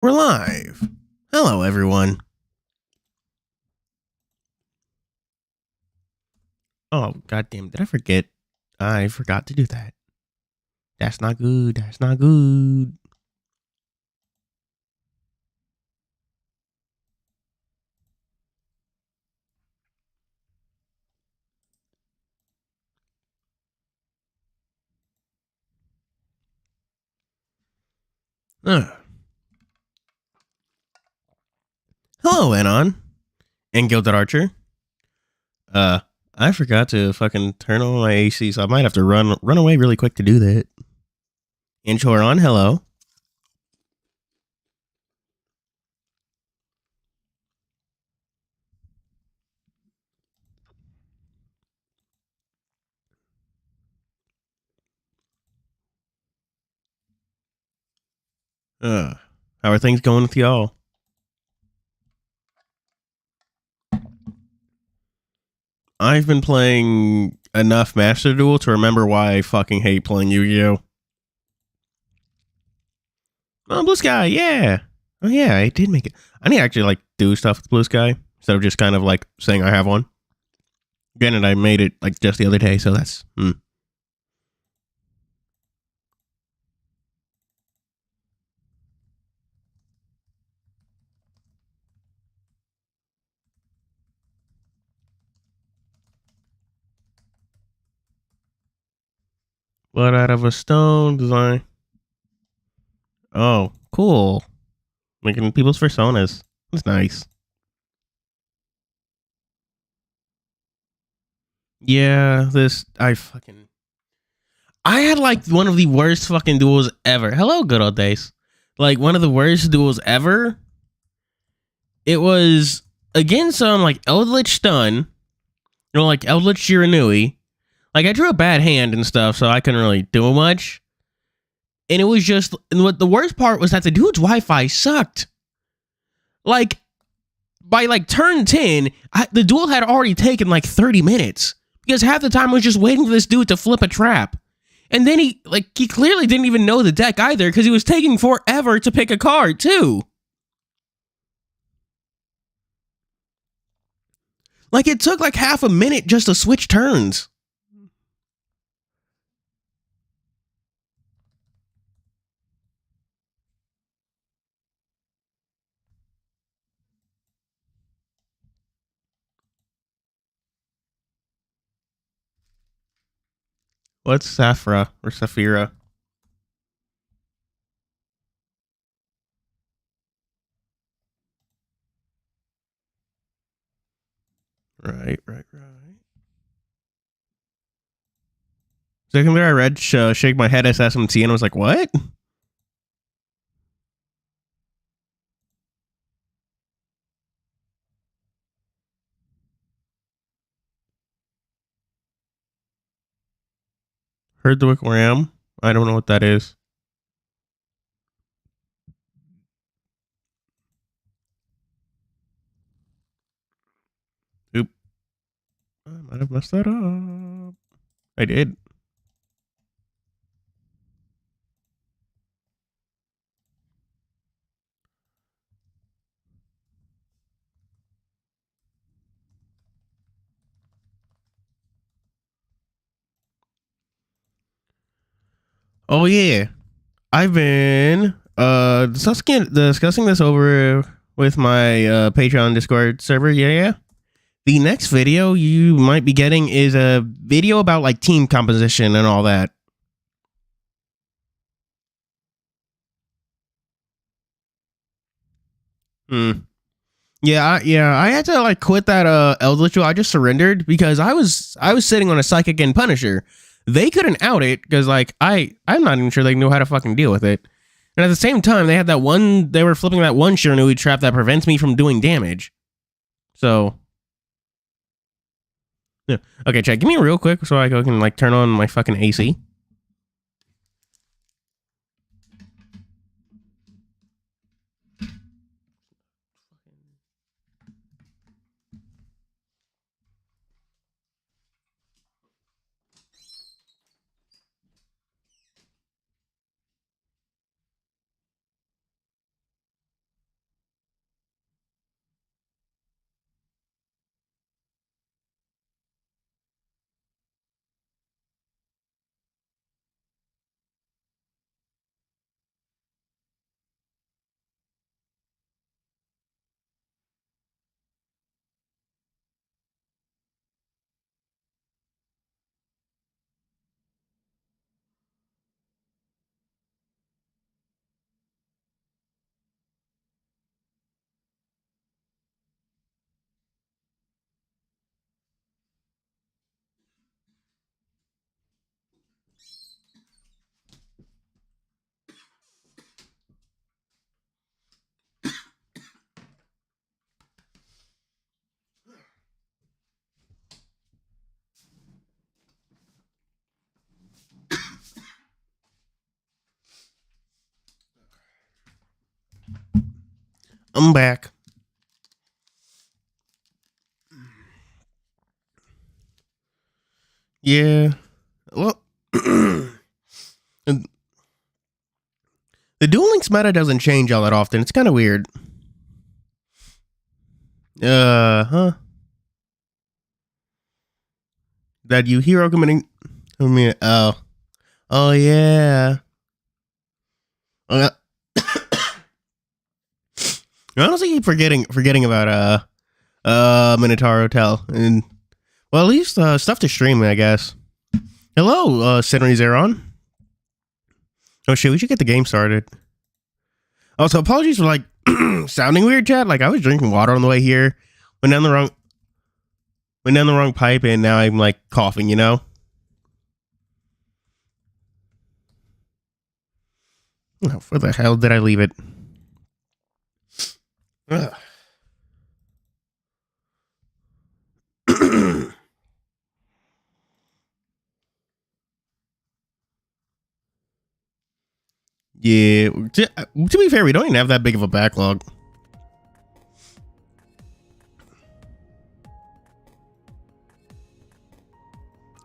We're live. Hello, everyone. Oh, goddamn. Did I forget? I forgot to do that. That's not good. That's not good. Hello, Anon and Gilded Archer. I forgot to fucking turn on my AC, so I might have to run away really quick to do that. And Choron, hello. How are things going with y'all? I've been playing enough Master Duel to remember why I fucking hate playing Yu-Gi-Oh! Oh, Blue Sky, yeah. Oh, yeah, I did make it. I need to actually, like, do stuff with Blue Sky instead of just kind of, like, saying I have one. Granted, I made it, like, just the other day, so that's... Blood out of a stone design. Oh, cool. Making people's personas. That's nice. Yeah, I had, like, one of the worst fucking duels ever. Hello, good old days. Like, one of the worst duels ever. It was against some, like, Eldritch Stun. Like, Eldritch Shiranui. Like, I drew a bad hand and stuff, so I couldn't really do much. And it was just... And what the worst part was that the dude's Wi-Fi sucked. Like... By like turn 10, the duel had already taken like 30 minutes because half the time I was just waiting for this dude to flip a trap. And then he clearly didn't even know the deck either because he was taking forever to pick a card too. Like it took like half a minute just to switch turns. What's Safra or Saphira? Right. Second there, I read Shake My Head SMT and I was like, what? Heard the Wick Ram. I don't know what that is. Oop. I might have messed that up. I did. Oh yeah, I've been discussing this over with my Patreon Discord server. Yeah. The next video you might be getting is a video about like team composition and all that. Yeah, I had to like quit that Eldritch Duel. I just surrendered because I was sitting on a Psychic and Punisher. They couldn't out it because like I'm not even sure they knew how to fucking deal with it. And at the same time, they had that one. They were flipping that one Shiranui trap that prevents me from doing damage. So, yeah. Okay, chat. Give me real quick so I can like turn on my fucking AC. I'm back. Yeah. Well, the Duel Links meta doesn't change all that often. It's kind of weird. Huh? That you hero committing. I mean, oh, yeah. I honestly keep forgetting about Minotaur Hotel, and well, at least stuff to stream, I guess. Hello, Senri Zeron. Oh shit, we should get the game started. Also, apologies for like sounding weird, chat. Like I was drinking water on the way here, went down the wrong pipe, and now I'm like coughing. You know. Oh, where the hell did I leave it? Ugh. Yeah, to be fair, we don't even have that big of a backlog.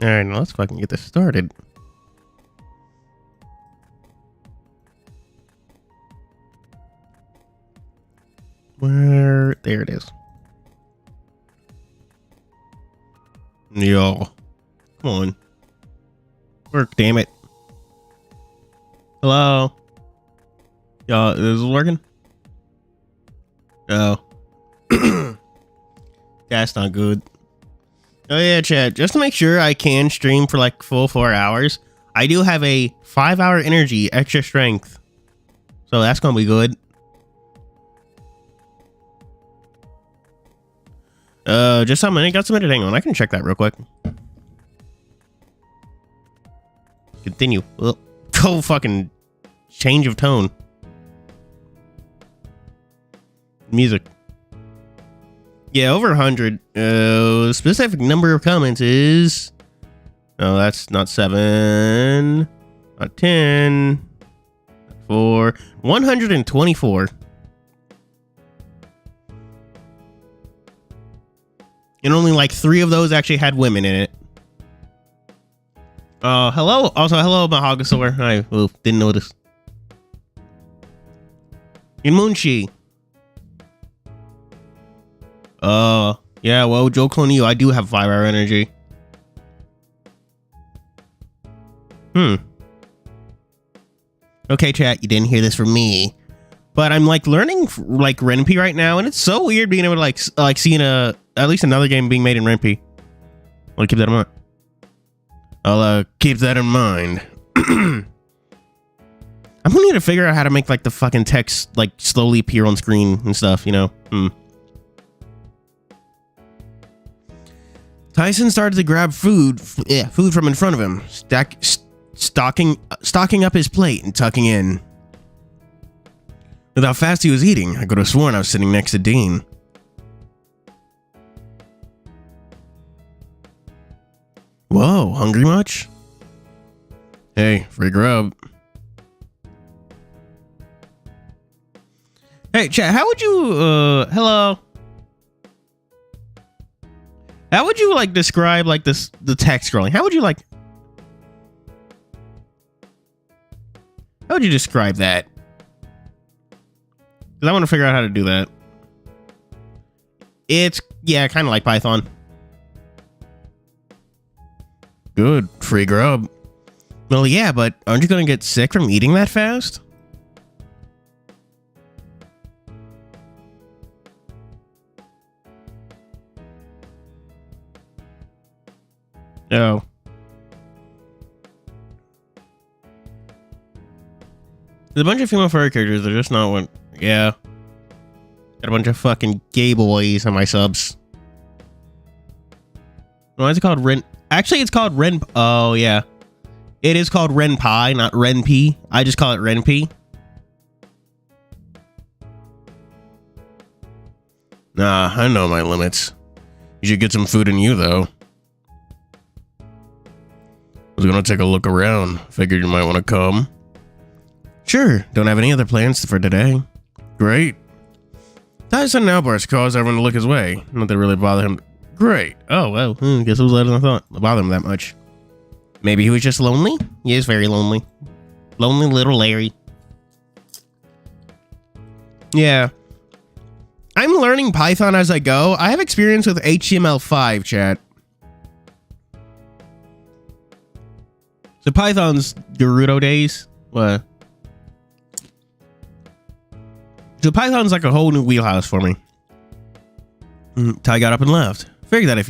Alright, now let's fucking get this started. Where? There it is. Yo. Come on. Work, damn it. Hello? Yo, is it working? Oh. That's not good. Oh yeah, chat. Just to make sure I can stream for like full 4 hours, I do have a 5-hour energy extra strength. So that's gonna be good. Just how many got submitted? Hang on, I can check that real quick. Continue. Oh, fucking change of tone. Music. Yeah, over 100. Specific number of comments is... Oh, that's not 7. Not 10. Not 4. 124. And only like 3 of those actually had women in it. Hello. Also, hello, Mahogasaur. I didn't notice. And Moonshi. Yeah, well, joke on you. I do have 5-hour energy. Okay, chat, you didn't hear this from me. But I'm like learning like Ren'Py right now, and it's so weird being able to like seeing at least another game being made in Ren'Py. I'll keep that in mind. I'll keep that in mind. I'm gonna need to figure out how to make like the fucking text like slowly appear on screen and stuff, you know. Tyson started to grab food from in front of him, stocking up his plate and tucking in. With how fast he was eating, I could have sworn I was sitting next to Dean. Whoa, hungry much? Hey, free grub. Hey, chat, how would you, hello? How would you, like, describe, like, the text scrolling? How would you describe that? Because I want to figure out how to do that. It's, yeah, kind of like Python. Good, free grub. Well, yeah, but aren't you going to get sick from eating that fast? Oh. There's a bunch of female furry characters. They're just not one. Yeah. Got a bunch of fucking gay boys on my subs. Why is it called Ren? Actually, it's called Ren. Oh, yeah. It is called Ren'Py, not Ren'Py. I just call it Ren'Py. Nah, I know my limits. You should get some food in you, though. I was gonna take a look around. Figured you might want to come. Sure, don't have any other plans for today. Great. That sudden outburst caused everyone to look his way. Not that it really bothered him. Great. Oh, well, guess it was less than I thought. It bothered him that much. Maybe he was just lonely? He is very lonely. Lonely little Larry. Yeah. I'm learning Python as I go. I have experience with HTML5, chat. So Python's Gerudo days. What? So Python's like a whole new wheelhouse for me. Ty got up and left. Figured that if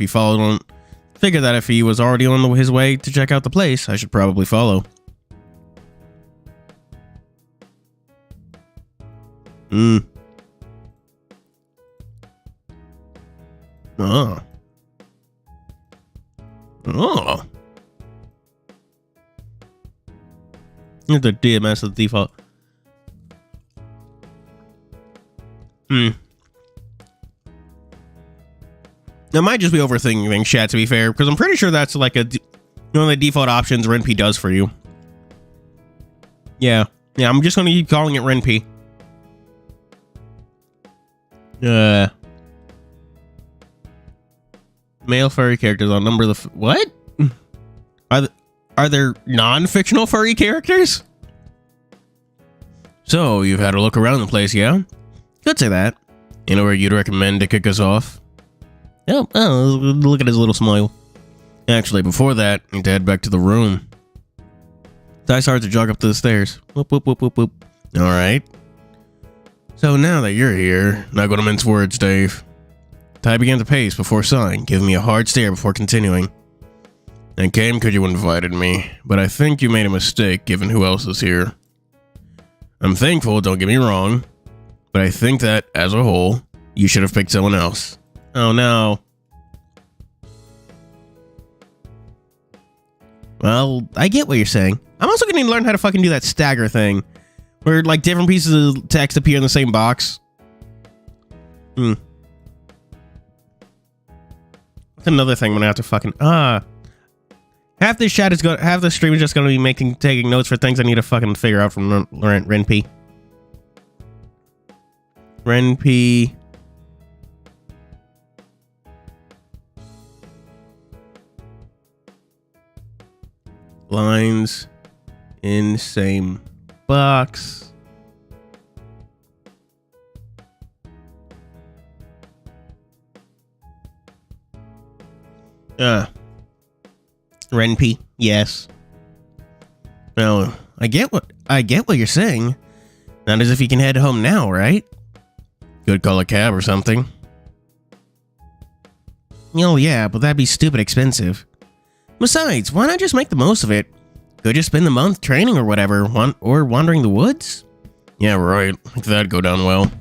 he was already on his way to check out the place, I should probably follow. Oh. The DMS is the default. I might just be overthinking things, chat, to be fair, because I'm pretty sure that's like one of the default options RenP does for you. Yeah, I'm just going to keep calling it RenP. Male furry characters on number what? Are there non-fictional furry characters? So, you've had a look around the place, yeah? Could say that. Anywhere you'd recommend to kick us off? Oh, look at his little smile. Actually, before that, I need to head back to the room. Ty started to jog up the stairs. Whoop, whoop, whoop, whoop, whoop. Alright. So now that you're here, not gonna mince words, Dave. Ty began to pace before sighing, giving me a hard stare before continuing. I came because you invited me, but I think you made a mistake given who else is here. I'm thankful, don't get me wrong, but I think that, as a whole, you should have picked someone else. Oh no. Well, I get what you're saying. I'm also going to learn how to fucking do that stagger thing, where like different pieces of text appear in the same box. That's another thing I'm going to have to fucking... Half this chat is going... Half the stream is just going to be taking notes for things I need to fucking figure out from RenP. RenP... Lines in same box. RenP, yes. Well, I get what you're saying. Not as if you can head home now, right? Could call a cab or something. Oh yeah, but that'd be stupid expensive. Besides, why not just make the most of it? Go just spend the month training or whatever, or wandering the woods? Yeah, right. That'd go down well.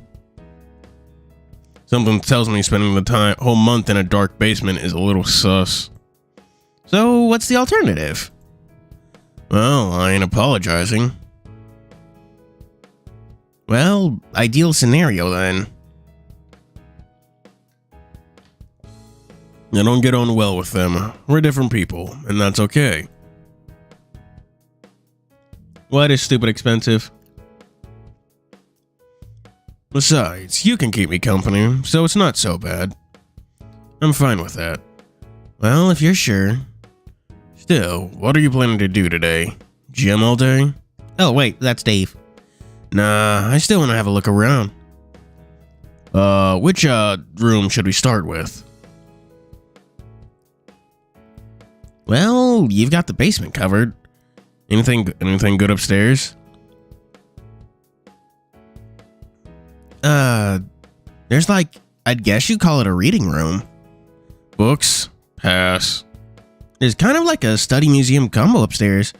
Something tells me spending the whole month in a dark basement is a little sus. So, what's the alternative? Well, I ain't apologizing. Well, ideal scenario then. I don't get on well with them. We're different people, and that's okay. What is stupid expensive? Besides, you can keep me company, so it's not so bad. I'm fine with that. Well, if you're sure. Still, what are you planning to do today? Gym all day? Oh, wait, that's Dave. Nah, I still want to have a look around. Which room should we start with? Well, you've got the basement covered. Anything good upstairs? There's like, I'd guess you'd call it a reading room. Books? Pass. There's kind of like a study museum combo upstairs.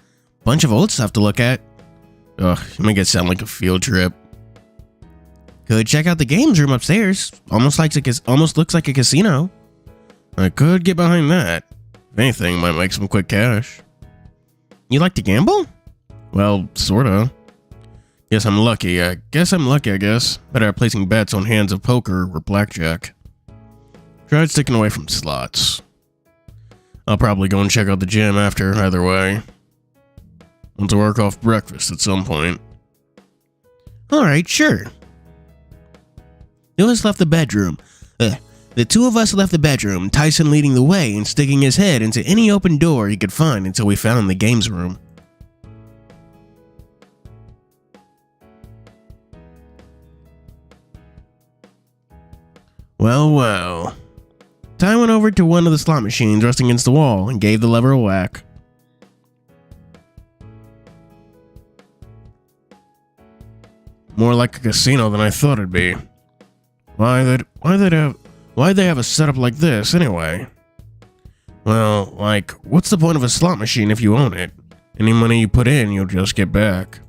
Bunch of old stuff to look at. Ugh, you make it sound like a field trip. Could check out the games room upstairs. Almost looks like a casino. I could get behind that. If anything, might make some quick cash. You like to gamble? Well, sorta. Guess I'm lucky. I guess. Better at placing bets on hands of poker or blackjack. Tried sticking away from slots. I'll probably go and check out the gym after, either way. Want to work off breakfast at some point. Alright, sure. left the bedroom. The two of us left the bedroom, Tyson leading the way and sticking his head into any open door he could find until we found the games room. Well. Ty went over to one of the slot machines resting against the wall and gave the lever a whack. More like a casino than I thought it'd be. Why'd they have a setup like this anyway? Well, like, what's the point of a slot machine if you own it? Any money you put in, you'll just get back.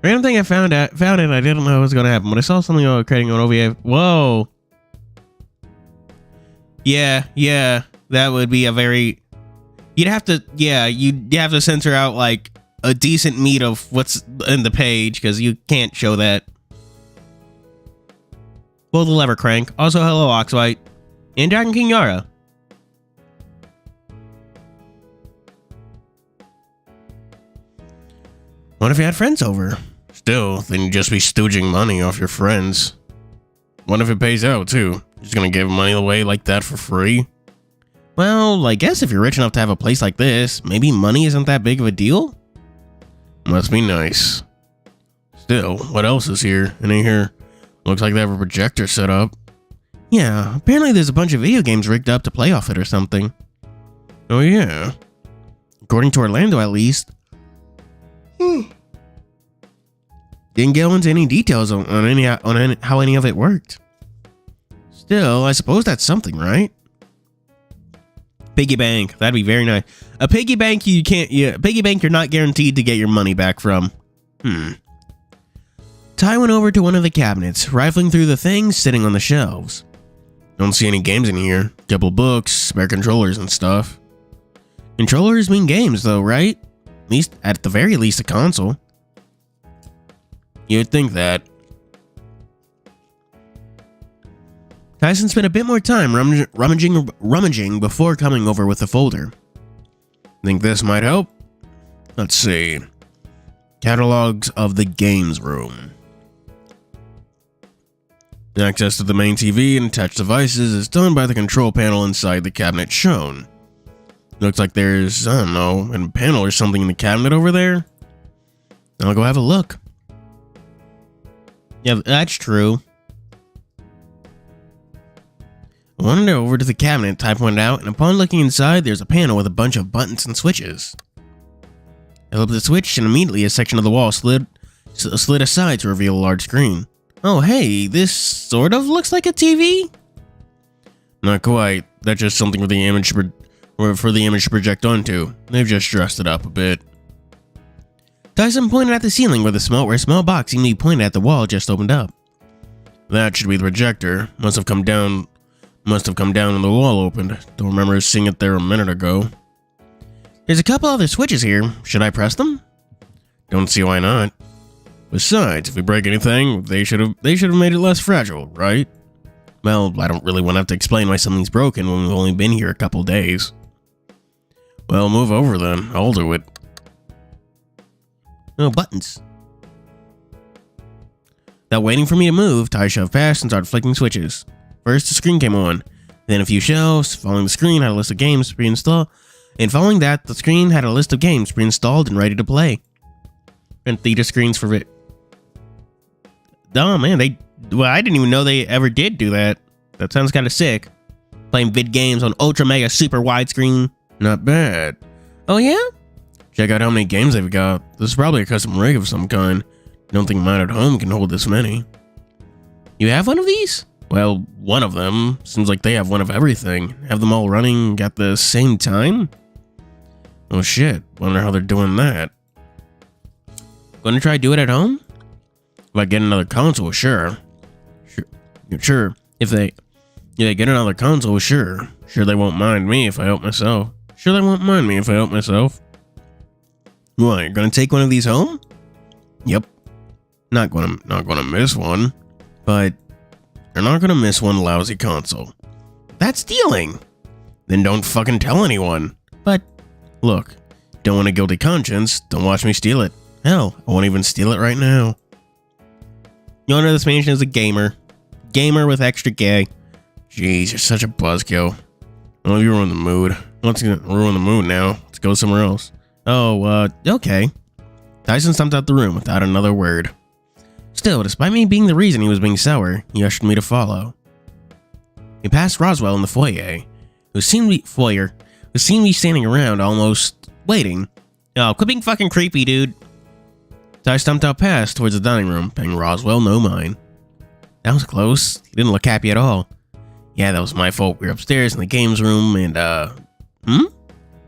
Random thing I found it, I didn't know it was gonna happen, but I saw something about creating an OVA. Whoa. Yeah, that would be a very... You'd have to censor out, like, a decent meat of what's in the page, because you can't show that. Pull the lever, Crank. Also, hello, Oxwhite. And Dragon King Yara. What if you had friends over? Still, then you'd just be stooging money off your friends. What if it pays out, too? Just gonna give money away like that for free? Well, I guess if you're rich enough to have a place like this, maybe money isn't that big of a deal? Must be nice. Still, what else is here? And in here, looks like they have a projector set up. Yeah, apparently there's a bunch of video games rigged up to play off it or something. Oh yeah. According to Orlando, at least. Didn't go into any details on how any of it worked. Still, I suppose that's something, right? Piggy bank, that'd be very nice. A piggy bank piggy bank you're not guaranteed to get your money back from. Ty went over to one of the cabinets, rifling through the things sitting on the shelves. Don't see any games in here. Couple books, spare controllers and stuff. Controllers mean games though, right? At the very least a console. You'd think that. Tyson spent a bit more time rummaging before coming over with the folder. Think this might help? Let's see. Catalogs of the games room. Access to the main TV and attached devices is done by the control panel inside the cabinet shown. Looks like there's, I don't know, a panel or something in the cabinet over there. I'll go have a look. Yeah, that's true. I wandered over to the cabinet, Ty pointed out, and upon looking inside, there's a panel with a bunch of buttons and switches. I flipped the switch, and immediately a section of the wall slid aside to reveal a large screen. Oh hey, this sort of looks like a TV? Not quite. That's just something for the image to project onto. They've just dressed it up a bit. Tyson pointed at the ceiling where a small box seemed to be pointed at the wall just opened up. That should be the projector. Must have come down when the wall opened. Don't remember seeing it there a minute ago. There's a couple other switches here. Should I press them? Don't see why not. Besides, if we break anything, they should have made it less fragile, right? Well, I don't really want to have to explain why something's broken when we've only been here a couple days. Well, move over then. I'll do it. Oh, buttons. Without waiting for me to move, Ty shoved past and started flicking switches. First, the screen came on. Then a few shelves. Following the screen had a list of games pre-installed. And following that, the screen had a list of games pre-installed and ready to play. And theater screens for it. Oh man, I didn't even know they ever did do that. That sounds kind of sick. Playing vid games on ultra mega super widescreen. Not bad. Oh yeah? Check out how many games they've got. This is probably a custom rig of some kind. Don't think mine at home can hold this many. You have one of these? Well, one of them. Seems like they have one of everything. Have them all running at the same time? Oh shit, wonder how they're doing that. Gonna try do it at home? If I get another console, sure. Sure. If they get another console, sure. Sure they won't mind me if I help myself. Sure they won't mind me if I help myself. What, you're gonna take one of these home? Yep. Not gonna miss one. But you're not gonna miss one lousy console. That's stealing. Then don't fucking tell anyone. But look, don't want a guilty conscience, don't watch me steal it. Hell, I won't even steal it right now. The owner of this mansion is a gamer. Gamer with extra gay. Jeez, you're such a buzzkill. Oh, you ruined the mood. Let's ruin the mood now. Let's go somewhere else. Oh, okay. Tyson stumped out the room without another word. Still, despite me being the reason he was being sour, he ushered me to follow. We passed Roswell in the foyer, who seemed to be standing around, almost waiting. Oh, quit being fucking creepy, dude. So I stumped out past towards the dining room, paying Roswell no mind. That was close. He didn't look happy at all. Yeah, that was my fault. We were upstairs in the games room, and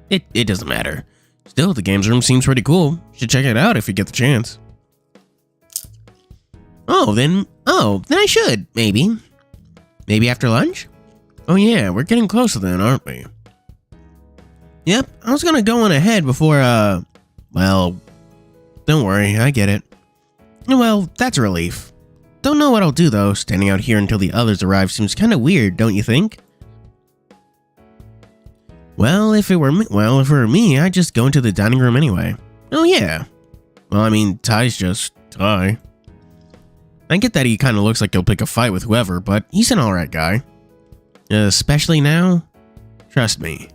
It doesn't matter. Still, the games room seems pretty cool. You should check it out if you get the chance. Oh, then I should, maybe. Maybe after lunch? Oh yeah, we're getting closer then, aren't we? Yep, I was gonna go on ahead before, well, don't worry, I get it. Well, that's a relief. Don't know what I'll do though. Standing out here until the others arrive seems kinda weird, don't you think? Well, if it were me, I'd just go into the dining room anyway. Oh yeah. Well, I mean, Ty's just Ty. I get that he kind of looks like he'll pick a fight with whoever, but he's an alright guy. Especially now? Trust me.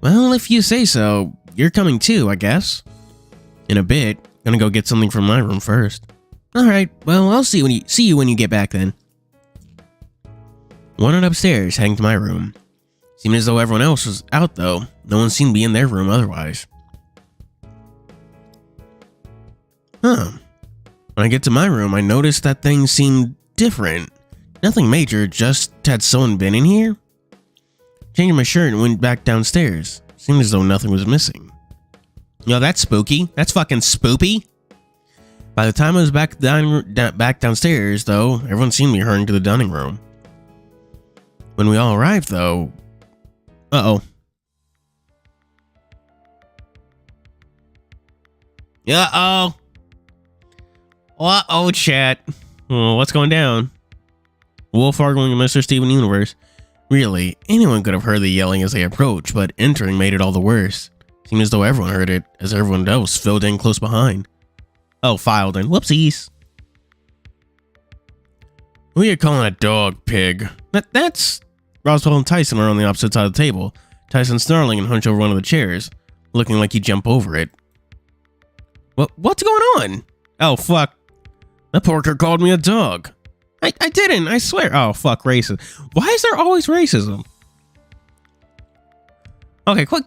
Well, if you say so, you're coming too, I guess. In a bit. Gonna go get something from my room first. Alright, well, I'll see you when you get back then. Wandered upstairs, heading to my room. Seemed as though everyone else was out though. No one seemed to be in their room otherwise. Huh. When I get to my room, I noticed that things seemed different. Nothing major, just had someone been in here? Changed my shirt and went back downstairs. Seemed as though nothing was missing. Yo, that's spooky. That's fucking spoopy. By the time I was back downstairs, though, everyone seemed to be hurrying to the dining room. When we all arrived, though... Uh-oh. Uh-oh. Uh-oh, chat. Oh, what's going down? Wolf arguing with Mr. Steven Universe. Really, anyone could have heard the yelling as they approached, but entering made it all the worse. Seemed as though everyone heard it, as everyone else filled in close behind. Oh, filed in. Whoopsies. Who are you calling a dog, pig? That's... Roswell and Tyson are on the opposite side of the table. Tyson snarling and hunched over one of the chairs, looking like he'd jump over it. What's going on? Oh, fuck. The porker called me a dog. I didn't, I swear. Oh, fuck, racism. Why is there always racism? Okay, quick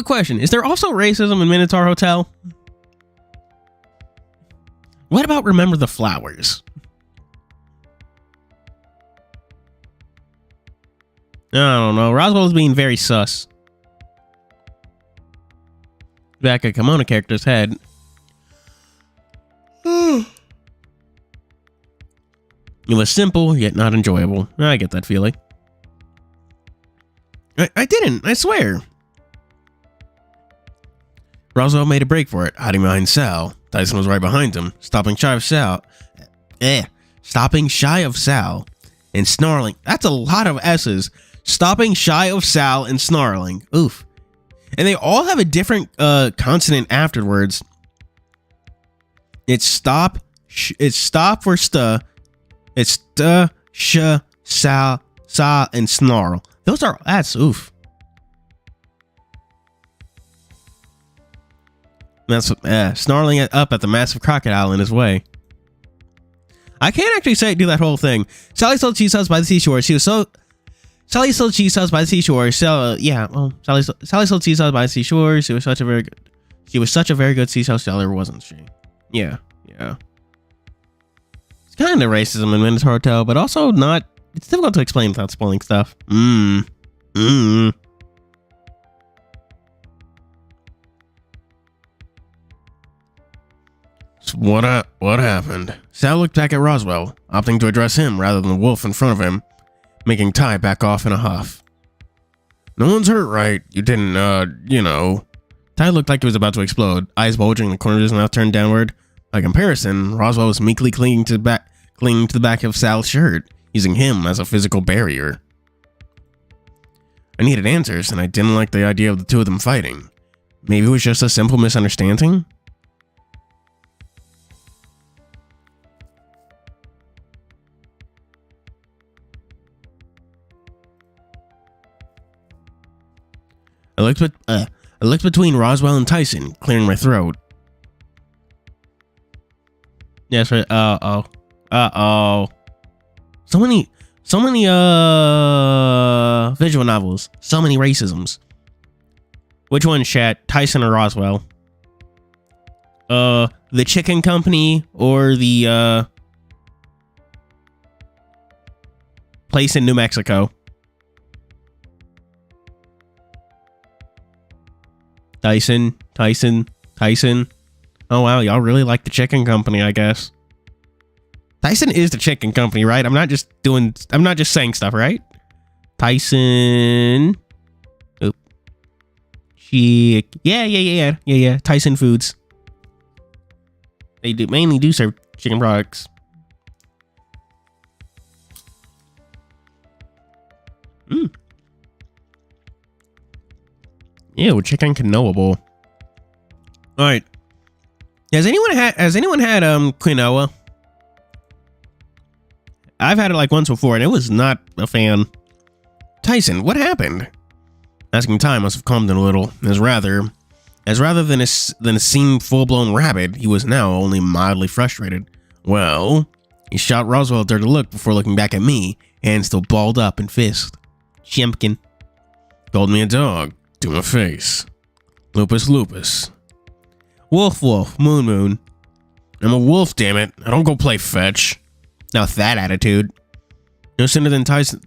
question. Is there also racism in Minotaur Hotel? What about Remember the Flowers? I don't know. Roswell's being very sus. Back a kimono character's head. It was simple, yet not enjoyable. I get that feeling. I didn't, I swear. Roswell made a break for it, hiding behind Sal. Tyson was right behind him, stopping shy of Sal. And snarling. That's a lot of S's. Stopping shy of Sal and snarling. Oof. And they all have a different consonant afterwards. It's stop. It's stop for sta. It's sta, sh, sal, sa, and snarl. That's oof. That's snarling up at the massive crocodile in his way. I can't actually do that whole thing. Sally sold cheese sauce by the seashore. Sally sold cheese sauce by the seashore. Sally sold cheese sauce by the seashore. She was such a very good seashell seller, wasn't she? Yeah. It's kind of racism in Minotaur Hotel, but also not. It's difficult to explain without spoiling stuff. What happened? Sal looked back at Roswell, opting to address him rather than the wolf in front of him, making Ty back off in a huff. No one's hurt, right? You didn't, Ty looked like he was about to explode, eyes bulging, the corner of his mouth turned downward. By comparison, Roswell was meekly clinging to the back of Sal's shirt, using him as a physical barrier. I needed answers, and I didn't like the idea of the two of them fighting. Maybe it was just a simple misunderstanding? I looked between Roswell and Tyson, clearing my throat. Yes, right. Uh-oh. So many visual novels. So many racisms. Which one, chat? Tyson or Roswell? The chicken company or the place in New Mexico? Tyson. Oh wow, y'all really like the chicken company, I guess. Tyson is the chicken company, right? I'm not just saying stuff, right? Tyson. Oop. Yeah. Tyson Foods. They mainly do serve chicken products. Ew, chicken canoa. All right. Has anyone had quinoa? I've had it like once before, and it was not a fan. Tyson, what happened? Asking time must have calmed him a little, as rather than seem full-blown rabid, he was now only mildly frustrated. Well, he shot Roswell a dirty look before looking back at me, hand still balled up in fist. Chimpkin. Called me a dog. To my face. Lupus. Wolf, moon. I'm a wolf, damn it. I don't go play fetch. Now with that attitude. No sooner than Tyson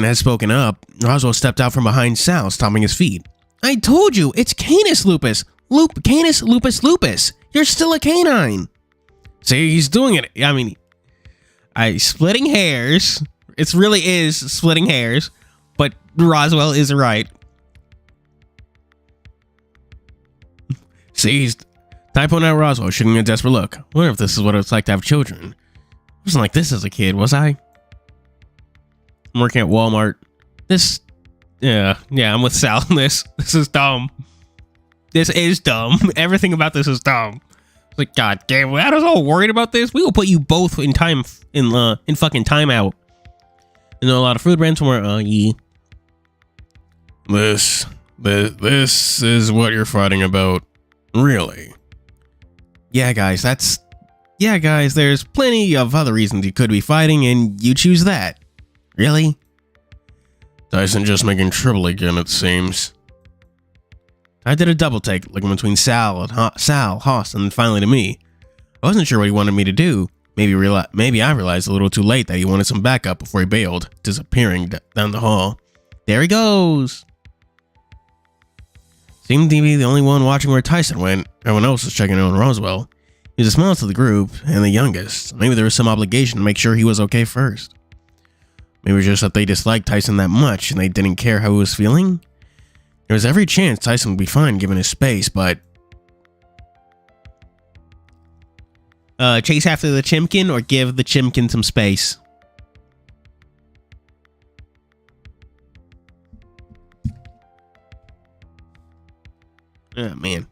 had spoken up, Roswell stepped out from behind Sal, stomping his feet. I told you, it's Canis lupus. Canis lupus. You're still a canine. See, he's doing it. I mean, splitting hairs. It really is splitting hairs, but Roswell is right. See, he's typing out Roswell, shooting a desperate look. I wonder if this is what it's like to have children. I wasn't like this as a kid, was I? I'm working at Walmart. Yeah, I'm with Sal on this. This is dumb. This is dumb. Everything about this is dumb. Like, god damn, we're all worried about this. We will put you both in fucking timeout. You know, a lot of food brands somewhere. Yeah. This is what you're fighting about. Really? Yeah, guys, there's plenty of other reasons you could be fighting, and you choose that. Really? Tyson just making trouble again, it seems. I did a double take, looking between Sal, Hoss, and then finally to me. I wasn't sure what he wanted me to do. Maybe I realized a little too late that he wanted some backup before he bailed, disappearing down the hall. There he goes. Seemed to be the only one watching where Tyson went. Everyone else was checking in on Roswell. He was the smallest of the group, and the youngest. Maybe there was some obligation to make sure he was okay first. Maybe just that they disliked Tyson that much, and they didn't care how he was feeling. There was every chance Tyson would be fine given his space, but... chase after the chimkin, or give the chimkin some space? Oh, man.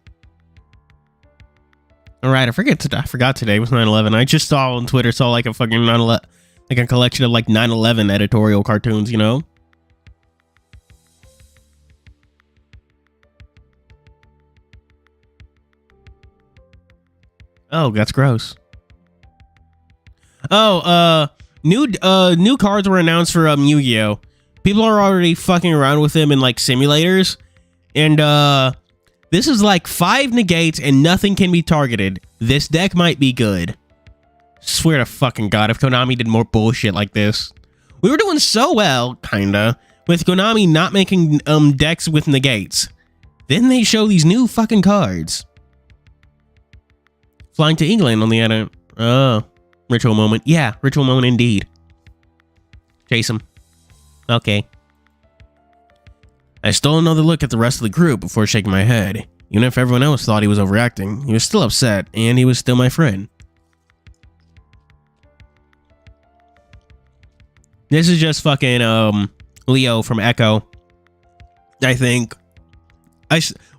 Alright, I forgot today was 9/11. I just saw on Twitter, like a fucking 9/11, like a collection of like 9/11 editorial cartoons, you know? Oh, that's gross. Oh, new cards were announced for Yu-Gi-Oh! People are already fucking around with them in like simulators, and this is like 5 negates and nothing can be targeted. This deck might be good. Swear to fucking God, if Konami did more bullshit like this. We were doing so well, kinda, with Konami not making decks with negates. Then they show these new fucking cards. Flying to England on the other... Oh, ritual moment. Yeah, ritual moment indeed. Chase him. Okay. I stole another look at the rest of the group before shaking my head. Even if everyone else thought he was overacting, he was still upset, and he was still my friend. This is just fucking Leo from Echo. I think.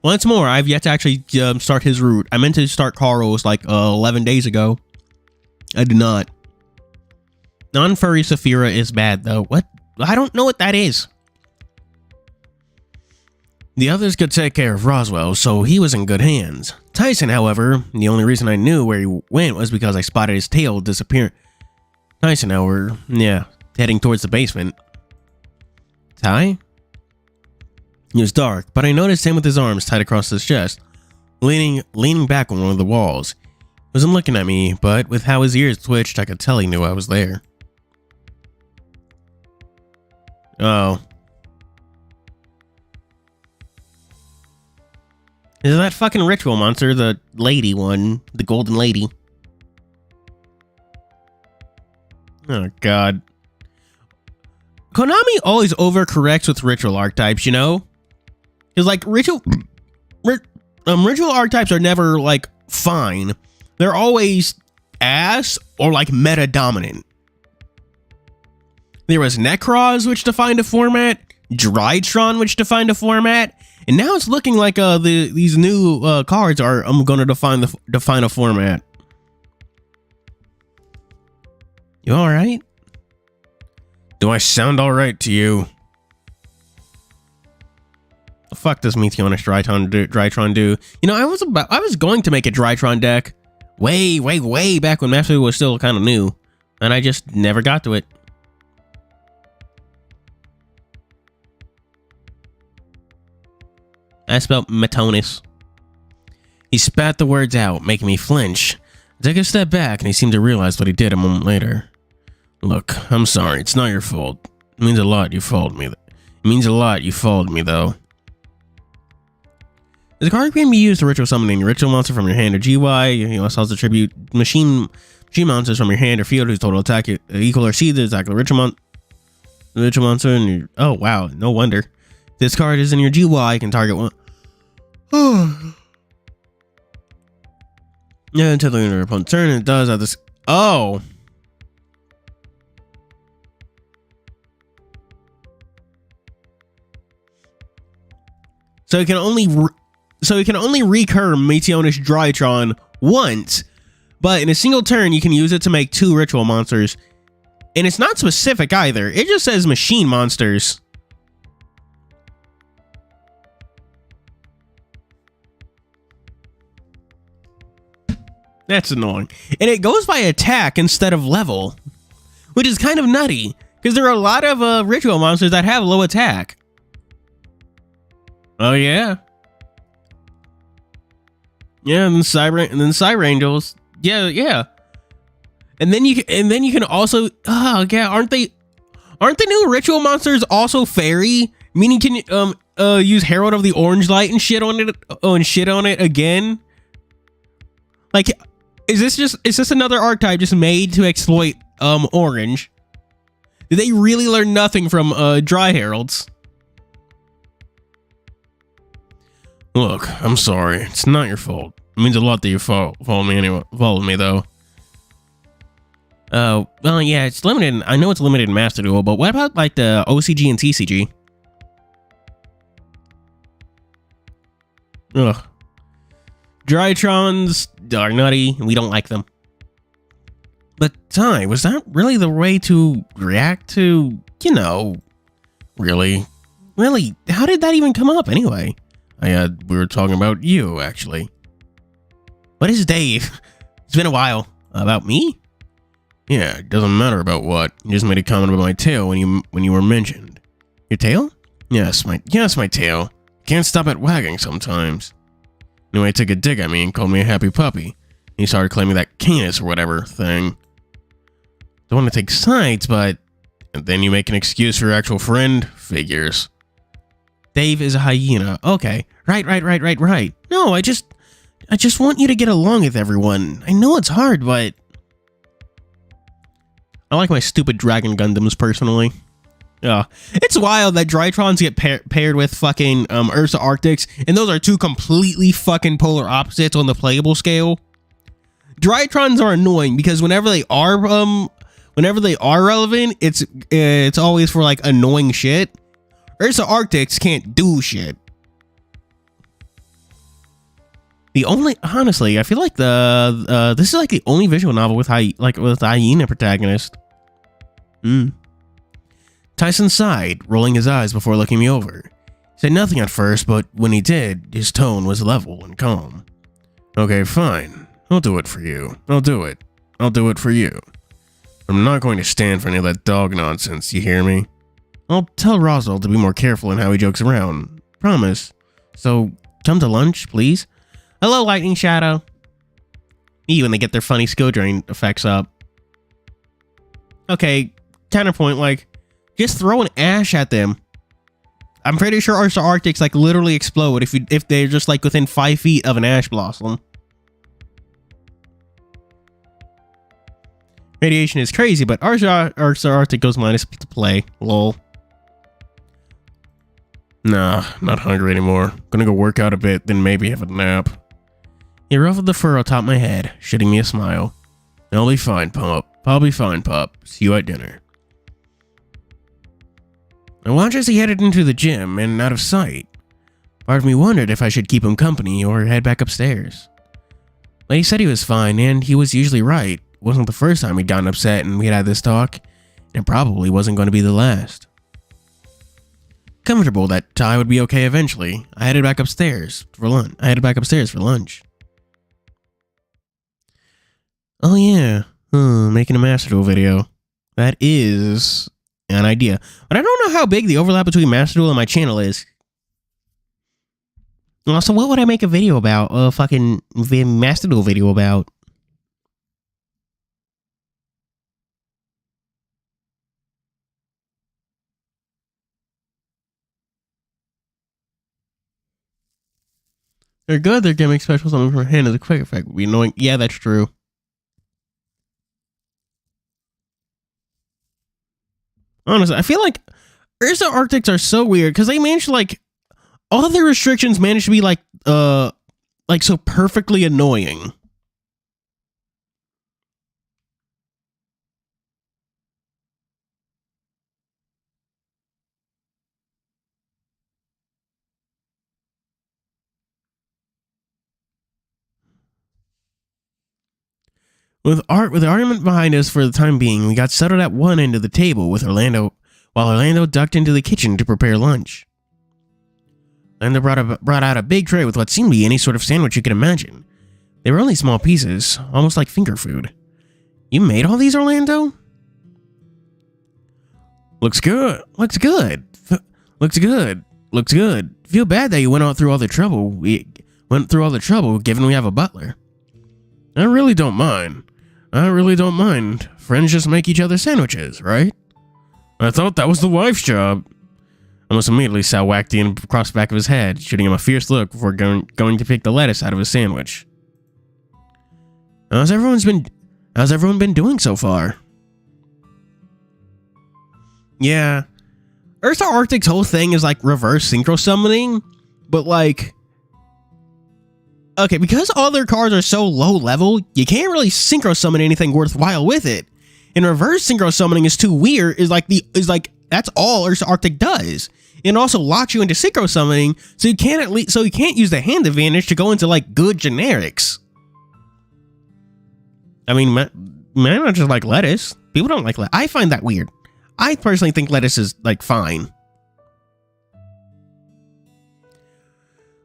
Once more, I've yet to actually start his route. I meant to start Carl's like 11 days ago. I did not. Non-furry Saphira is bad though. What? I don't know what that is. The others could take care of Roswell, so he was in good hands. Tyson, however, the only reason I knew where he went was because I spotted his tail disappear. Tyson, however, heading towards the basement. Ty? It was dark, but I noticed him with his arms tied across his chest, leaning back on one of the walls. He wasn't looking at me, but with how his ears twitched, I could tell he knew I was there. Oh. Is that fucking ritual monster, the lady one, the golden lady? Oh, God. Konami always overcorrects with ritual archetypes, you know? Because, like, ritual archetypes are never, like, fine. They're always ass or, like, meta-dominant. There was Necros, which defined a format, Drytron, which defined a format, and now it's looking like these new cards are going to define a format. You all right? Do I sound all right to you? The fuck does Meteonish Drytron do? You know, I was going to make a Drytron deck way back when Master was still kind of new, and I just never got to it. I spelled Metonis. He spat the words out, making me flinch. I took a step back, and he seemed to realize what he did a moment later. Look, I'm sorry. It's not your fault. It means a lot you followed me. It means a lot you followed me, though. The card can be used to ritual summon any ritual monster from your hand or GY. You also attribute machine monsters from your hand or field whose total attack equal or exceed the attack of the ritual monster. And oh wow, no wonder. This card is in your GY. You can target one. Yeah, until the end of your opponent's turn. It does have this. Oh. So it can only recur Meteonish Drytron once, but in a single turn you can use it to make 2 ritual monsters. And it's not specific either. It just says machine monsters. That's annoying. And it goes by attack instead of level, which is kind of nutty because there are a lot of ritual monsters that have low attack. Oh yeah. Yeah, and then Cyber Angels. Yeah. And then you can also aren't the new ritual monsters also fairy? Meaning can you use Herald of the Orange Light and shit on it again? Like is this another archetype just made to exploit orange? Did they really learn nothing from Dry Heralds? Look, I'm sorry. It's not your fault. It means a lot that you followed me though. Well, yeah, it's limited. I know it's limited in Master Duel, but what about like the OCG and TCG? Ugh. Drytrons are nutty, and we don't like them. But Ty, was that really the way to react to, really? How did that even come up anyway? We were talking about you, actually. What is Dave? It's been a while. About me? Yeah, it doesn't matter about what. You just made a comment about my tail when you were mentioned. Your tail? Yes, my tail. Can't stop it wagging sometimes. Anyway, he took a dig at me and called me a happy puppy. He started claiming that canis or whatever thing. Don't want to take sides, but... And then you make an excuse for your actual friend? Figures. Dave is a hyena. Okay. Right. No, I just want you to get along with everyone. I know it's hard, but... I like my stupid Dragon Gundams, personally. Yeah. It's wild that Drytrons get paired with fucking Ursa Arctics, and those are 2 completely fucking polar opposites on the playable scale. Drytrons are annoying because whenever they are relevant, it's always for like annoying shit. Ursa Arctics can't do shit. Honestly, I feel like this is like the only visual novel with hyena protagonist. Tyson sighed, rolling his eyes before looking me over. He said nothing at first, but when he did, his tone was level and calm. Okay, fine. I'll do it for you. I'll do it. I'll do it for you. I'm not going to stand for any of that dog nonsense, you hear me? I'll tell Roswell to be more careful in how he jokes around. Promise. So, come to lunch, please? Hello, Lightning Shadow. Me when they get their funny skill drain effects up. Okay, counterpoint, like, just throw an ash at them. I'm pretty sure our Arctics, like, literally explode if they're just, like, within 5 feet of an ash blossom. Radiation is crazy, but our Arctic goes minus to play. Lol. Nah, not hungry anymore. Gonna go work out a bit, then maybe have a nap. He ruffled the fur atop my head, shooting me a smile. I'll be fine, pup. I'll be fine, pup. See you at dinner. I watched as he headed into the gym and out of sight. Part of me wondered if I should keep him company or head back upstairs. But he said he was fine, and he was usually right. It wasn't the first time he'd gotten upset and we'd had this talk, and it probably wasn't going to be the last. Comfortable that Ty would be okay eventually, I headed back upstairs for lunch. Oh yeah, making a Master Duel video. That is an idea. But I don't know how big the overlap between Master Duel and my channel is. Also, what would I make a video about? A fucking Master Duel video about? They're good, they're giving special something from her hand as a quick effect would be annoying. Yeah, that's true. Honestly, I feel like Ursa Arctics are so weird because they manage to, like, all their restrictions manage to be like so perfectly annoying. With the argument behind us for the time being, we got settled at one end of the table with Orlando, while Orlando ducked into the kitchen to prepare lunch. Orlando brought out a big tray with what seemed to be any sort of sandwich you could imagine. They were only small pieces, almost like finger food. You made all these, Orlando? Looks good. Looks good. Looks good. Looks good. Feel bad that you went through all the trouble. Given we have a butler. I really don't mind. Friends just make each other sandwiches, right? I thought that was the wife's job. I almost immediately saw Wackty across the back of his head, shooting him a fierce look before going to pick the lettuce out of his sandwich. How's everyone been doing so far? Yeah. Ursa Arctic's whole thing is like reverse synchro summoning, but like, okay, because all their cards are so low level, you can't really synchro summon anything worthwhile with it. And reverse synchro summoning is too weird, is like that's all Ursa Arctic does. It also locks you into synchro summoning, so you can't use the hand advantage to go into like good generics. I mean, man, I just like lettuce. People don't like lettuce. I find that weird. I personally think lettuce is like fine.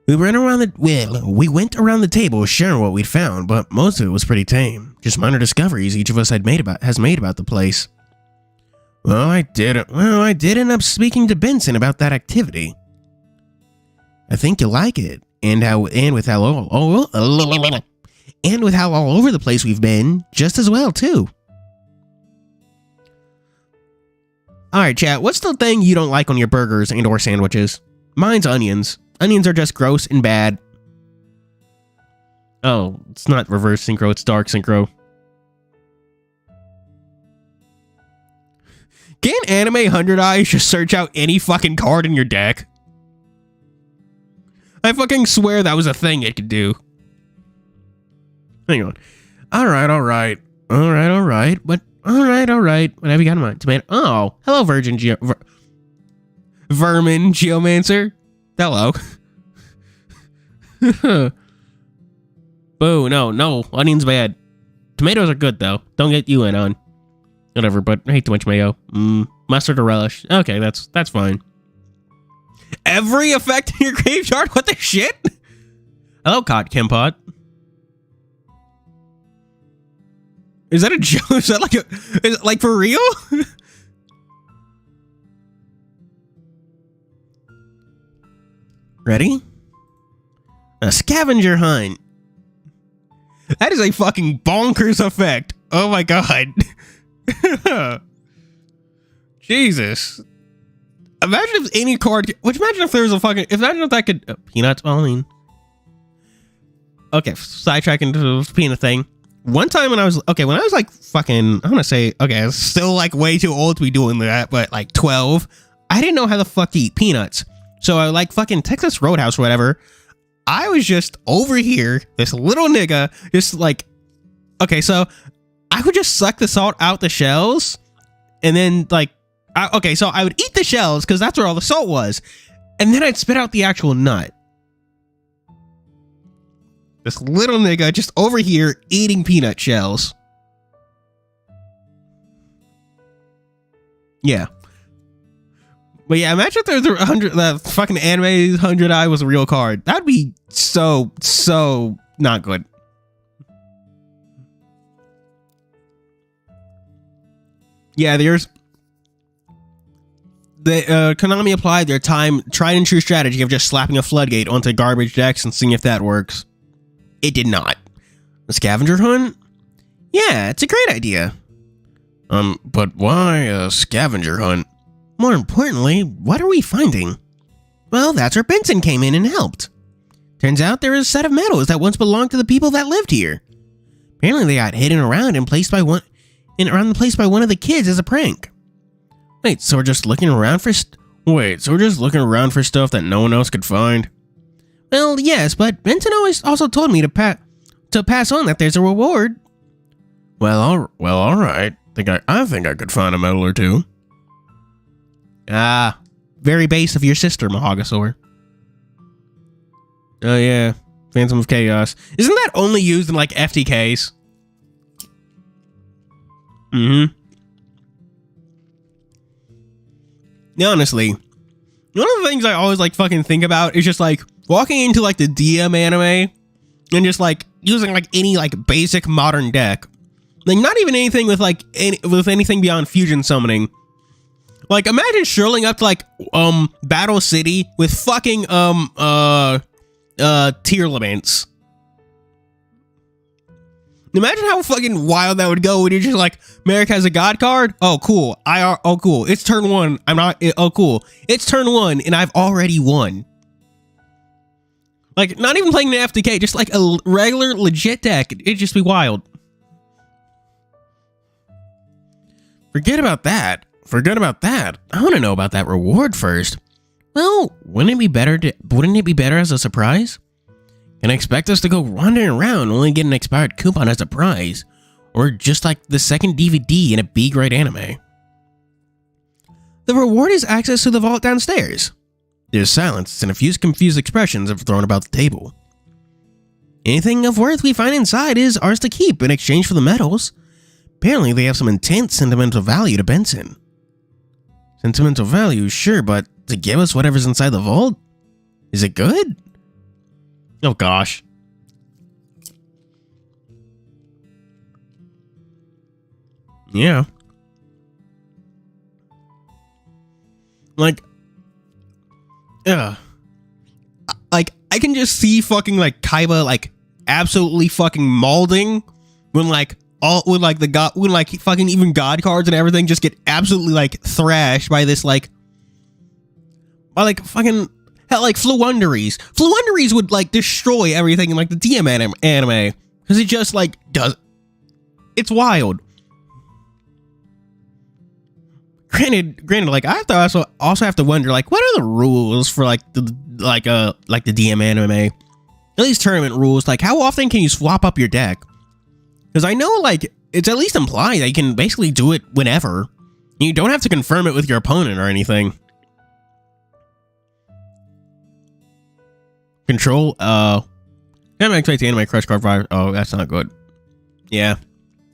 We went around the table sharing what we'd found, but most of it was pretty tame. Just minor discoveries each of us has made about the place. Well, I did end up speaking to Benson about that activity. I think you'll like it, and with how all over the place we've been, just as well too. All right, chat. What's the thing you don't like on your burgers and/or sandwiches? Mine's onions. Onions are just gross and bad. Oh, it's not reverse synchro, it's dark synchro. Can Anime 100 Eyes just search out any fucking card in your deck? I fucking swear that was a thing it could do. Hang on. Alright. What have you got in mind? Tomato. Oh, hello, Vermin Geomancer. Hello. Boo, no. Onions bad. Tomatoes are good, though. Don't get you in on. Whatever, but I hate too much mayo. Mustard or relish. Okay, that's fine. Every effect in your graveyard? What the shit? Hello, Cot Kimpot. Is that a joke? Is that like is it like for real? Ready? A scavenger hunt. That is a fucking bonkers effect. Oh my god. Jesus. Imagine if any card, imagine if there was a fucking, imagine if that could, peanuts, well, I mean. Okay, sidetracking to the peanut thing. One time when I was like fucking, I'm gonna say, okay, I was still like way too old to be doing that, but like 12, I didn't know how the fuck to eat peanuts. So I like fucking Texas Roadhouse or whatever. I was just over here, this little nigga, just like, okay, so I would just suck the salt out the shells and then like, okay, so I would eat the shells because that's where all the salt was. And then I'd spit out the actual nut. This little nigga just over here eating peanut shells. Yeah. But yeah, imagine if there's 100, that fucking anime 100 Eye was a real card. That'd be so not good. Yeah, there's the Konami applied their tried and true strategy of just slapping a floodgate onto garbage decks and seeing if that works. It did not. A scavenger hunt? Yeah, it's a great idea. But why a scavenger hunt? More importantly, what are we finding? Well, that's where Benson came in and helped. Turns out there is a set of medals that once belonged to the people that lived here. Apparently they got hidden around and placed by one of the kids as a prank. Wait, so we're just looking around for stuff that no one else could find? Well, yes, but Benson always also told me to pass on that there's a reward. Well, all right. I think I could find a medal or two. Ah, very base of your sister, Mahagasaur. Oh yeah, Phantom of Chaos. Isn't that only used in like FTKs? Mm-hmm. Honestly, one of the things I always like fucking think about is just like walking into like the DM anime and just like using like any like basic modern deck. Like not even anything with like anything beyond fusion summoning. Like imagine strolling up to like Battle City with fucking tier laments. Imagine how fucking wild that would go when you're just like, Merrick has a god card? Oh, cool. Oh, cool. It's turn one. Oh, cool. It's turn one and I've already won. Like, not even playing the FTK, just like a regular legit deck. It'd just be wild. Forget about that. I want to know about that reward first. Well, wouldn't it be better as a surprise? Can I expect us to go wandering around and only get an expired coupon as a prize? Or just like the second DVD in a B-grade anime? The reward is access to the vault downstairs. There's silence and a few confused expressions are thrown about the table. Anything of worth we find inside is ours to keep in exchange for the medals. Apparently they have some intense sentimental value to Benson. Sentimental value, sure, but to give us whatever's inside the vault? Is it good? Oh gosh. Yeah. Like, like I can just see fucking like Kaiba like absolutely fucking mauling when like fucking even god cards and everything just get absolutely like thrashed by this like fucking hell, like Floowandereeze. Floowandereeze would like destroy everything in like the DM anime because it just like does. It's wild. Granted, like I have to also have to wonder like what are the rules for like the DM anime, at least tournament rules. Like how often can you swap up your deck? Because I know like it's at least implied that you can basically do it whenever. You don't have to confirm it with your opponent or anything. Control, can't activate the anime crush card virus. Oh, that's not good. Yeah,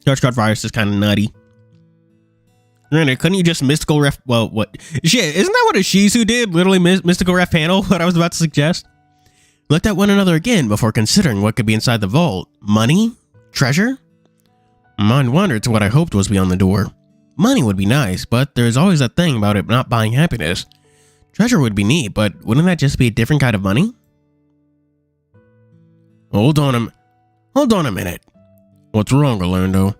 crush card virus is kind of nutty. Granted, couldn't you just mystical ref? Well, what? Shit, isn't that what a Shizu did? Literally mystical ref panel. What I was about to suggest. Looked at one another again before considering what could be inside the vault. Money? Treasure? Mind wandered to what I hoped was beyond the door. Money would be nice, but there's always that thing about it not buying happiness. Treasure would be neat, but wouldn't that just be a different kind of money? Hold on a minute. What's wrong, Orlando?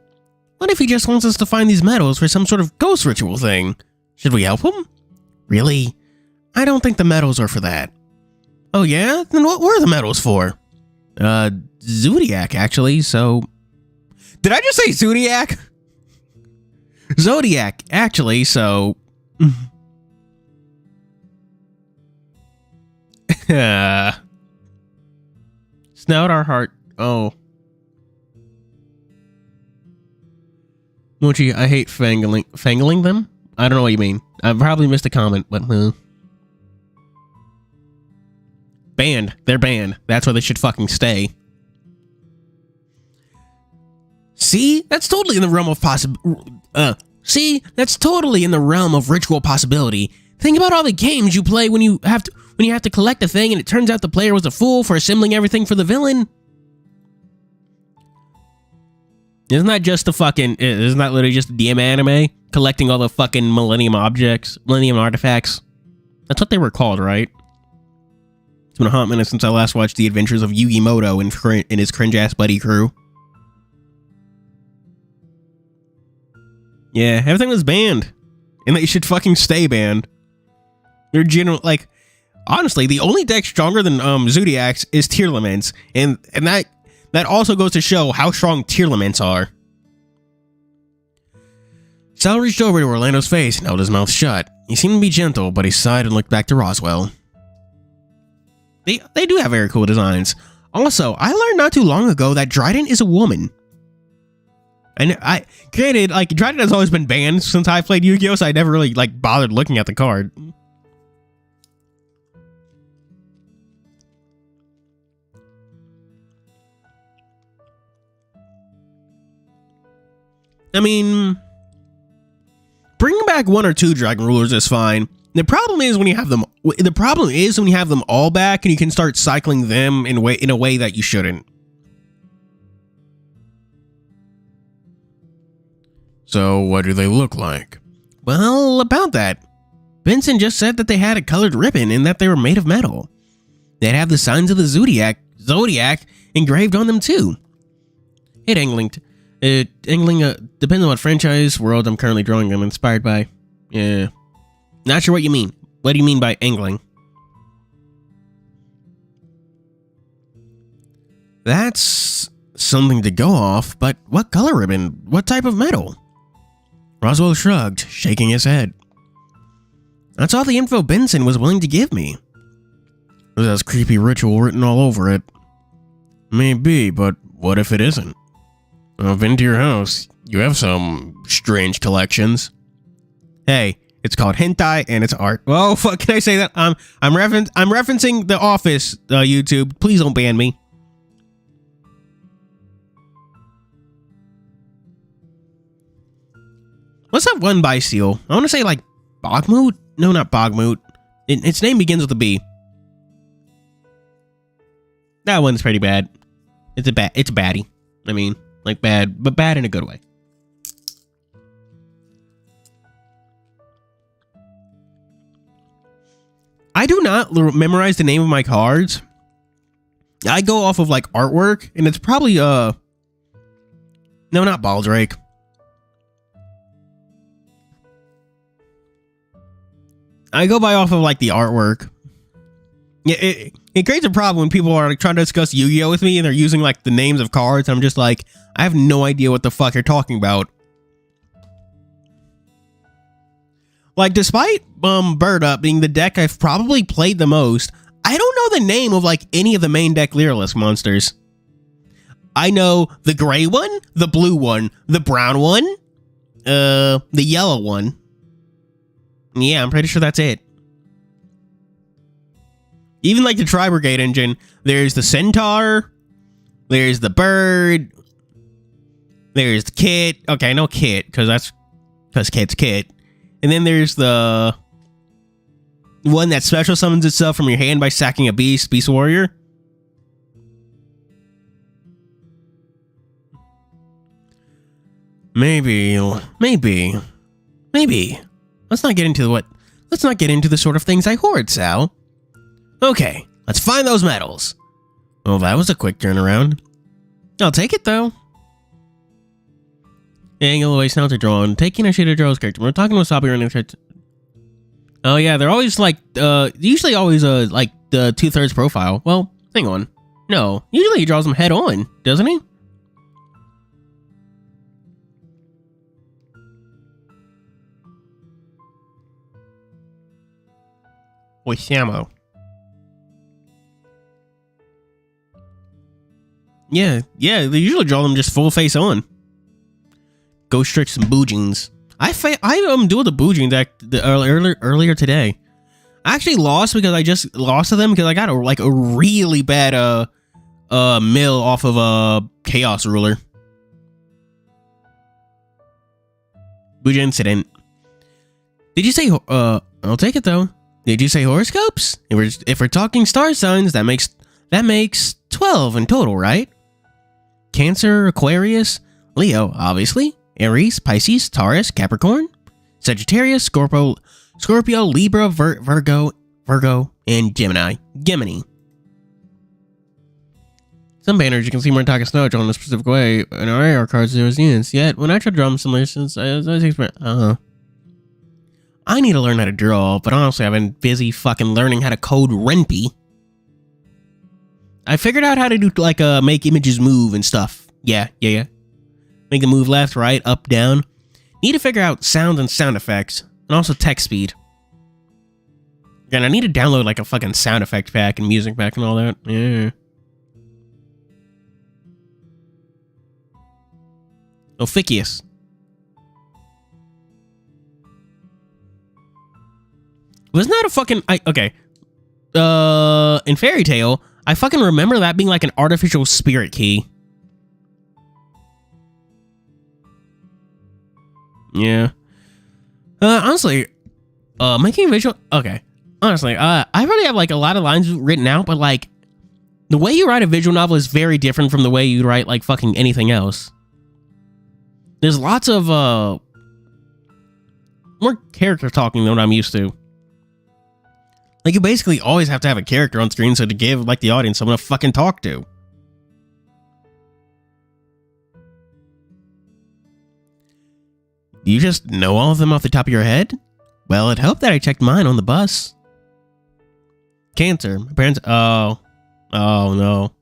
What if he just wants us to find these medals for some sort of ghost ritual thing? Should we help him? Really? I don't think the medals are for that. Oh yeah? Then what were the medals for? Zodiac, actually, so... Did I just say Zodiac? Zodiac, actually, so... Snout our heart. Oh. Mochi, I hate fangling them? I don't know what you mean. I probably missed a comment, but... Banned. They're banned. That's where they should fucking stay. See? That's totally in the realm of that's totally in the realm of ritual possibility. Think about all the games you play when you have to collect a thing and it turns out the player was a fool for assembling everything for the villain. Isn't that literally just a DM anime? Collecting all the fucking Millennium artifacts? That's what they were called, right? It's been a hot minute since I last watched The Adventures of Yugi Moto and his cringe-ass buddy crew. Yeah, everything was banned. And they should fucking stay banned. They're honestly, the only deck stronger than Zodiac's is Tearlaments. And that also goes to show how strong Tearlaments are. Sal reached over to Orlando's face and held his mouth shut. He seemed to be gentle, but he sighed and looked back to Roswell. They do have very cool designs. Also, I learned not too long ago that Dryden is a woman. And granted, Dryden has always been banned since I played Yu-Gi-Oh!, so I never really, bothered looking at the card. I mean, bringing back one or two Dragon Rulers is fine. The problem is when you have them. The problem is when you have them all back and you can start cycling them in a way that you shouldn't. So, what do they look like? Well, about that. Benson just said that they had a colored ribbon and that they were made of metal. They'd have the signs of the Zodiac engraved on them too. Hey, Angling, depends on what franchise world I'm currently drawing them inspired by. Yeah. Not sure what you mean. What do you mean by angling? That's something to go off, but what color ribbon? What type of metal? Roswell shrugged, shaking his head. That's all the info Benson was willing to give me. There's creepy ritual written all over it. Maybe, but what if it isn't? I've been to your house. You have some strange collections. Hey, it's called hentai and it's art. Oh, fuck, can I say that? I'm referencing The Office, YouTube. Please don't ban me. What's that one by Seal? I want to say Bogmoot? No, not Bogmoot. Its name begins with a B. That one's pretty bad. It's a baddie. I mean, bad, but bad in a good way. I do not memorize the name of my cards. I go off of artwork, and it's probably no, not Baldrake. I go off of the artwork. Yeah, it creates a problem when people are trying to discuss Yu-Gi-Oh with me and they're using the names of cards. I'm just I have no idea what the fuck you're talking about. Despite Bird Up being the deck I've probably played the most, I don't know the name of any of the main deck Lyrilisk monsters. I know the gray one, the blue one, the brown one, the yellow one. Yeah, I'm pretty sure that's it. Even the Tri Brigade engine, there's the Centaur, there's the Bird, there's the Kit. Okay, I know Kit, because that's because Kit's Kit. And then there's the one that special summons itself from your hand by sacking a beast warrior. Maybe. Let's not get into the sort of things I hoard, Sal. Okay, let's find those medals. Well, that was a quick turnaround. I'll take it, though. Angle away sounds are drawn. Taking a shade of Joe's character. We're talking with Sabi running. Oh, yeah, they're always like, usually always, like, the 2/3 profile. Well, hang on. No, usually he draws them head on, doesn't he? With Samo. Yeah, they usually draw them just full face on. Ghost tricks and boojings. I do the boojings earlier today. I actually lost because I just lost to them because I got a really bad mill off of a chaos ruler. Booja incident. Did you say I'll take it though. Did you say horoscopes? If we're talking star signs, that makes 12 in total, right? Cancer, Aquarius, Leo, obviously, Aries, Pisces, Taurus, Capricorn, Sagittarius, Scorpio, Libra, Virgo, and Gemini. Some banners you can see more talking snow drawn in a specific way in our AR cards there was units. Yet when I try to draw them similar since I need to learn how to draw, but honestly I've been busy fucking learning how to code Renpy. I figured out how to do like make images move and stuff. Yeah. Make them move left, right, up, down. Need to figure out sounds and sound effects, and also text speed. And I need to download like a fucking sound effect pack and music pack and all that. Yeah. Ophidius. Wasn't that a fucking... okay. In Fairy Tail, I fucking remember that being like an artificial spirit key. Yeah. Honestly, making a visual... Okay. Honestly, I already have like a lot of lines written out, but like, the way you write a visual novel is very different from the way you write like fucking anything else. There's lots of, more character talking than what I'm used to. Like, you basically always have to have a character on screen so to give, like, the audience someone to fucking talk to. Do you just know all of them off the top of your head? Well, it helped that I checked mine on the bus. Cancer. My parents... Oh, no.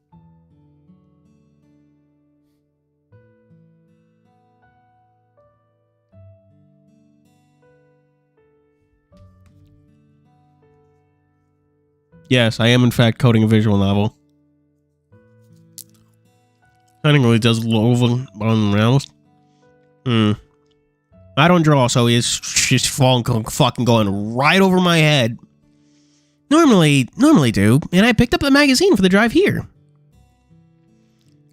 Yes, I am in fact coding a visual novel. I think it really does low on rails. I don't draw, so it's just fucking going right over my head. Normally do, and I picked up the magazine for the drive here.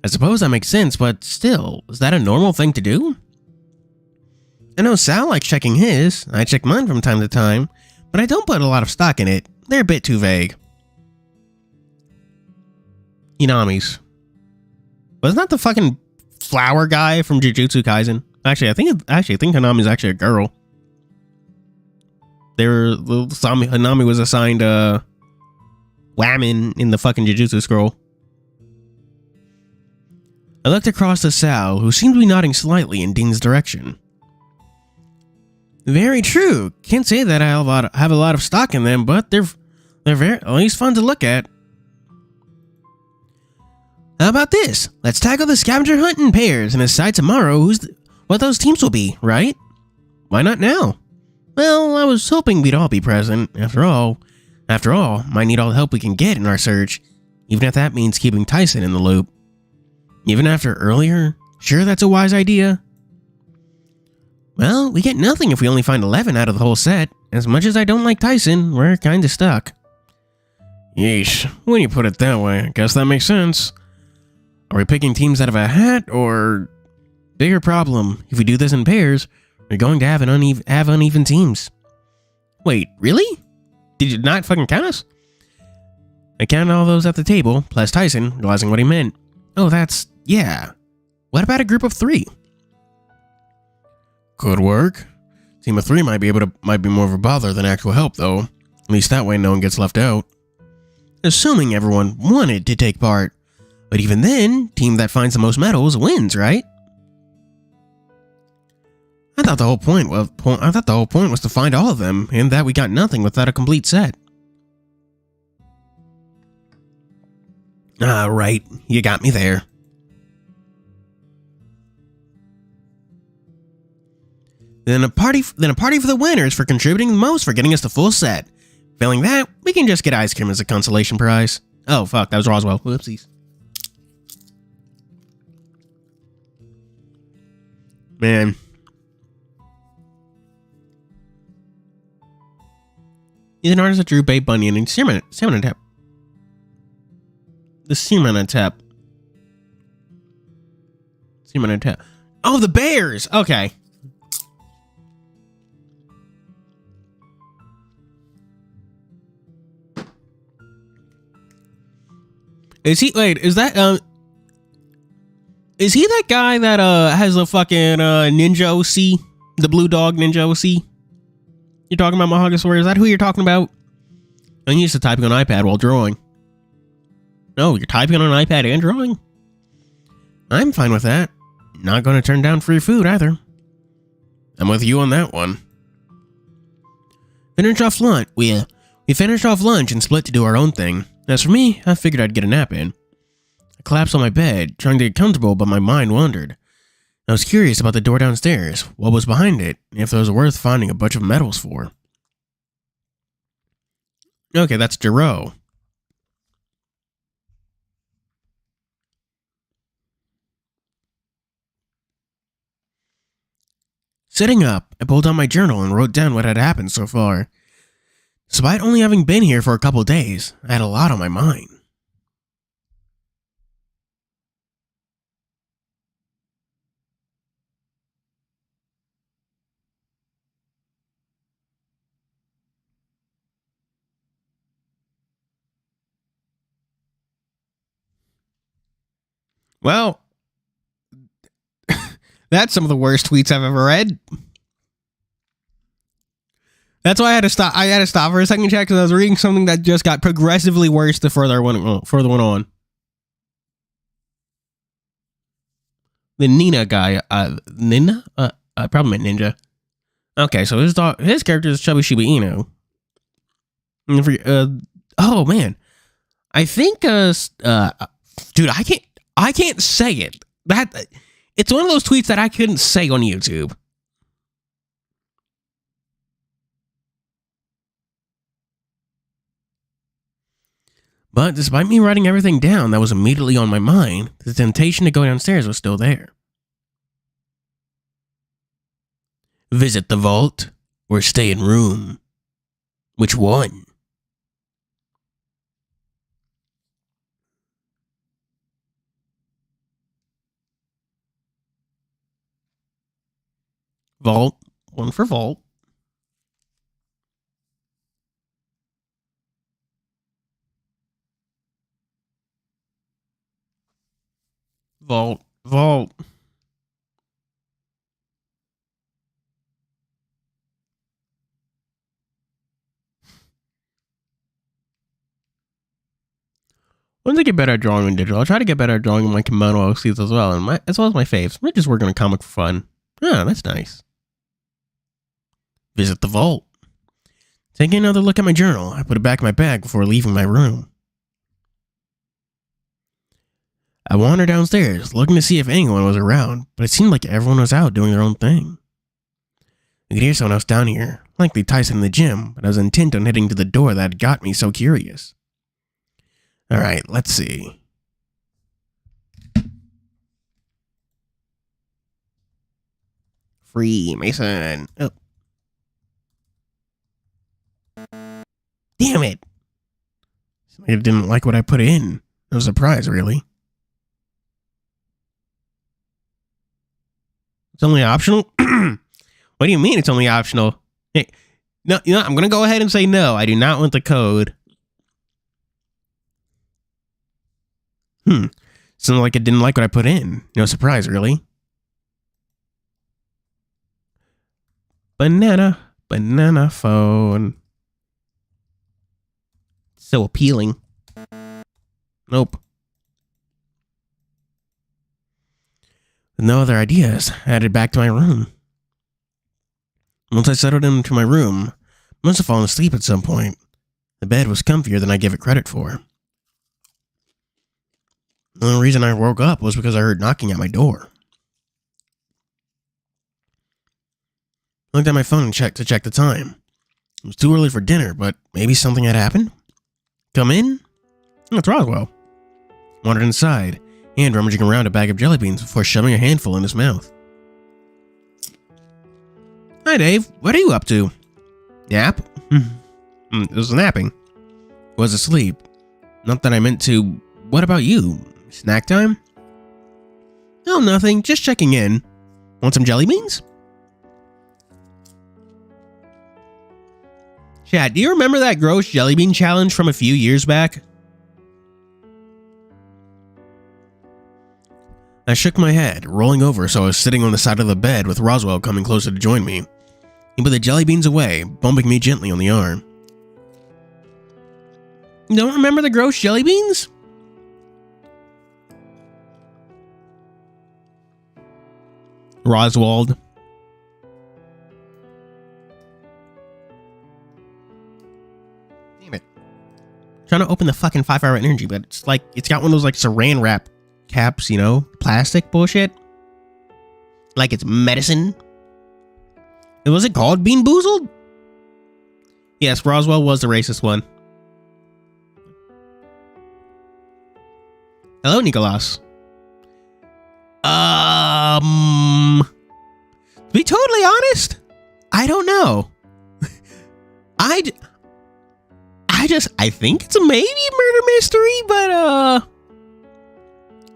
I suppose that makes sense, but still, is that a normal thing to do? I know Sal likes checking his. I check mine from time to time, but I don't put a lot of stock in it. They're a bit too vague. Inami's. Wasn't that the fucking flower guy from Jujutsu Kaisen? Actually, I think Hanami's actually a girl. Hanami was assigned Whammon in the fucking Jujutsu scroll. I looked across to Sal, who seemed to be nodding slightly in Dean's direction. Very true. Can't say that I have a lot of stock in them, but they're very at least fun to look at. How about this? Let's tackle the scavenger hunt in pairs and decide tomorrow what those teams will be, right? Why not now? Well, I was hoping we'd all be present. After all, might need all the help we can get in our search, even if that means keeping Tyson in the loop. Even after earlier? Sure, that's a wise idea. Well, we get nothing if we only find 11 out of the whole set. As much as I don't like Tyson, we're kinda stuck. Yeesh, when you put it that way, I guess that makes sense. Are we picking teams out of a hat, or... Bigger problem, if we do this in pairs, We're going to have uneven teams. Wait, really? Did you not fucking count us? I counted all those at the table, plus Tyson, realizing what he meant. Oh, yeah. What about a group of 3? Could work. Team of 3 might be more of a bother than actual help, though. At least that way no one gets left out. Assuming everyone wanted to take part. But even then, team that finds the most medals wins, right? I thought the whole point was to find all of them, and that we got nothing without a complete set. Ah, right. You got me there. Then a party for the winners for contributing the most for getting us the full set. Failing that, we can just get ice cream as a consolation prize. Oh, fuck, that was Roswell. Whoopsies. Man. He's an artist that drew Babe Bunyan and Salmon Tap. The Salmon Tap. Salmon Tap. Oh, the bears! Okay. Is he that guy that has a fucking ninja OC? The blue dog ninja OC? You're talking about Mahogany? Is that who you're talking about? I'm used to typing on iPad while drawing. No, you're typing on an iPad and drawing? I'm fine with that. Not going to turn down free food either. I'm with you on that one. Finished off lunch. We finished off lunch and split to do our own thing. As for me, I figured I'd get a nap in. I collapsed on my bed, trying to get comfortable, but my mind wandered. I was curious about the door downstairs, what was behind it, and if it was worth finding a bunch of medals for. Okay, that's Giro. Sitting up, I pulled out my journal and wrote down what had happened so far. Despite only having been here for a couple days, I had a lot on my mind. Well, that's some of the worst tweets I've ever read. That's why I had to stop. I had to stop for a second check because I was reading something that just got progressively worse the further one on. The Nina guy, Nina? I probably meant Ninja. Okay, so his character is Chubby Shiba Inu. Oh man, I think dude, I can't say it. It's one of those tweets that I couldn't say on YouTube. But despite me writing everything down that was immediately on my mind, the temptation to go downstairs was still there. Visit the vault or stay in room. Which one? Vault. One for vault. Vault. Vault. Once I get better at drawing in digital, I'll try to get better at drawing in my kimono OCs as well, and as well as my faves. I might just work on a comic for fun. Ah, that's nice. Visit the vault. Taking another look at my journal, I put it back in my bag before leaving my room. I wandered downstairs, looking to see if anyone was around, but it seemed like everyone was out doing their own thing. I could hear someone else down here, likely Tyson in the gym, but I was intent on heading to the door that had got me so curious. Alright, let's see. Free Mason. Oh. Damn it! I didn't like what I put in. No surprise, really. It's only optional? What do you mean it's only optional? Hey, no, I'm going to go ahead and say no. I do not want the code. Sounded like it didn't like what I put in. No surprise, really. Banana phone. So appealing. Nope. With no other ideas, I headed back to my room. Once I settled into my room, I must have fallen asleep at some point. The bed was comfier than I give it credit for. The only reason I woke up was because I heard knocking at my door. I looked at my phone and checked the time. It was too early for dinner, but maybe something had happened. Come in? Oh, it's Roswell. Wandered inside, and rummaging around a bag of jelly beans before shoving a handful in his mouth. Hi, Dave. What are you up to? Nap? It was napping. Was asleep. Not that I meant to. What about you? Snack time? Oh, nothing. Just checking in. Want some jelly beans? Chat, do you remember that gross jelly bean challenge from a few years back? I shook my head, rolling over so I was sitting on the side of the bed with Roswell coming closer to join me. He put the jelly beans away, bumping me gently on the arm. You don't remember the gross jelly beans? Roswald. Damn it. I'm trying to open the fucking 5-hour energy, but it's like, it's got one of those like saran wrap caps, you know? Plastic bullshit. Like it's medicine. And was it called Bean Boozled? Yes, Roswell was the racist one. Hello, Nicholas. To be totally honest, I don't know. I think it's a maybe murder mystery, but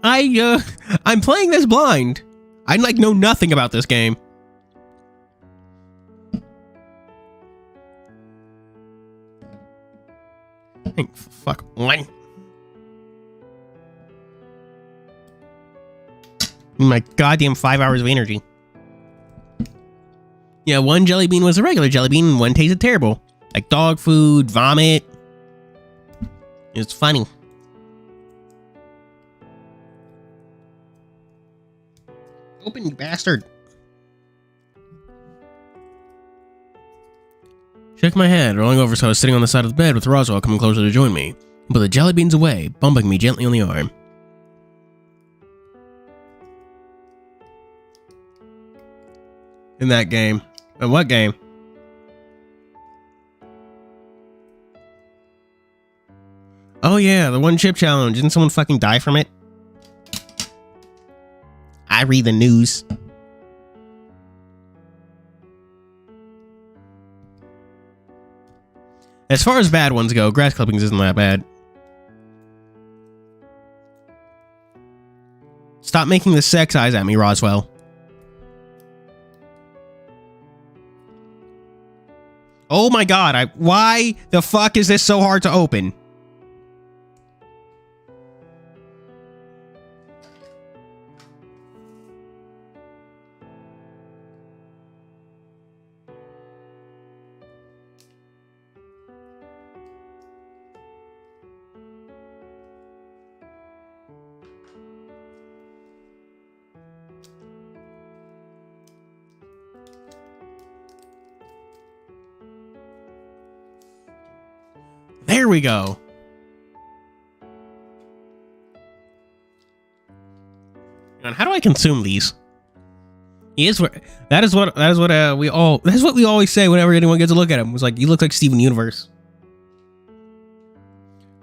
I'm playing this blind. I like know nothing about this game. Fuck. My goddamn 5 hours of energy. Yeah, one jelly bean was a regular jelly bean and one tasted terrible. Like dog food, vomit. It's funny. Open, you bastard. Shook my head, rolling over so I was sitting on the side of the bed with Roswell coming closer to join me. He put the jelly beans away, bumping me gently on the arm. In that game. What game? Oh yeah, the one chip challenge. Didn't someone fucking die from it? I read the news. As far as bad ones go, grass clippings isn't that bad. Stop making the sex eyes at me, Roswell. Oh my god, why the fuck is this so hard to open? There we go. And how do I consume these? That is what we always say whenever anyone gets a look at him. It's like, you look like Steven Universe.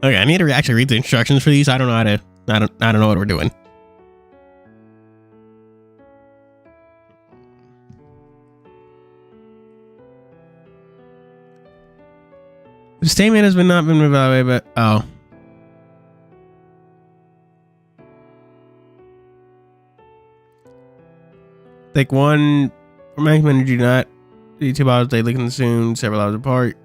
Okay, I need to actually read the instructions for these. I don't know what we're doing. The statement has not been evaluated, but oh. Take one for maximum energy, not The 2 bottles daily consumed several hours apart.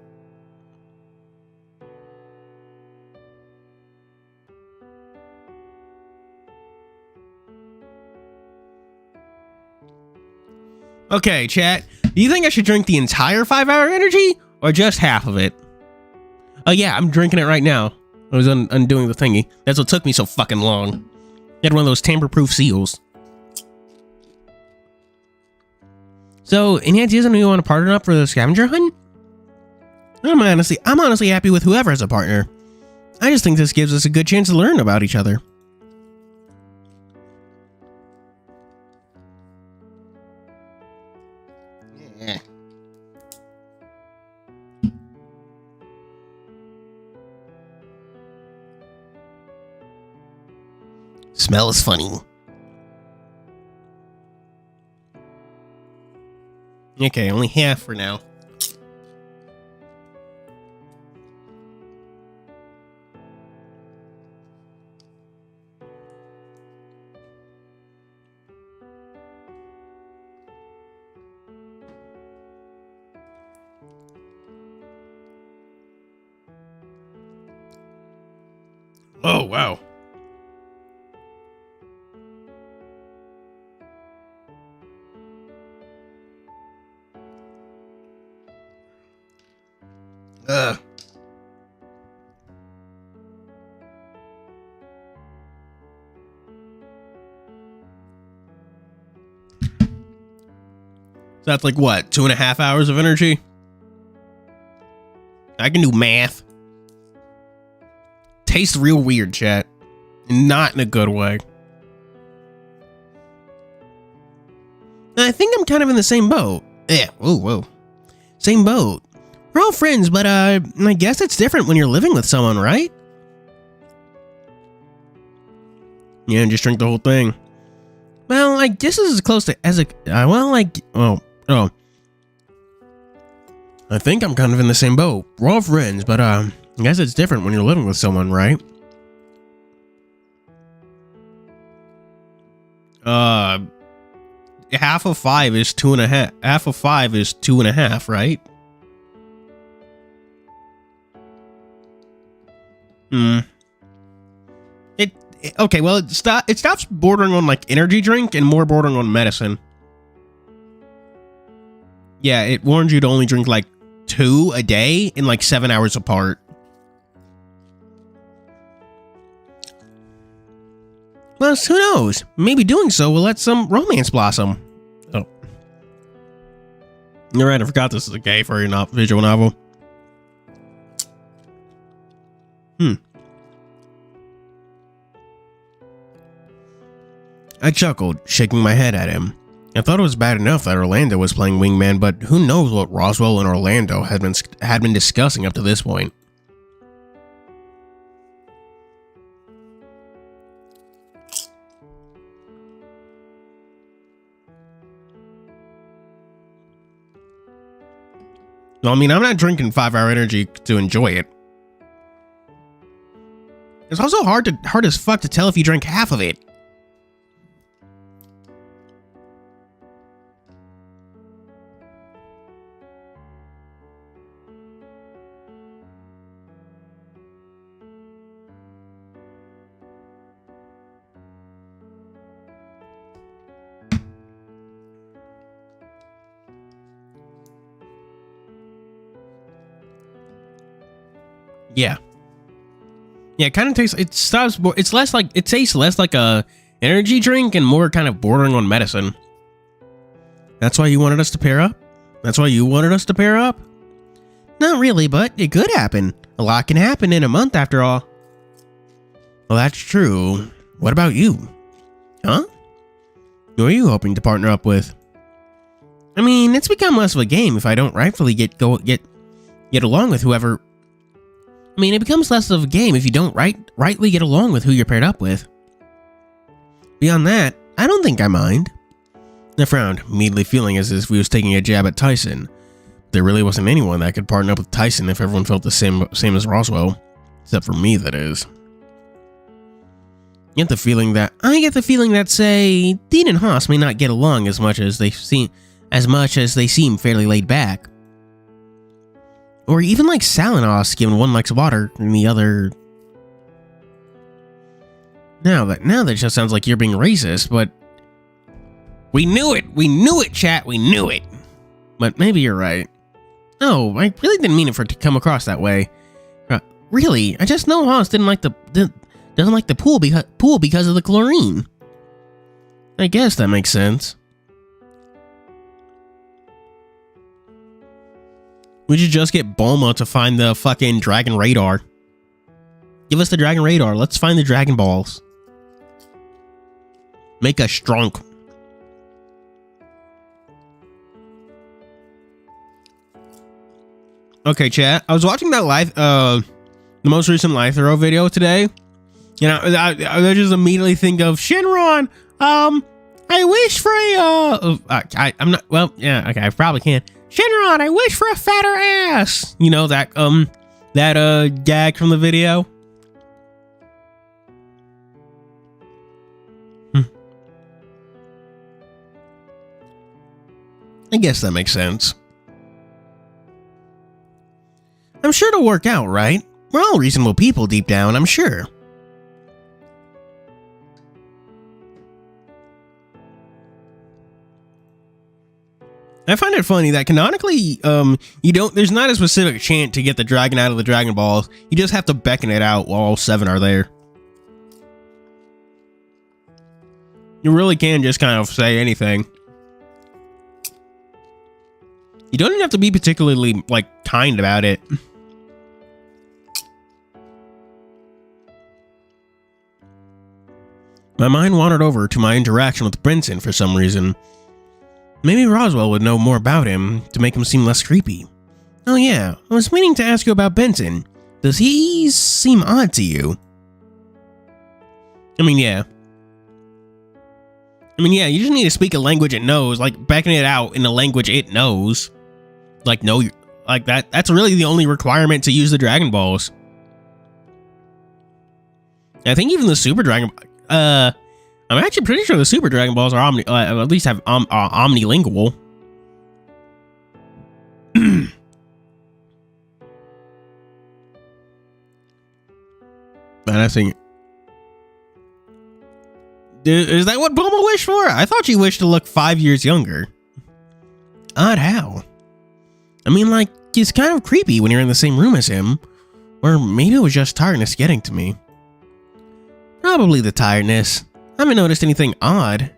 Okay, chat. Do you think I should drink the entire 5-hour energy or just half of it? Oh yeah, I'm drinking it right now. I was undoing the thingy. That's what took me so fucking long. Had one of those tamper-proof seals. So, any ideas on who you want to partner up for the scavenger hunt? I'm honestly happy with whoever has a partner. I just think this gives us a good chance to learn about each other. Yeah. Smell is funny. Okay, only half for now. Oh, wow. Ugh. So that's like what, 2.5 hours of energy? I can do math. Tastes real weird, chat. Not in a good way. I think I'm kind of in the same boat. Yeah, whoa. Same boat. We're all friends, but I guess it's different when you're living with someone, right? Yeah, and just drink the whole thing. Well, I guess this is as close to as a I think I'm kind of in the same boat. We're all friends, but I guess it's different when you're living with someone, right? Half of 5 is 2.5. Half of 5 is 2.5, right? Okay, well, it stops bordering on like energy drink and more bordering on medicine. Yeah, it warns you to only drink like 2 a day in like 7 hours apart. Well, who knows? Maybe doing so will let some romance blossom. Oh. You're right, I forgot this is a gay furry visual novel. I chuckled, shaking my head at him. I thought it was bad enough that Orlando was playing wingman, but who knows what Roswell and Orlando had been discussing up to this point. No, I mean, I'm not drinking 5-hour energy to enjoy it. It's also hard as fuck to tell if you drink half of it. Yeah. Yeah, it kind of tastes, it tastes less like a energy drink and more kind of bordering on medicine. That's why you wanted us to pair up? That's why you wanted us to pair up? Not really, but it could happen. A lot can happen in a month after all. Well, that's true. What about you? Huh? Who are you hoping to partner up with? I mean, it's become less of a game if I don't rightfully get along with whoever. I mean, it becomes less of a game if you don't rightly get along with who you're paired up with. Beyond that, I don't think I mind. I frowned, immediately feeling as if we was taking a jab at Tyson. There really wasn't anyone that could partner up with Tyson if everyone felt the same as Roswell. Except for me, that is. I get the feeling that, say, Dean and Haas may not get along as much as they seem as much as they seem fairly laid back. Or even like Salinos, given one likes water and the other... Now that just sounds like you're being racist, but... We knew it, chat, we knew it! But maybe you're right. No, I really didn't mean it for it to come across that way. Really, I just know Haas doesn't like the pool because of the chlorine. I guess that makes sense. We should just get Bulma to find the fucking dragon radar. Give us the dragon radar. Let's find the dragon balls. Make us drunk. Okay, chat. I was watching that live, the most recent live throw video today. You know, I just immediately think of Shenron. I wish for a, I'm not, well, yeah, okay, I probably can. Shenron, I wish for a fatter ass. You know, that gag from the video. I guess that makes sense. I'm sure it'll work out, right? We're all reasonable people deep down, I'm sure. I find it funny that canonically, there's not a specific chant to get the dragon out of the Dragon Balls. You just have to beckon it out while all 7 are there. You really can just kind of say anything. You don't even have to be particularly, like, kind about it. My mind wandered over to my interaction with Benson for some reason. Maybe Roswell would know more about him to make him seem less creepy. Oh yeah, I was meaning to ask you about Benson. Does he seem odd to you? I mean, yeah, you just need to speak a language it knows, like backing it out in a language it knows. Like, no, like that's really the only requirement to use the Dragon Balls. I think even the Super Dragon... I'm actually pretty sure the Super Dragon Balls are at least have omnilingual. But I think... Is that what Bulma wished for? I thought she wished to look 5 years younger. Odd how? I mean, like, it's kind of creepy when you're in the same room as him. Or maybe it was just tiredness getting to me. Probably the tiredness. I haven't noticed anything odd.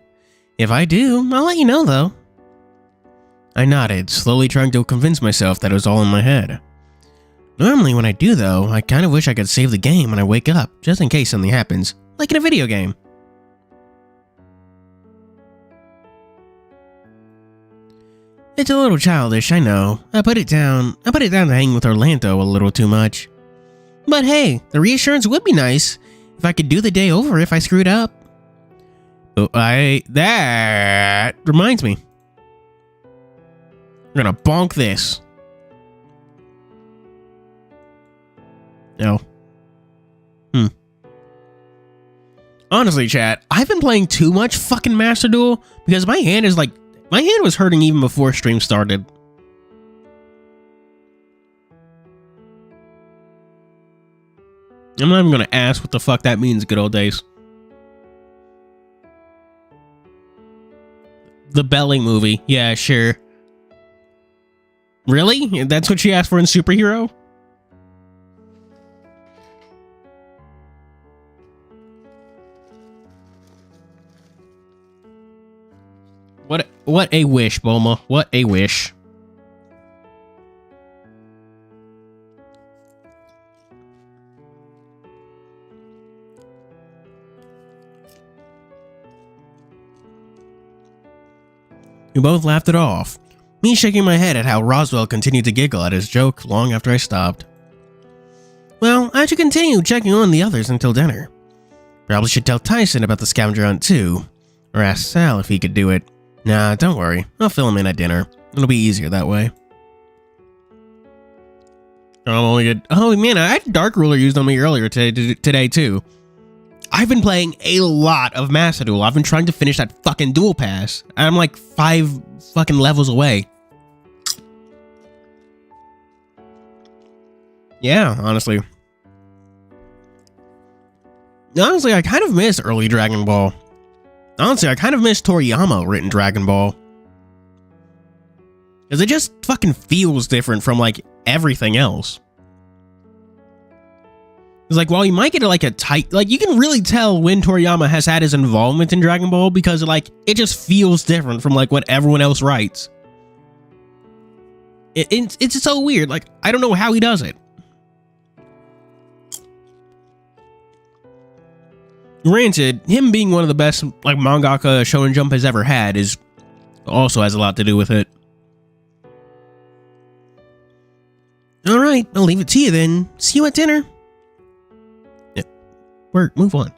If I do, I'll let you know, though. I nodded, slowly trying to convince myself that it was all in my head. Normally, when I do, though, I kind of wish I could save the game when I wake up, just in case something happens, like in a video game. It's a little childish, I know. I put it down to hang with Orlando a little too much. But hey, the reassurance would be nice if I could do the day over if I screwed up. Oh, that reminds me. I'm gonna bonk this. No. Honestly, chat, I've been playing too much fucking Master Duel because my hand was hurting even before stream started. I'm not even gonna ask what the fuck that means, good old days. The Belling movie. Yeah, sure. Really? That's what she asked for in Superhero? What a wish, Bulma. What a wish. We both laughed it off, me shaking my head at how Roswell continued to giggle at his joke long after I stopped. Well, I should continue checking on the others until dinner. Probably should tell Tyson about the scavenger hunt too, or ask Sal if he could do it. Nah, don't worry, I'll fill him in at dinner. It'll be easier that way. Oh man, I had Dark Ruler used on me earlier today too. I've been playing a lot of Master Duel. I've been trying to finish that fucking Duel Pass. I'm like 5 fucking levels away. Yeah, honestly. Honestly, I kind of miss early Dragon Ball. Honestly, I kind of miss Toriyama written Dragon Ball. Because it just fucking feels different from, like, everything else. It's like, while you might get like a tight, like, you can really tell when Toriyama has had his involvement in Dragon Ball because, like, it just feels different from, like, what everyone else writes. It's so weird. Like, I don't know how he does it. Granted, him being one of the best, like, mangaka Shonen Jump has ever had is also has a lot to do with it. Alright, I'll leave it to you then. See you at dinner. Work, move on.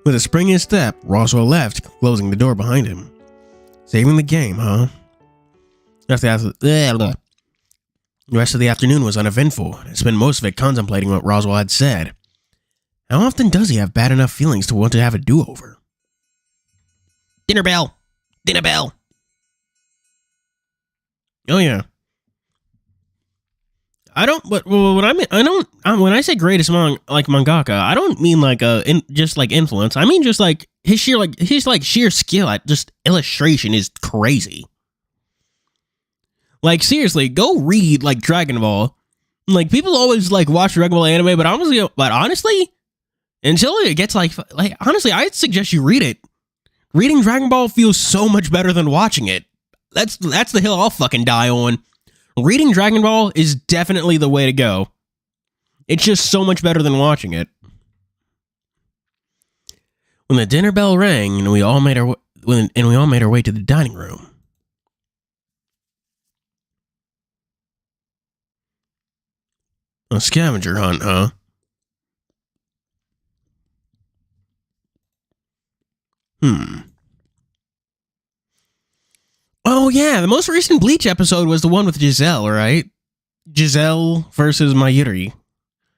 With a springy step, Roswell left, closing the door behind him. Saving the game, huh? The rest of the afternoon was uneventful. I spent most of it contemplating what Roswell had said. How often does he have bad enough feelings to want to have a do-over? Dinner bell! Dinner bell! Oh yeah. I don't. But what I mean, I don't. When I say greatest mangaka, I don't mean like just like influence. I mean just like his sheer skill at just illustration is crazy. Like seriously, go read like Dragon Ball. Like people always like watch Dragon Ball anime, but honestly, until it gets like honestly, I'd suggest you read it. Reading Dragon Ball feels so much better than watching it. That's the hill I'll fucking die on. Reading Dragon Ball is definitely the way to go. It's just so much better than watching it. When the dinner bell rang and we all made our way to the dining room. A scavenger hunt, huh? Oh yeah, the most recent Bleach episode was the one with Giselle, right? Giselle versus Mayuri.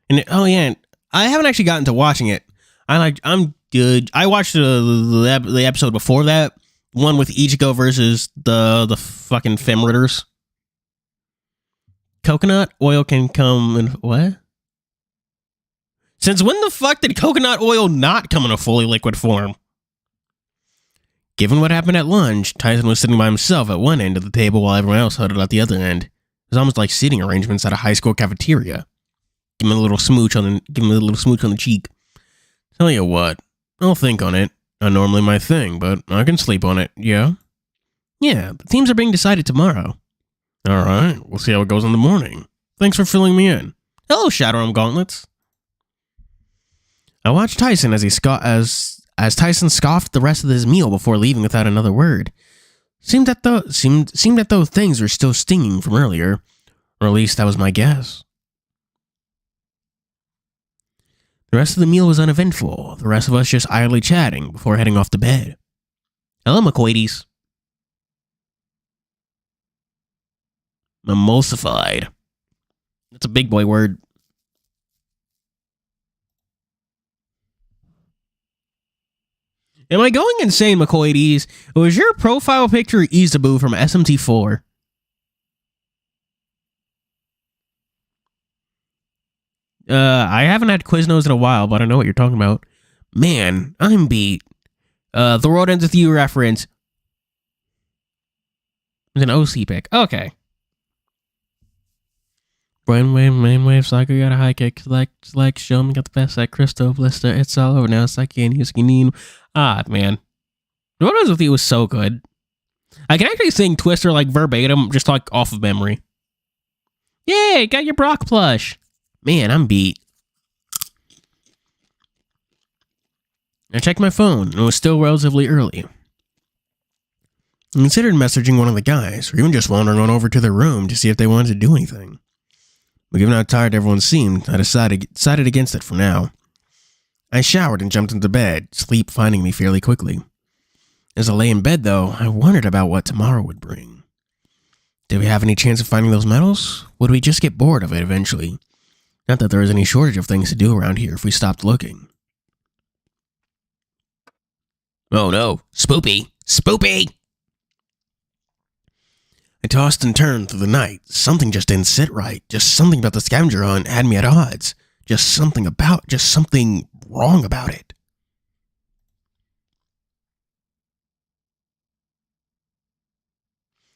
And oh yeah, I haven't actually gotten to watching it. I'm good. I watched the episode before that, one with Ichigo versus the fucking Femritters. Coconut oil can come in what? Since when the fuck did coconut oil not come in a fully liquid form? Given what happened at lunch, Tyson was sitting by himself at one end of the table while everyone else huddled at the other end. It was almost like seating arrangements at a high school cafeteria. Give him a little smooch on the cheek. Tell you what, I'll think on it. Not normally my thing, but I can sleep on it, yeah? Yeah, the themes are being decided tomorrow. Alright, we'll see how it goes in the morning. Thanks for filling me in. Hello, Shadowrun Gauntlets. I watched Tyson as Tyson scoffed the rest of his meal before leaving without another word. Seemed that though things were still stinging from earlier, or at least that was my guess. The rest of the meal was uneventful, the rest of us just idly chatting before heading off to bed. Hello, McQuaidys. Emulsified. That's a big boy word. Am I going insane, McCoydies? Was your profile picture Izabu from SMT4? I haven't had Quiznos in a while, but I know what you're talking about. Man, I'm beat. The World Ends With You reference. It's an OC pick. Okay. Brainwave, Psycho got a high kick. Select, show me, got the best at Crystal Blister. It's all over now. Psyche and Yusuke. Ah, man. The World Ends With You was so good. I can actually sing Twister like verbatim, just like off of memory. Yay, got your Brock plush. Man, I'm beat. I checked my phone, and it was still relatively early. I considered messaging one of the guys, or even just wandering on over to their room to see if they wanted to do anything. But given how tired everyone seemed, I decided against it for now. I showered and jumped into bed, sleep finding me fairly quickly. As I lay in bed, though, I wondered about what tomorrow would bring. Did we have any chance of finding those medals? Would we just get bored of it eventually? Not that there is any shortage of things to do around here if we stopped looking. Oh no, spoopy! Spoopy! I tossed and turned through the night. Something just didn't sit right. Just something about the scavenger hunt had me at odds. Just something wrong about it.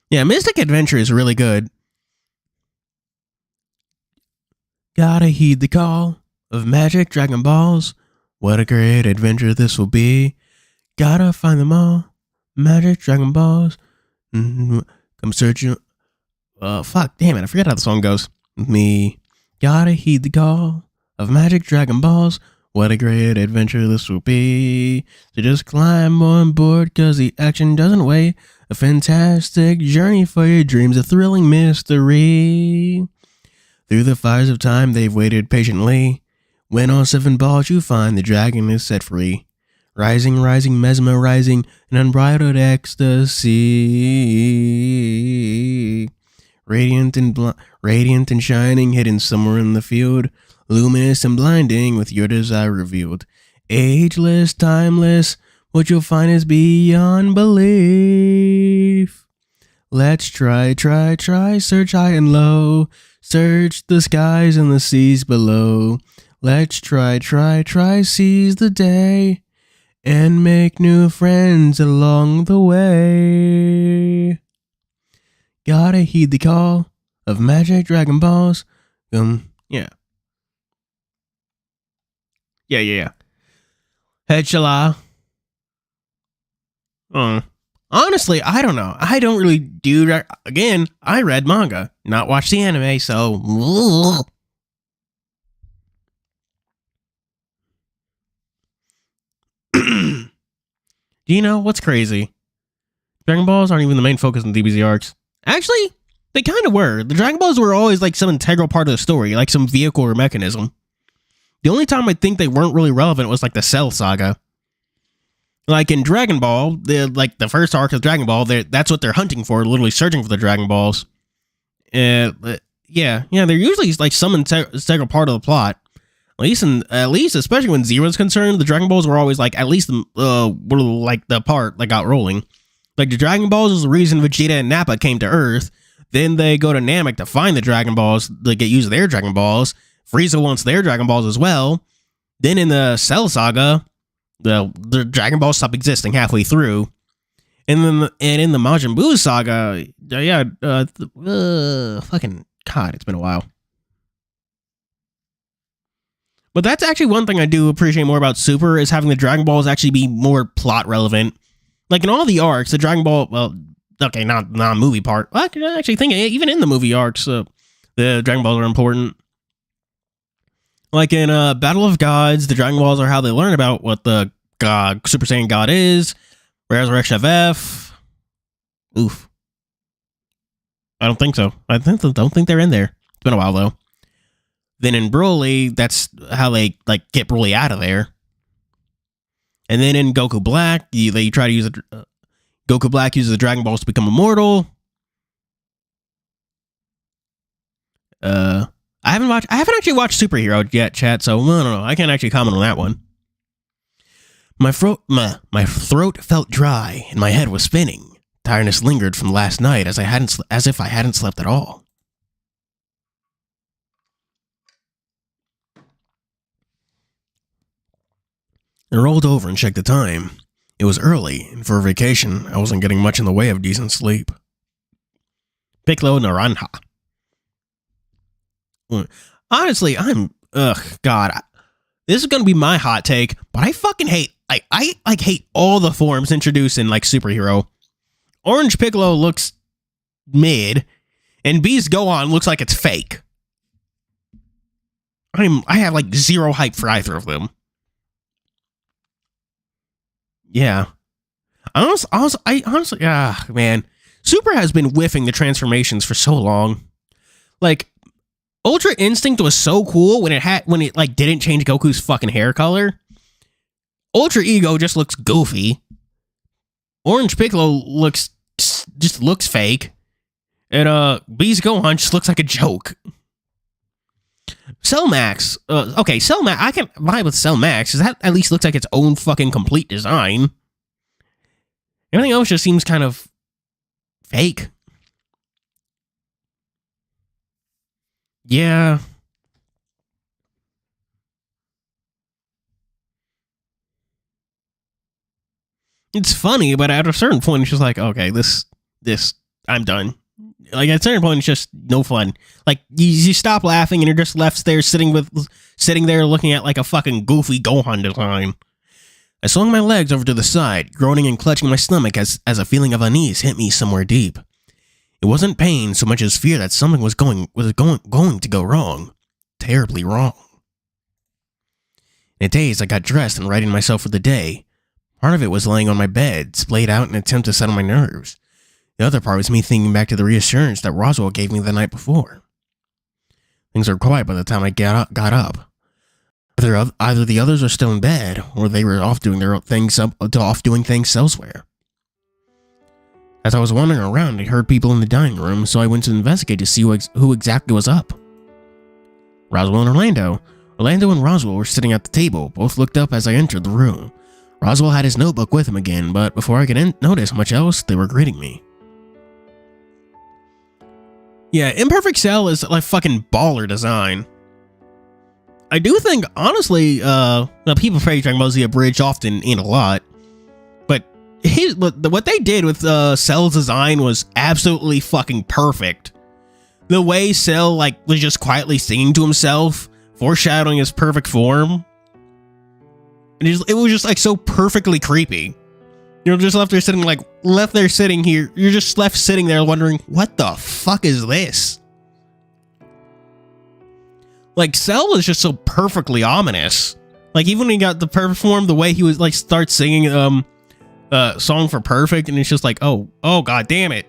Yeah, Mystic Adventure is really good. Gotta heed the call of magic Dragon Balls. What a great adventure this will be. Gotta find them all. Magic Dragon Balls. Come searching. Fuck, damn it, I forget how the song goes. Me. Gotta heed the call of magic Dragon Balls. What a great adventure this will be. So just climb on board, cause the action doesn't wait. A fantastic journey for your dreams, a thrilling mystery. Through the fires of time, they've waited patiently. When on 7 balls you find the dragon is set free. Rising, rising, mesmerizing, an unbridled ecstasy. Radiant and shining, hidden somewhere in the field. Luminous and blinding, with your desire revealed. Ageless, timeless, what you'll find is beyond belief. Let's try, search high and low. Search the skies and the seas below. Let's try, seize the day. And make new friends along the way. Gotta heed the call of magic Dragon Balls. Yeah. Hedge. Honestly, I don't know. I don't really do that. Again, I read manga, not watch the anime, so. Do you know what's crazy? Dragon Balls aren't even the main focus in DBZ arcs. Actually, they kind of were. The Dragon Balls were always like some integral part of the story, like some vehicle or mechanism. The only time I think they weren't really relevant was like the Cell Saga. Like in Dragon Ball, the first arc of Dragon Ball, that's what they're hunting for, literally searching for the Dragon Balls. Yeah, they're usually like some integral part of the plot. At least, especially when Zero's concerned, the Dragon Balls were always like at least were like the part that got rolling. Like the Dragon Balls was the reason Vegeta and Nappa came to Earth. Then they go to Namek to find the Dragon Balls to get use of their Dragon Balls. Frieza wants their Dragon Balls as well. Then in the Cell Saga, the Dragon Balls stop existing halfway through. And then in the Majin Buu saga, fucking God, it's been a while. But that's actually one thing I do appreciate more about Super is having the Dragon Balls actually be more plot relevant. Like in all the arcs, the Dragon Ball, well, okay, not movie part. I can actually think even in the movie arcs, the Dragon Balls are important. Like in Battle of Gods, the Dragon Balls are how they learn about what the Super Saiyan God is. Resurrection of F. Oof. I don't think so. Don't think they're in there. It's been a while though. Then in Broly, that's how they like get Broly out of there. And then in Goku Black, they try to use Goku Black uses the Dragon Balls to become immortal. I haven't actually watched Superhero yet, chat, so I don't know. I can't actually comment on that one. My throat felt dry and my head was spinning. Tiredness lingered from last night as if I hadn't slept at all. I rolled over and checked the time. It was early, and for a vacation, I wasn't getting much in the way of decent sleep. Piccolo Naranja. Honestly, God, this is gonna be my hot take, but I fucking hate, I hate all the forms introduced in like Superhero. Orange Piccolo looks mid, and Beast Gohan looks like it's fake. I have like zero hype for either of them. Yeah. I honestly, man, Super has been whiffing the transformations for so long. Like, Ultra Instinct was so cool when it like didn't change Goku's fucking hair color. Ultra Ego just looks goofy. Orange Piccolo looks fake. And B's Gohan just looks like a joke. Cell Max. Okay, Cell Max. I can vibe with Cell Max, because that at least looks like its own fucking complete design. Everything else just seems kind of fake. Yeah. It's funny, but at a certain point, it's just like, okay, this, I'm done. Like, at a certain point, it's just no fun. Like, you stop laughing, and you're just left there sitting there looking at, like, a fucking goofy Gohan design. I swung my legs over to the side, groaning and clutching my stomach as a feeling of unease hit me somewhere deep. It wasn't pain so much as fear that something was going to go wrong. Terribly wrong. In a daze, I got dressed and righted myself for the day. Part of it was laying on my bed, splayed out in an attempt to settle my nerves. The other part was me thinking back to the reassurance that Roswell gave me the night before. Things were quiet by the time I got up. Either the others were still in bed, or they were off doing things elsewhere. As I was wandering around, I heard people in the dining room, so I went to investigate to see who exactly was up. Roswell and Orlando. Orlando and Roswell were sitting at the table. Both looked up as I entered the room. Roswell had his notebook with him again, but before I could notice much else, they were greeting me. Yeah, Imperfect Cell is like fucking baller design. I do think, honestly, people praise Dragon Ball Z Abridged often in a lot, but what they did with Cell's design was absolutely fucking perfect. The way Cell like was just quietly singing to himself, foreshadowing his perfect form. And it was just like so perfectly creepy. You're just left there sitting here. You're just left sitting there wondering, what the fuck is this? Like, Cell was just so perfectly ominous. Like, even when he got the perfect form, the way he was like starts singing Song for Perfect, and it's just like, oh god damn it.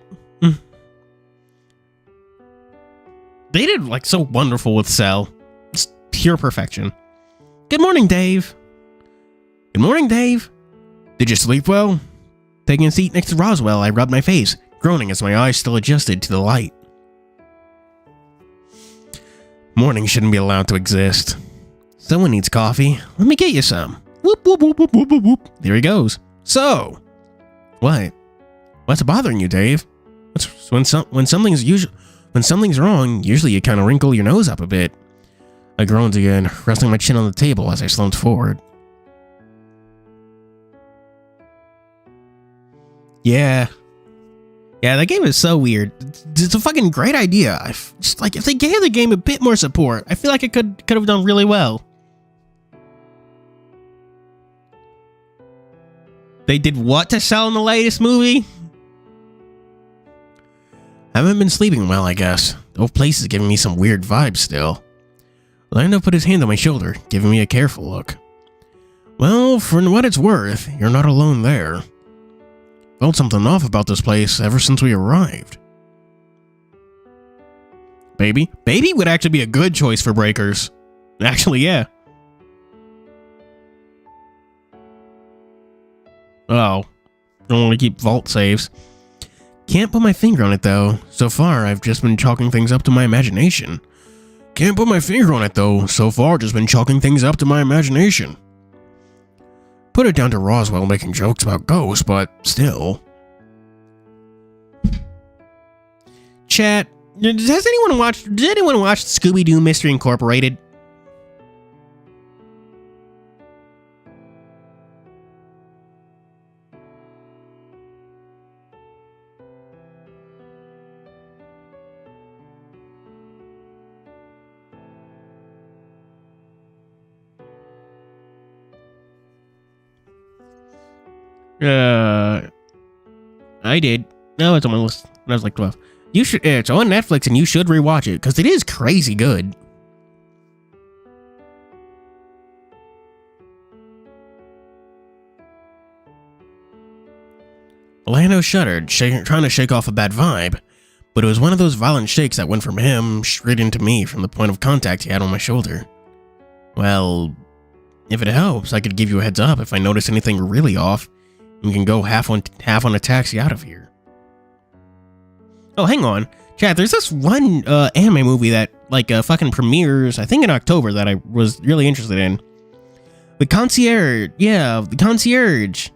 They did like so wonderful with Cell. It's pure perfection. Good morning, Dave. Good morning, Dave. Did you sleep well? Taking a seat next to Roswell, I rubbed my face, groaning as my eyes still adjusted to the light. Morning shouldn't be allowed to exist. Someone needs coffee. Let me get you some. Whoop, whoop, whoop, whoop, whoop, whoop, whoop. There he goes. So, what? What's bothering you, Dave? When something's wrong, usually you kind of wrinkle your nose up a bit. I groaned again, resting my chin on the table as I slumped forward. Yeah, that game is so weird. It's a fucking great idea. Just like if they gave the game a bit more support, I feel like it could have done really well. They did what to Cell in the latest movie? I haven't been sleeping well, I guess. The whole place is giving me some weird vibes still. Orlando put his hand on my shoulder, giving me a careful look. Well, for what it's worth, you're not alone there. Felt something off about this place ever since we arrived. Baby would actually be a good choice for breakers. Actually, yeah. Oh, don't want to keep vault saves. Can't put my finger on it though. So far, I've just been chalking things up to my imagination. Put it down to Roswell making jokes about ghosts, but still. Chat, did anyone watch Scooby-Doo Mystery Incorporated? I did. No, it's on my list when I was like 12. You should. It's on Netflix, and you should rewatch it because it is crazy good. Orlando shuddered, trying to shake off a bad vibe, but it was one of those violent shakes that went from him straight into me from the point of contact he had on my shoulder. Well, if it helps, I could give you a heads up if I notice anything really off. We can go half on a taxi out of here. Oh, hang on. Chat, there's this one anime movie that like fucking premieres, I think in October, that I was really interested in. The Concierge. Yeah, The Concierge.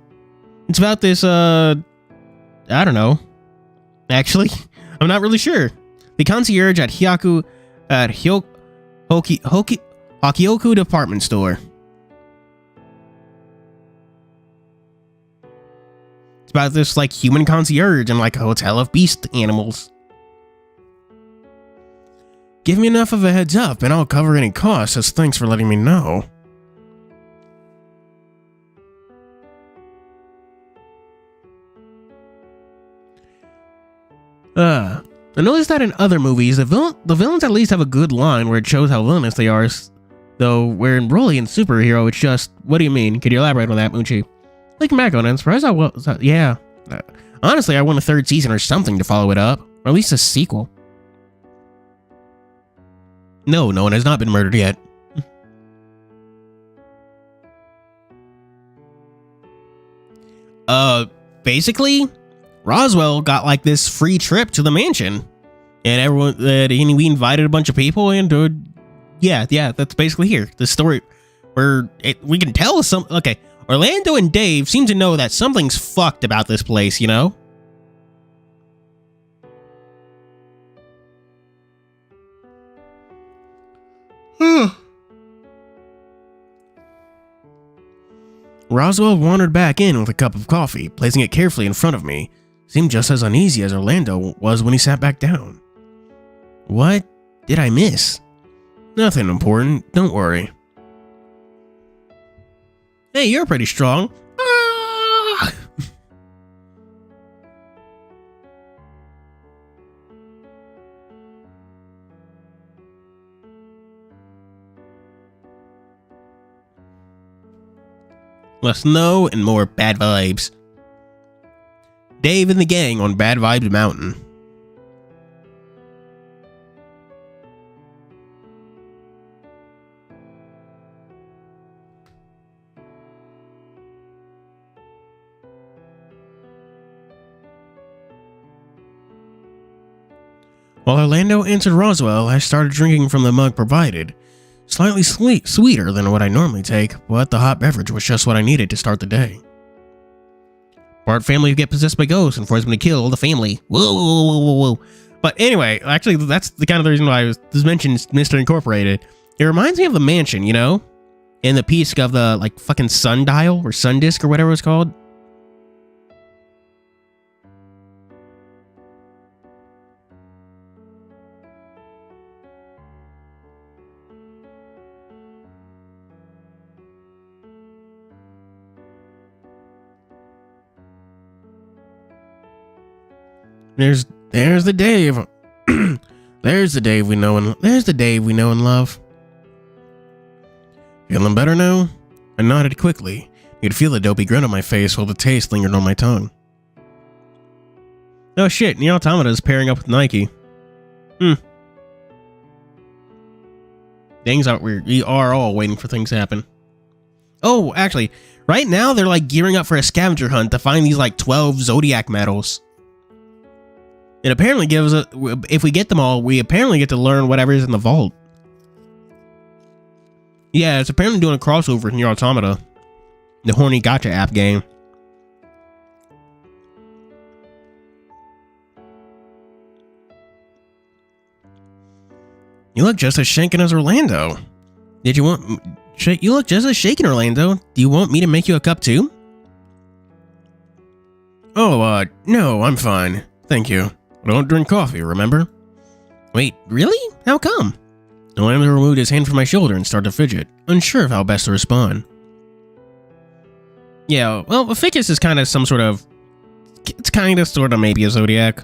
It's about this, I don't know. Actually, I'm not really sure. The Concierge at Hokyoku department store. It's about this like human concierge in like a hotel of beast animals. Give me enough of a heads up and I'll cover any costs as thanks for letting me know. I noticed that in other movies, the villains at least have a good line where it shows how villainous they are, though where in Broly and Superhero, it's just, what do you mean? Could you elaborate on that, Moochie? Like Mako, and I'm surprised yeah. Honestly, I want a third season or something to follow it up, or at least a sequel. No, no one has not been murdered yet. Basically, Roswell got like this free trip to the mansion, and everyone, we invited a bunch of people, and yeah, that's basically here. The story where we can tell some. Okay, Orlando and Dave seem to know that something's fucked about this place, you know? Roswell wandered back in with a cup of coffee, placing it carefully in front of me. Seemed just as uneasy as Orlando was when he sat back down. What did I miss? Nothing important, don't worry. Hey, you're pretty strong. Ah! Less snow and more bad vibes. Dave and the gang on Bad Vibes Mountain. While Orlando answered Roswell, I started drinking from the mug provided. Slightly sweeter than what I normally take, but the hot beverage was just what I needed to start the day. Part family get possessed by ghosts and force me to kill the family. Whoa, whoa, whoa, whoa, whoa. But anyway, actually, that's the kind of the reason why I was mentioned Mr. Incorporated. It reminds me of the mansion, you know? And the piece of the, like, fucking sundial or sun disk or whatever it's called. There's the Dave. There's the Dave we know and love. Feeling better now? I nodded quickly. You could feel the dopey grin on my face while the taste lingered on my tongue. Oh shit, Nier Automata is pairing up with Nike. Things out weird. We are all waiting for things to happen. Oh, actually, right now they're like gearing up for a scavenger hunt to find these like 12 Zodiac medals. It apparently gives us, if we get them all, we apparently get to learn whatever is in the vault. Yeah, it's apparently doing a crossover with Nier Automata, the horny gacha app game. You look just as shaken as Orlando. You look just as shaken, Orlando. Do you want me to make you a cup too? Oh, no, I'm fine. Thank you. I don't drink coffee, remember? Wait, really? How come? Orlando removed his hand from my shoulder and started to fidget, unsure of how best to respond. Yeah, well, a ficus is kind of some sort of... It's kind of, sort of, maybe a zodiac.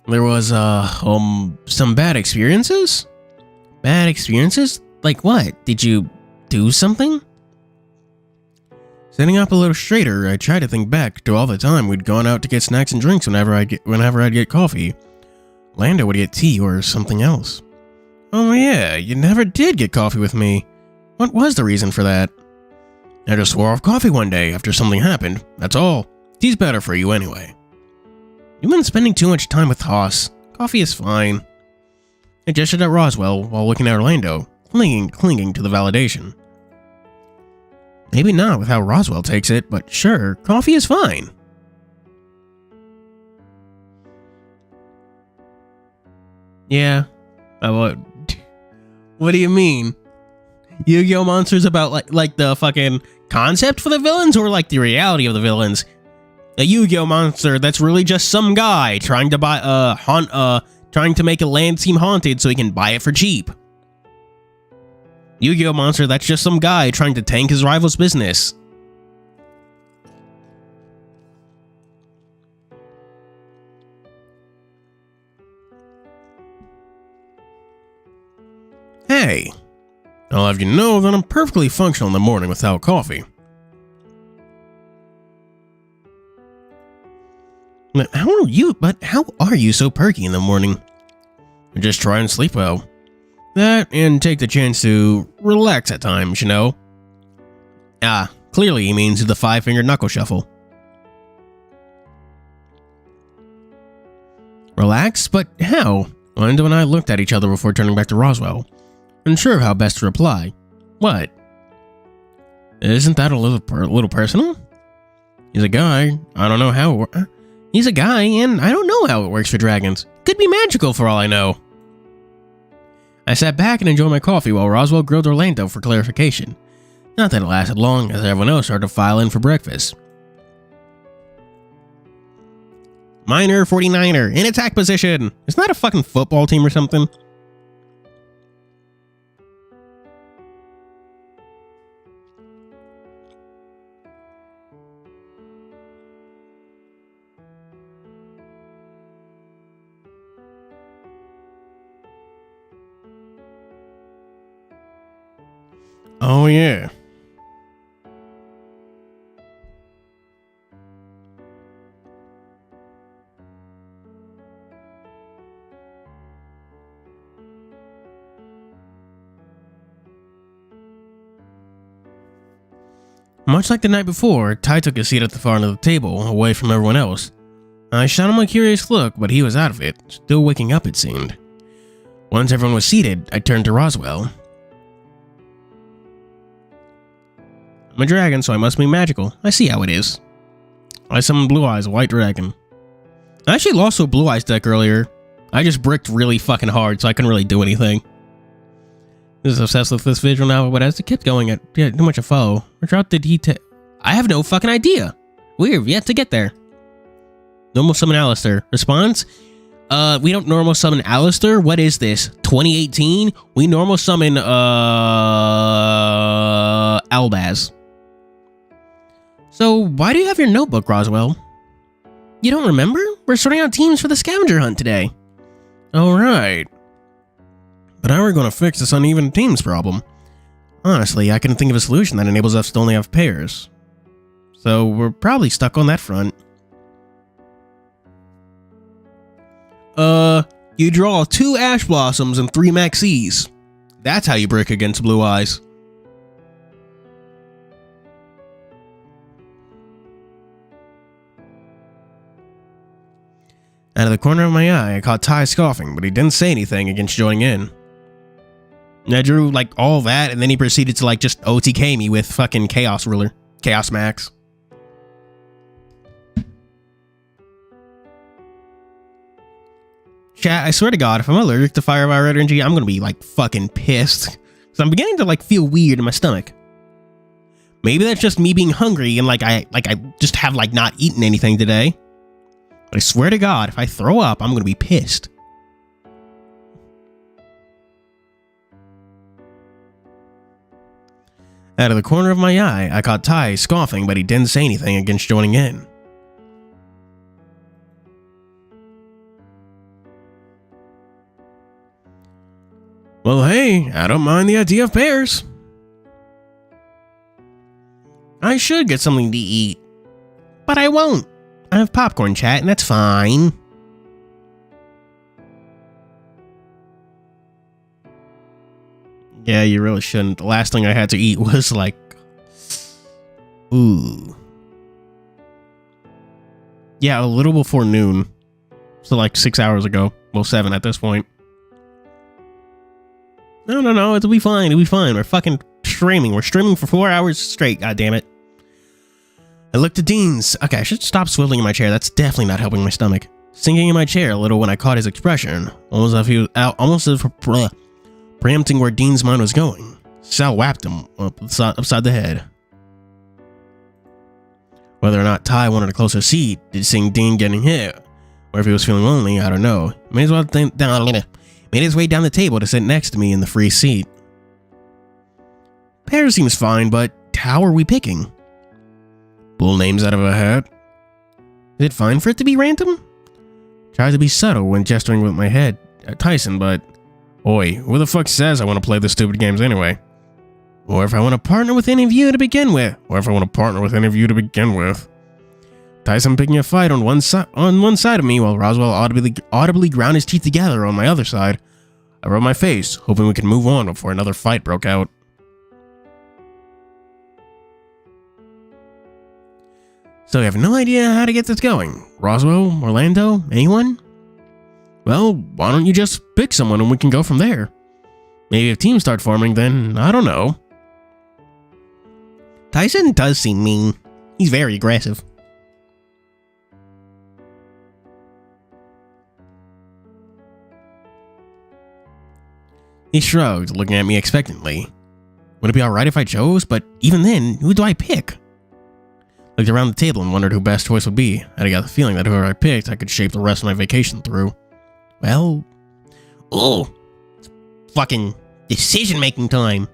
There was, some bad experiences? Bad experiences? Like what? Did you do something? Sitting up a little straighter, I tried to think back to all the time we'd gone out to get snacks and drinks whenever I'd get coffee. Lando would get tea or something else. Oh yeah, you never did get coffee with me. What was the reason for that? I just swore off coffee one day after something happened, that's all. Tea's better for you anyway. You've been spending too much time with Haas. Coffee is fine. I gestured at Roswell while looking at Orlando, clinging to the validation. Maybe not with how Roswell takes it, but sure, coffee is fine. Yeah. What do you mean? Yu-Gi-Oh! Monsters about like the fucking concept for the villains or like the reality of the villains? A Yu-Gi-Oh! Monster that's really just some guy trying to buy trying to make a land seem haunted so he can buy it for cheap. Yu-Gi-Oh! Monster that's just some guy trying to tank his rival's business. Hey, I'll have you know that I'm perfectly functional in the morning without coffee. How are you so perky in the morning? Just try and sleep well. That, and take the chance to relax at times, you know? Ah, clearly he means the 5-finger knuckle shuffle. Relax? But how? Orlando and I looked at each other before turning back to Roswell, unsure of how best to reply. What? Isn't that a little personal? He's a guy. I don't know how he's a guy, and I don't know how it works for dragons. Could be magical for all I know. I sat back and enjoyed my coffee while Roswell grilled Orlando for clarification. Not that it lasted long, as everyone else started to file in for breakfast. Minor 49er, in attack position! Isn't that a fucking football team or something? Oh yeah. Much like the night before, Ty took a seat at the far end of the table, away from everyone else. I shot him a curious look, but he was out of it, still waking up it seemed. Once everyone was seated, I turned to Roswell. I'm a dragon, so I must be magical. I see how it is. I summoned Blue Eyes, a white dragon. I actually lost to a Blue Eyes deck earlier. I just bricked really fucking hard, so I couldn't really do anything. This is obsessed with this visual now, but as it kept going, too much a foe. Which route did he take? I have no fucking idea. We've yet to get there. Normal summon Alistair. Response? We don't normal summon Alistair? What is this? 2018? We normal summon, Albaz. So, why do you have your notebook, Roswell? You don't remember? We're sorting out teams for the scavenger hunt today. Alright. But how are we going to fix this uneven teams problem? Honestly, I couldn't think of a solution that enables us to only have pairs. So, we're probably stuck on that front. You draw 2 Ash Blossoms and 3 Maxis. That's how you brick against Blue Eyes. Out of the corner of my eye, I caught Ty scoffing, but he didn't say anything against joining in. I drew, like, all that, and then he proceeded to, like, just OTK me with fucking Chaos Ruler. Chaos Max. Chat, I swear to God, if I'm allergic to fire fire energy, I'm gonna be, like, fucking pissed. Because I'm beginning to, like, feel weird in my stomach. Maybe that's just me being hungry and, like, I just have, like, not eaten anything today. But I swear to God, if I throw up, I'm gonna be pissed. Out of the corner of my eye, I caught Ty scoffing, but he didn't say anything against joining in. Well, hey, I don't mind the idea of pairs. I should get something to eat, but I won't. I have popcorn, chat, and that's fine. Yeah, you really shouldn't. The last thing I had to eat was like... Ooh. Yeah, a little before noon. So like 6 hours ago. Well, 7 at this point. No, it'll be fine. It'll be fine. We're fucking streaming. We're streaming for 4 hours straight. God damn it. I looked at Dean's. Okay, I should stop swiveling in my chair. That's definitely not helping my stomach. Sinking in my chair a little when I caught his expression. Almost as if preempting where Dean's mind was going. Sal whacked him upside the head. Whether or not Ty wanted a closer seat, did seeing Dean getting hit, or if he was feeling lonely, I don't know. Made his way down the table to sit next to me in the free seat. Pear seems fine, but how are we picking? Pull names out of a hat? Is it fine for it to be random? Tried to be subtle when gesturing with my head at Tyson, but oi, who the fuck says I want to play the stupid games anyway? Or if I want to partner with any of you to begin with. Tyson picking a fight on one side of me while Roswell audibly ground his teeth together on my other side. I rubbed my face, hoping we could move on before another fight broke out. So you have no idea how to get this going? Roswell? Orlando? Anyone? Well, why don't you just pick someone and we can go from there? Maybe if teams start forming, then I don't know. Tyson does seem mean. He's very aggressive. He shrugged, looking at me expectantly. Would it be alright if I chose? But even then, who do I pick? Looked around the table and wondered who best choice would be. I got the feeling that whoever I picked, I could shape the rest of my vacation through. Well... Oh! It's fucking decision-making time.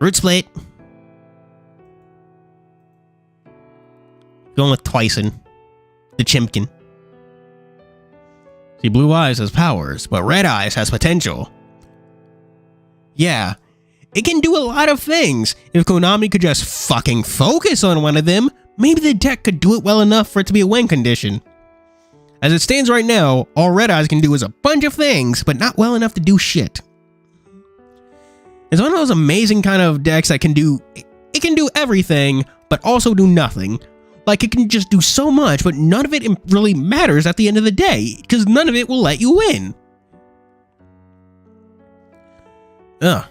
Root split. Going with Tyson. The Chimpkin. See, Blue Eyes has powers, but Red Eyes has potential. Yeah, it can do a lot of things. If Konami could just fucking focus on one of them, maybe the deck could do it well enough for it to be a win condition. As it stands right now, all Red Eyes can do is a bunch of things, but not well enough to do shit. It's one of those amazing kind of decks that can do everything, but also do nothing. Like, it can just do so much, but none of it really matters at the end of the day, because none of it will let you win. Ugh.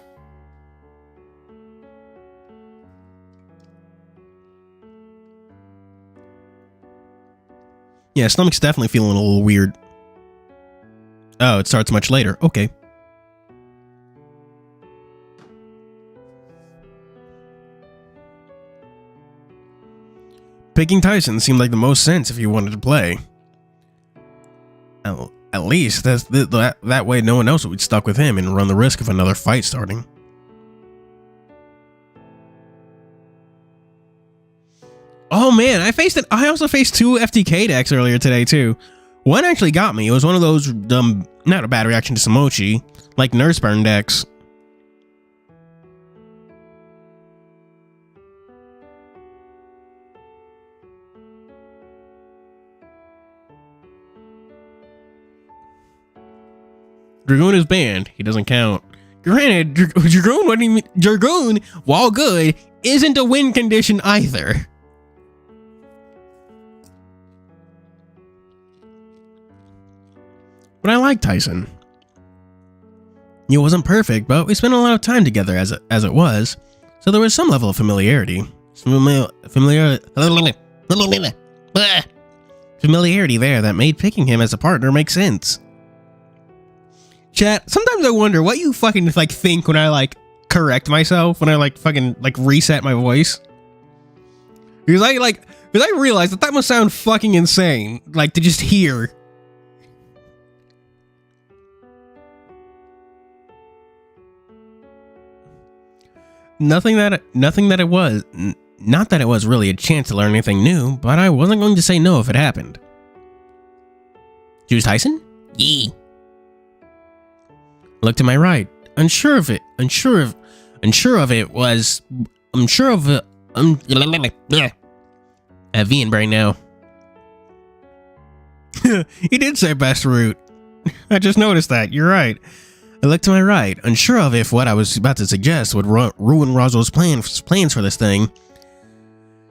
Yeah, stomach's definitely feeling a little weird. Oh, it starts much later. Okay. Picking Tyson seemed like the most sense if you wanted to play. At least that way no one else would be stuck with him and run the risk of another fight starting. Oh man, I also faced 2 FTK decks earlier today too. One actually got me. It was one of those not a bad reaction to Samochi, like Nurse Burn decks. Dragoon is banned. He doesn't count. Granted, Dragoon, while good, isn't a win condition either. But I like Tyson. He wasn't perfect, but we spent a lot of time together as it was, so there was some level of familiarity. Familiarity there that made picking him as a partner make sense. Chat, sometimes I wonder what you fucking think when I correct myself, when I fucking reset my voice. Because I realized that must sound fucking insane, to just hear. Not that it was really a chance to learn anything new, but I wasn't going to say no if it happened. Choose Tyson? Yee. Look to my right, unsure of it was, I have V in brain now. He did say best route. I just noticed that, you're right. I looked to my right, unsure of if what I was about to suggest would ruin Roswell's plans for this thing.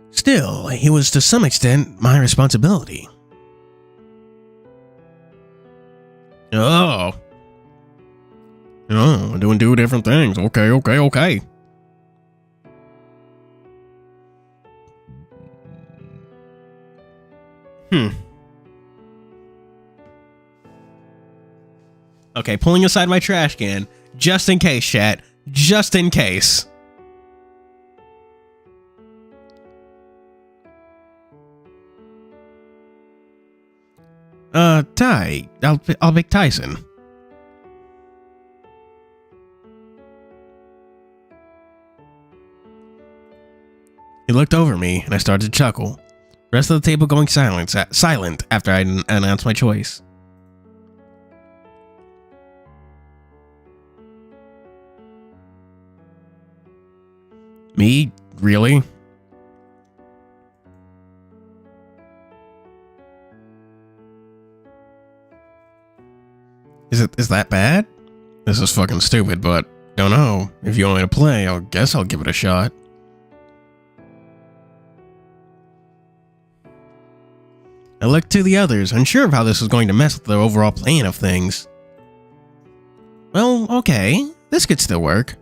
Still, it was to some extent my responsibility. Oh. Oh, we're doing two different things. Okay. Okay, pulling aside my trash can. Just in case, chat. Just in case. Ty. I'll pick Tyson. He looked over me, and I started to chuckle. The rest of the table going silent after I announced my choice. Me? Really? Is that bad? This is fucking stupid, but don't know. If you want me to play, I guess I'll give it a shot. I looked to the others, unsure of how this was going to mess with the overall plan of things. Well, okay. This could still work.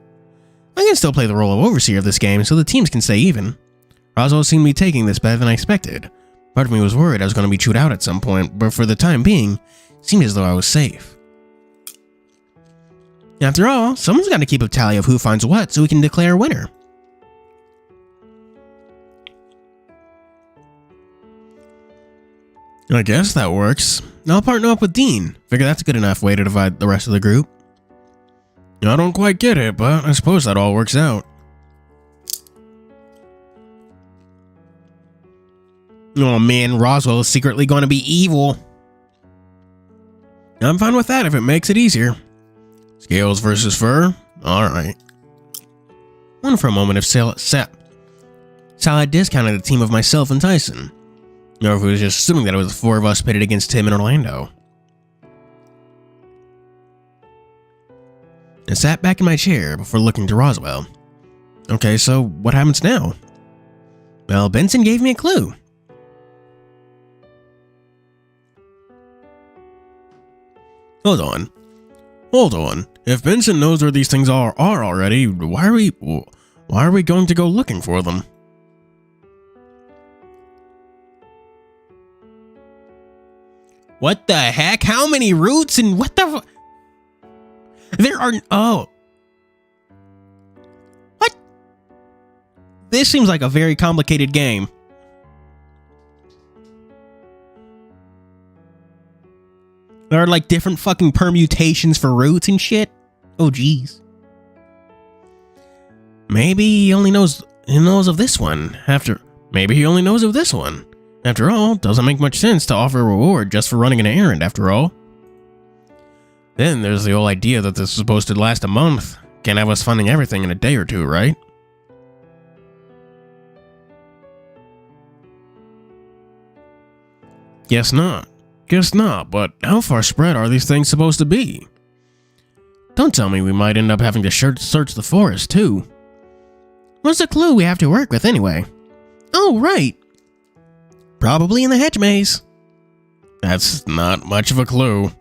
I can still play the role of overseer of this game so the teams can stay even. Roswell seemed to be taking this better than I expected. Part of me was worried I was going to be chewed out at some point, but for the time being, it seemed as though I was safe. After all, someone's got to keep a tally of who finds what so we can declare a winner. I guess that works. I'll partner up with Dean. Figure that's a good enough way to divide the rest of the group. I don't quite get it, but I suppose that all works out. Oh man, Roswell is secretly going to be evil. I'm fine with that if it makes it easier. Scales versus fur? Alright. Wonder for a moment if Sal had discounted a team of myself and Tyson. Or if he was just assuming that it was the four of us pitted against him in Orlando. I sat back in my chair before looking to Roswell. Okay, so what happens now? Well, Benson gave me a clue. Hold on. If Benson knows where these things are already, why are we going to go looking for them? What the heck? How many routes and what the There are... Oh. What? This seems like a very complicated game. There are like different fucking permutations for routes and shit. Oh, jeez. Maybe he only knows of this one. Maybe he only knows of this one. After all, doesn't make much sense to offer a reward just for running an errand, after all. Then there's the whole idea that this is supposed to last a month. Can't have us finding everything in a day or two, right? Guess not, but how far spread are these things supposed to be? Don't tell me we might end up having to search the forest, too. What's the clue we have to work with, anyway? Oh, right. Probably in the hedge maze. That's not much of a clue.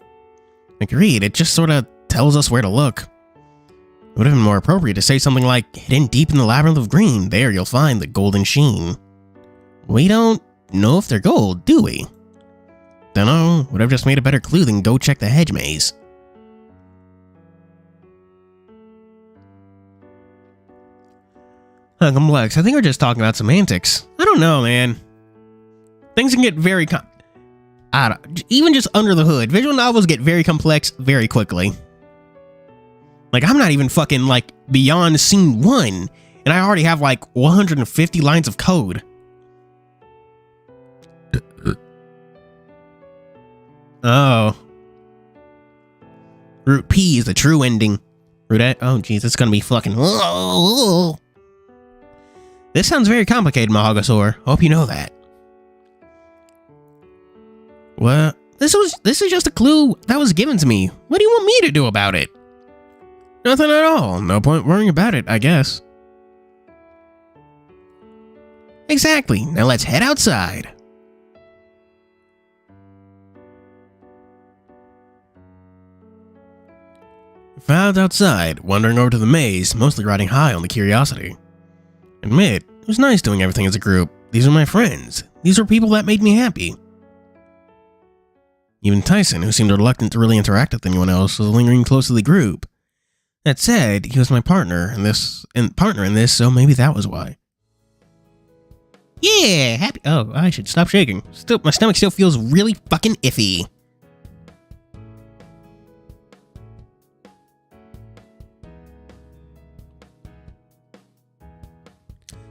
Agreed, it just sort of tells us where to look. It would have been more appropriate to say something like, hidden deep in the labyrinth of green, there you'll find the golden sheen. We don't know if they're gold, do we? Dunno, would have just made a better clue than go check the hedge maze. Complex, I think we're just talking about semantics. I don't know, man. Things can get very even just under the hood, visual novels get very complex very quickly. Like, I'm not even fucking, like, beyond scene 1, and I already have, like, 150 lines of code. Oh. Route P is the true ending. Route... Oh, jeez, it's gonna be fucking... This sounds very complicated, Mahogasaur. Hope you know that. What? This is just a clue that was given to me. What do you want me to do about it? Nothing at all. No point worrying about it, I guess. Exactly. Now let's head outside. Filed outside, wandering over to the maze, mostly riding high on the curiosity. Admit, it was nice doing everything as a group. These are my friends. These were people that made me happy. Even Tyson, who seemed reluctant to really interact with anyone else, was lingering close to the group. That said, he was my partner in this, so maybe that was why. Yeah, happy. Oh, I should stop shaking. Still, my stomach still feels really fucking iffy.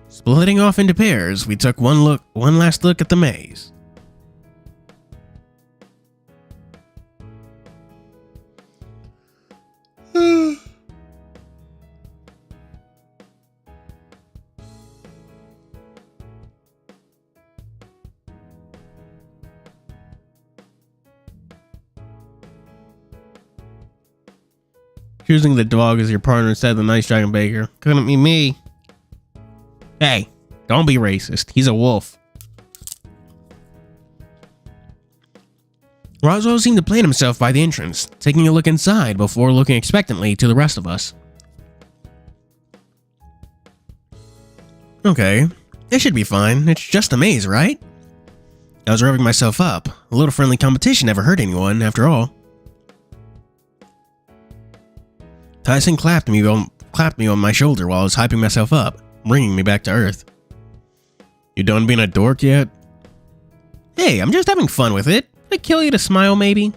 Splitting off into pairs, we took one last look at the maze. Choosing the dog as your partner instead of the nice dragon baker. Couldn't be me. Hey, don't be racist. He's a wolf. Roswell seemed to plant himself by the entrance, taking a look inside before looking expectantly to the rest of us. Okay, it should be fine. It's just a maze, right? I was revving myself up. A little friendly competition never hurt anyone, after all. Tyson clapped me on my shoulder while I was hyping myself up, bringing me back to earth. You done being a dork yet? Hey, I'm just having fun with it. Did I kill you to smile, maybe?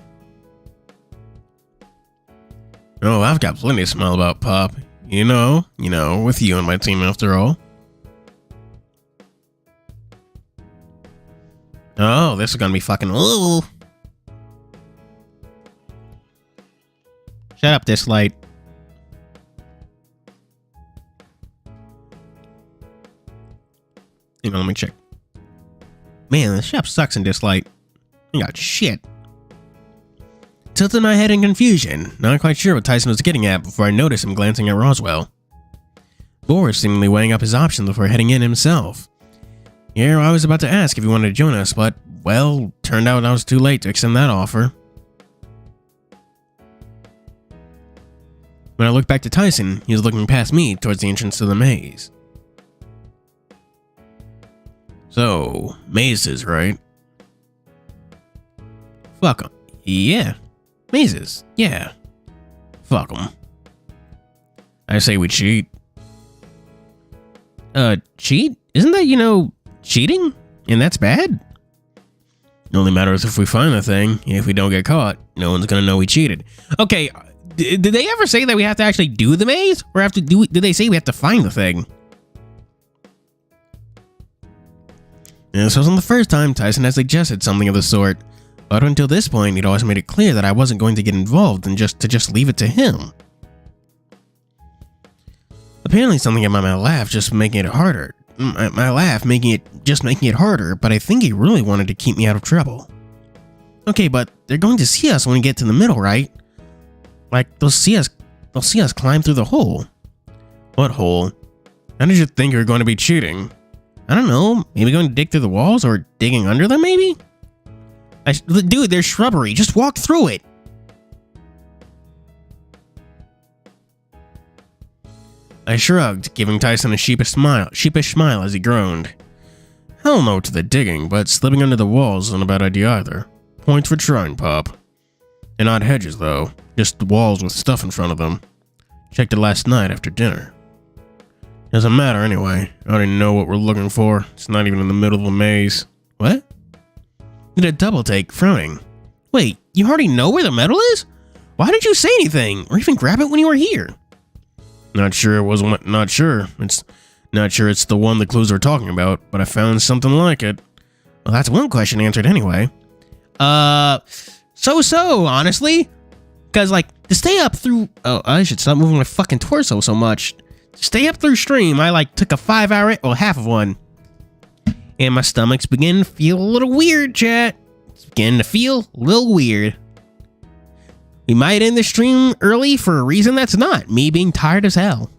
Oh, I've got plenty to smile about, Pop. You know, with you on my team after all. Oh, this is gonna be fucking ooh. Shut up, Dislight. Hang on, let me check. Man, the shop sucks in Dislight. I got shit. Tilted my head in confusion, not quite sure what Tyson was getting at before I noticed him glancing at Roswell. Boris seemingly weighing up his options before heading in himself. Yeah, I was about to ask if he wanted to join us, but, well, turned out I was too late to extend that offer. When I looked back to Tyson, he was looking past me towards the entrance to the maze. So, mazes, right? Fuck 'em. Yeah. Mazes. Yeah. Fuck 'em. I say we cheat. Cheat? Isn't that, cheating? And that's bad? It only matters if we find the thing. If we don't get caught, no one's gonna know we cheated. Okay, did they ever say that we have to actually do the maze? Or did they say we have to find the thing? And this wasn't the first time Tyson had suggested something of the sort, but until this point, he'd always made it clear that I wasn't going to get involved and just leave it to him. Apparently something about my laugh just making it harder. My laugh making it harder, but I think he really wanted to keep me out of trouble. Okay, but they're going to see us when we get to the middle, right? Like, they'll see us climb through the hole. What hole? How did you think you were going to be cheating? I don't know, maybe going to dig through the walls or digging under them, maybe? Dude, there's shrubbery. Just walk through it. I shrugged, giving Tyson a sheepish smile as he groaned. Hell no to the digging, but slipping under the walls isn't a bad idea either. Points for trying, Pop. And not hedges, though. Just walls with stuff in front of them. Checked it last night after dinner. Doesn't matter anyway. I already know what we're looking for. It's not even in the middle of a maze. What? Did a double take, frowning. Wait, you already know where the metal is? Why didn't you say anything, or even grab it when you were here? Not sure it was one. Not sure. It's not sure it's the one the clues are talking about, but I found something like it. Well, that's one question answered anyway. So, honestly. Because, to stay up through... Oh, I should stop moving my fucking torso so much. To stay up through stream, I, took a 5-hour... Well, half of one. And my stomach's beginning to feel a little weird, chat. It's beginning to feel a little weird. We might end the stream early for a reason that's not me being tired as hell.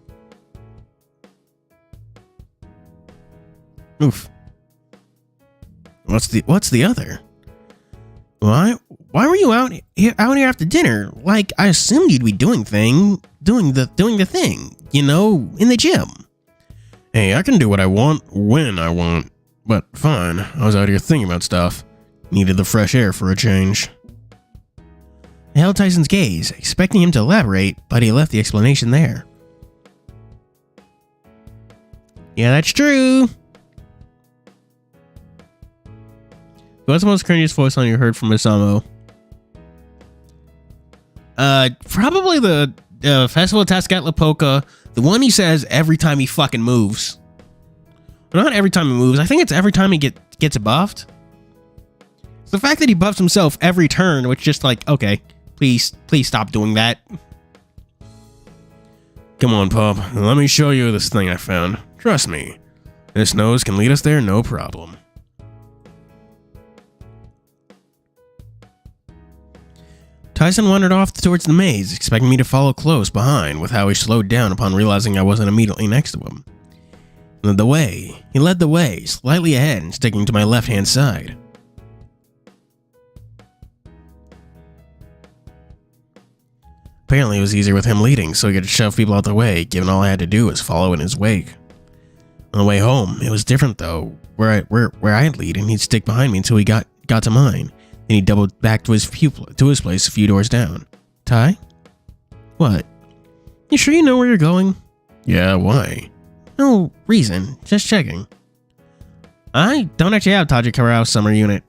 Oof. What's the other? why were you out here after dinner? Like, I assumed you'd be doing the thing, you know, in the gym. Hey, I can do what I want when I want. But fine, I was out here thinking about stuff. Needed the fresh air for a change. I held Tyson's gaze, expecting him to elaborate, but he left the explanation there. Yeah, that's true. What's the most cringiest voice line you heard from Isamu? Probably the Festival of Tazcatlipoca, the one he says every time he fucking moves. Not every time he moves, I think it's every time he gets buffed. It's the fact that he buffs himself every turn, which just like, okay, please stop doing that. Come on, pup, let me show you this thing I found. Trust me, this nose can lead us there no problem. Tyson wandered off towards the maze, expecting me to follow close behind, with how he slowed down upon realizing I wasn't immediately next to him. He led the way, slightly ahead and sticking to my left-hand side. Apparently it was easier with him leading, so he could shove people out the way, given all I had to do was follow in his wake. On the way home, it was different though, where I'd lead and he'd stick behind me until he got to mine. Then he doubled back to his place a few doors down. Ty? What? You sure you know where you're going? Yeah, why? No reason, just checking. I don't actually have Taji Karao's summer unit.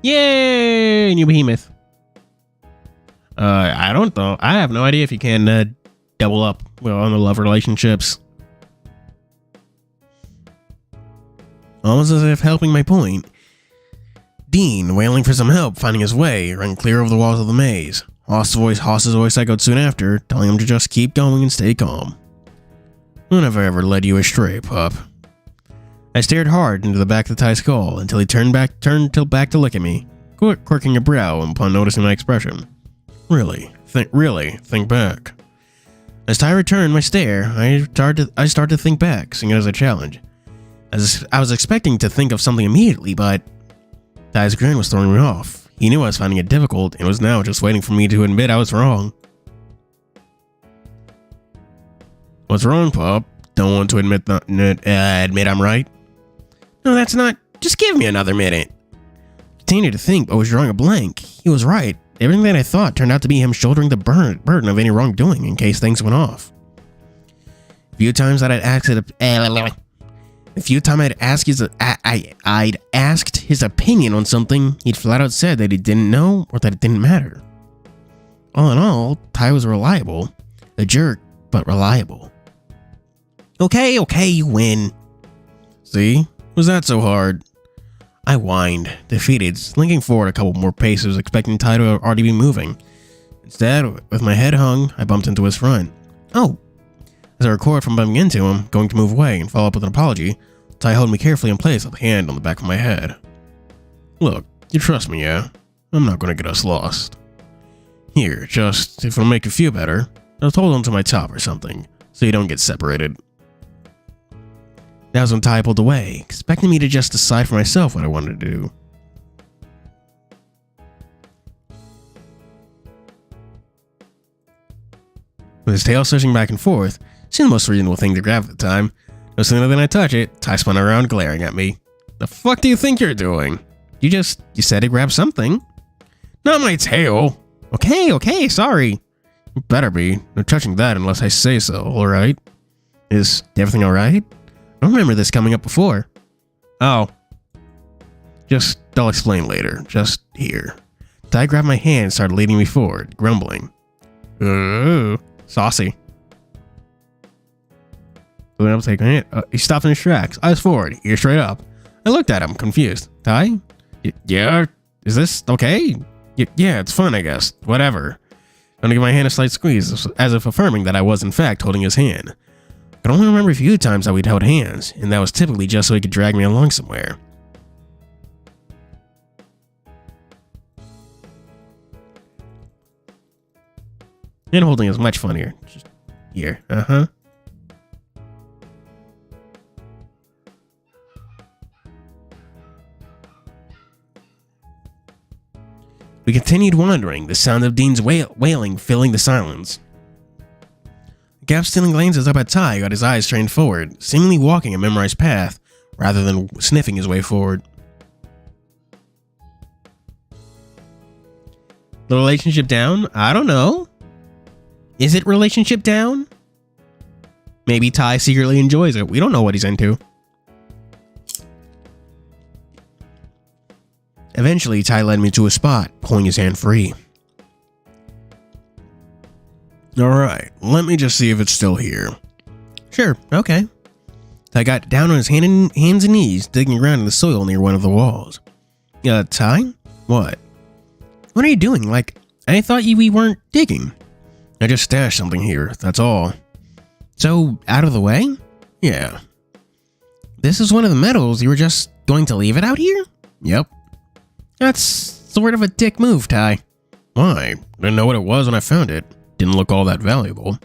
Yay, new behemoth. I don't know. I have no idea if you can double up on the love relationships. Almost as if helping my point. Dean, wailing for some help finding his way, ran clear over the walls of the maze. Haas's voice echoed soon after, telling him to just keep going and stay calm. When have I ever led you astray, pup? I stared hard into the back of the Thai's skull until he turned back to look at me, quirking a brow upon noticing my expression. Really, think back. As Ty returned my stare, I started to think back, seeing it as a challenge. I was expecting to think of something immediately, but Ty's grin was throwing me off. He knew I was finding it difficult and was now just waiting for me to admit I was wrong. What's wrong, pup? Don't want to admit I'm right? No, that's not. Just give me another minute. Continued to think, but was drawing a blank. He was right. Everything that I thought turned out to be him shouldering the burden of any wrongdoing in case things went off. A few times I'd asked his opinion on something, he'd flat out said that he didn't know or that it didn't matter. All in all, Ty was reliable. A jerk, but reliable. Okay, you win. See? Was that so hard? I whined, defeated, slinking forward a couple more paces, expecting Ty to already be moving. Instead, with my head hung, I bumped into his front. Oh! As I recoiled from bumping into him, going to move away and follow up with an apology, Ty held me carefully in place with a hand on the back of my head. Look, you trust me, yeah? I'm not gonna get us lost. Here, just, if it'll make you feel better, I'll hold on to my top or something, so you don't get separated. That was when Ty pulled away, expecting me to just decide for myself what I wanted to do. With his tail swishing back and forth, seemed the most reasonable thing to grab at the time. No sooner than I touch it, Ty spun around glaring at me. The fuck do you think you're doing? You said to grab something. Not my tail. Okay, sorry. Better be. No touching that unless I say so, alright? Is everything alright? I don't remember this coming up before. Oh. I'll explain later. Just here. Ty grabbed my hand and started leading me forward, grumbling. Ooh, saucy. When I was taking it, he stopped in his tracks, eyes forward, ears straight up. I looked at him, confused. Ty? Yeah? Is this okay? Yeah, it's fun, I guess. Whatever. I'm gonna give my hand a slight squeeze, as if affirming that I was in fact holding his hand. I can only remember a few times that we'd held hands, and that was typically just so he could drag me along somewhere. Hand holding is much funnier. Just here, We continued wandering, the sound of Dean's wailing filling the silence. Gap-stealing glances up at Ty got his eyes trained forward, seemingly walking a memorized path, rather than sniffing his way forward. The relationship down? I don't know. Is it relationship down? Maybe Ty secretly enjoys it. We don't know what he's into. Eventually, Ty led me to a spot, pulling his hand free. Alright, let me just see if it's still here. Sure, okay. Ty got down on his hands and knees, digging around in the soil near one of the walls. Ty? What? What are you doing? Like, I thought we weren't digging. I just stashed something here, that's all. So, out of the way? Yeah. This is one of the metals. You were just going to leave it out here? Yep. That's sort of a dick move, Ty. Why? Didn't know what it was when I found it. Didn't look all that valuable.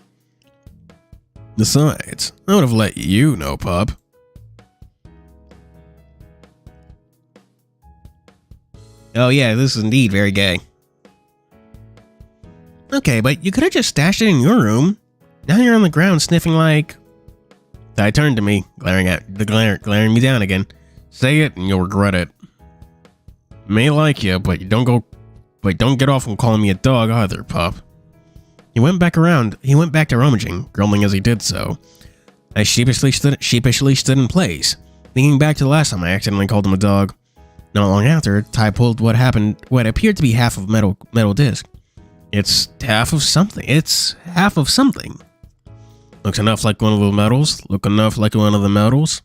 Besides, I would have let you know, pup. Oh yeah, this is indeed very gay. Okay, but you could have just stashed it in your room. Now you're on the ground sniffing like... Ty turned to me, glaring me down again. Say it and you'll regret it. May like you, but don't get off on calling me a dog either, pup. He went back to rummaging, grumbling as he did so. I sheepishly stood in place, thinking back to the last time I accidentally called him a dog. Not long after, Ty pulled what appeared to be half of metal disc. It's half of something. Looks enough like one of the metals.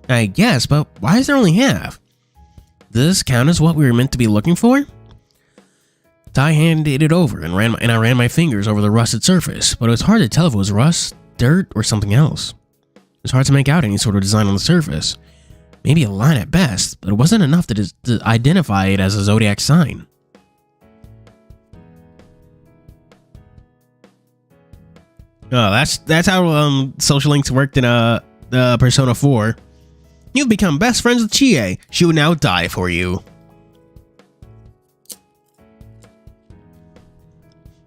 I guess, but why is there only half? Does this count as what we were meant to be looking for? Ty handed it over, and I ran my fingers over the rusted surface, but it was hard to tell if it was rust, dirt, or something else. It was hard to make out any sort of design on the surface. Maybe a line at best, but it wasn't enough to identify it as a zodiac sign. Oh, that's how social links worked in Persona 4. You've become best friends with Chie. She will now die for you.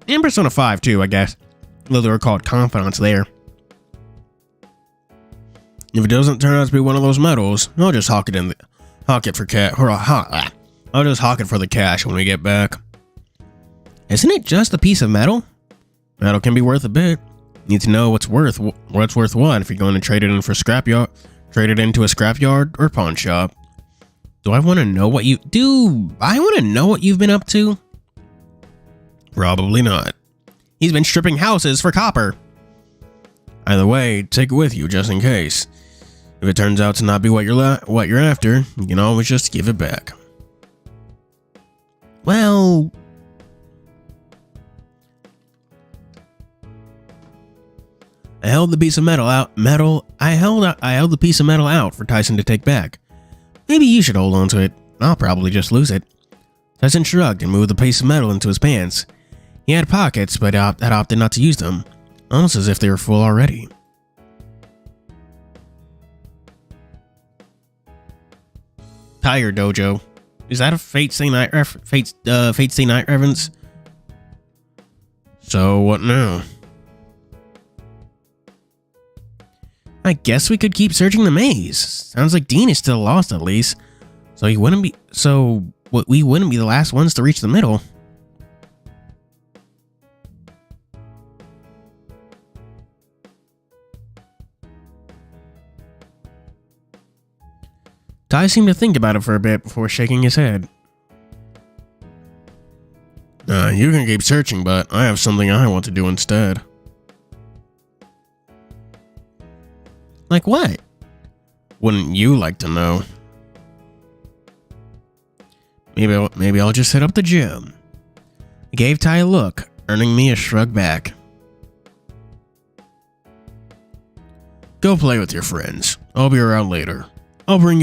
In Persona 5 too, I guess. Though they were called confidants there. If it doesn't turn out to be one of those metals, I'll just hawk it for the cash when we get back. Isn't it just a piece of metal? Metal can be worth a bit. You need to know what's worth what if you're going to trade it in for trade it into a scrapyard or pawn shop. Do I want to know what you've been up to? Probably not. He's been stripping houses for copper. Either way, take it with you just in case. If it turns out to not be what you're after, you can always just give it back. Well, I held the piece of metal out. I held the piece of metal out for Tyson to take back. Maybe you should hold on to it. I'll probably just lose it. Tyson shrugged and moved the piece of metal into his pants. He had pockets, but had opted not to use them, almost as if they were full already. Tiger Dojo. Is that a Fate Stay Night reference? So what now? I guess we could keep searching the maze. Sounds like Dean is still lost at least. We wouldn't be the last ones to reach the middle. Ty seemed to think about it for a bit before shaking his head. You can keep searching, but I have something I want to do instead. Like what? Wouldn't you like to know? Maybe I'll just hit up the gym. I gave Ty a look, earning me a shrug back. Go play with your friends. I'll be around later. I'll bring